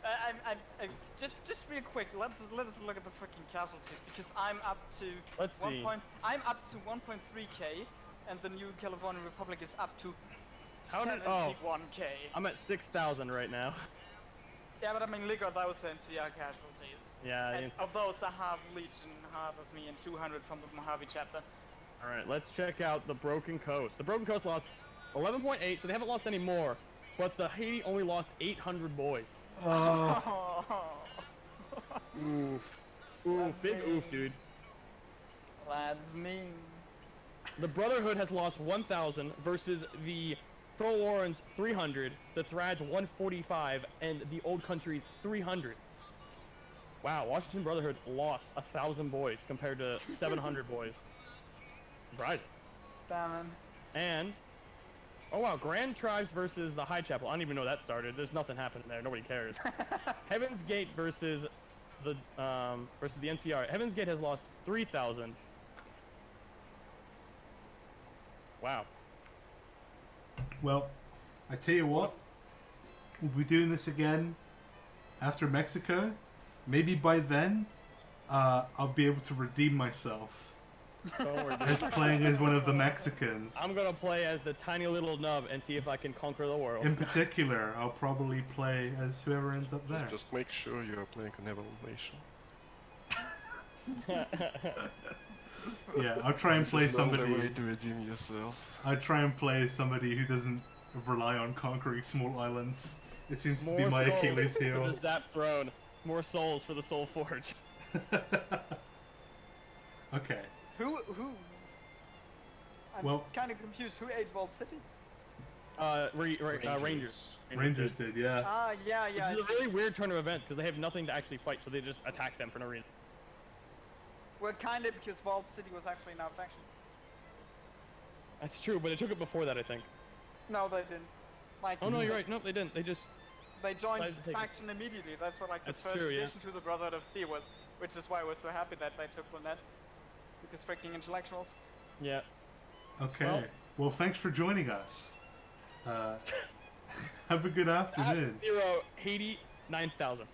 Just real quick, let us look at the freaking casualties because I'm up to Let's see. I'm up to 1.3k, and the new California Republic is up to How did- 71k. I'm at 6,000 right now. Yeah, but I mean, look at those NCR casualties. Yeah. And of those, I have Legion, half of me, and 200 from the Mojave chapter. All right, let's check out the Broken Coast. The Broken Coast lost 11.8, so they haven't lost any more. But the Haiti only lost 800 boys. Oh. Oof. Oof. That's Big mean. oof, dude. That's mean. The Brotherhood has lost 1,000 versus the Troll Warrens 300, the Thrads 145, and the Old Countries 300. Wow, Washington Brotherhood lost 1,000 boys compared to 700 boys. Surprising. Damn it. And oh wow, Grand Tribes versus the High Chapel. I don't even know that started. There's nothing happening there. Nobody cares. Heaven's Gate versus the NCR. Heaven's Gate has lost 3,000. Wow. Well, I tell you what, we'll be doing this again after Mexico. Maybe by then, I'll be able to redeem myself Don't worry, dude. as playing as one of the Mexicans. I'm gonna play as the tiny little nub and see if I can conquer the world. In particular, I'll probably play as whoever ends up there. Just make sure you are playing an evaluation. Yeah, I'll try and play This is the only way somebody. to redeem yourself. I'll try and play somebody who doesn't rely on conquering small islands. It seems to be my souls Achilles for heel. the Zap Throne. More souls for the Soul Forge. Okay. Who? I'm Well- kind of confused. Who ate Vault City? Rangers. Rangers did, yeah. Ah, yeah, yeah. It's a really weird turn of events because they have nothing to actually fight, so they just attack them for no reason. Well, kind of because Vault City was actually in our faction. That's true, but they took it before that, I think. No, they didn't. Like, Oh no, you're right. Nope, they didn't. They just They joined Decided to the take it. faction immediately. That's what like the That's first true, yeah. addition to the Brotherhood of Steel was, which is why I was so happy that they took Lynette. Because freaking intellectuals. yeah. Okay. Well, thanks for joining us. Have a good afternoon. 0 Haiti 9,000.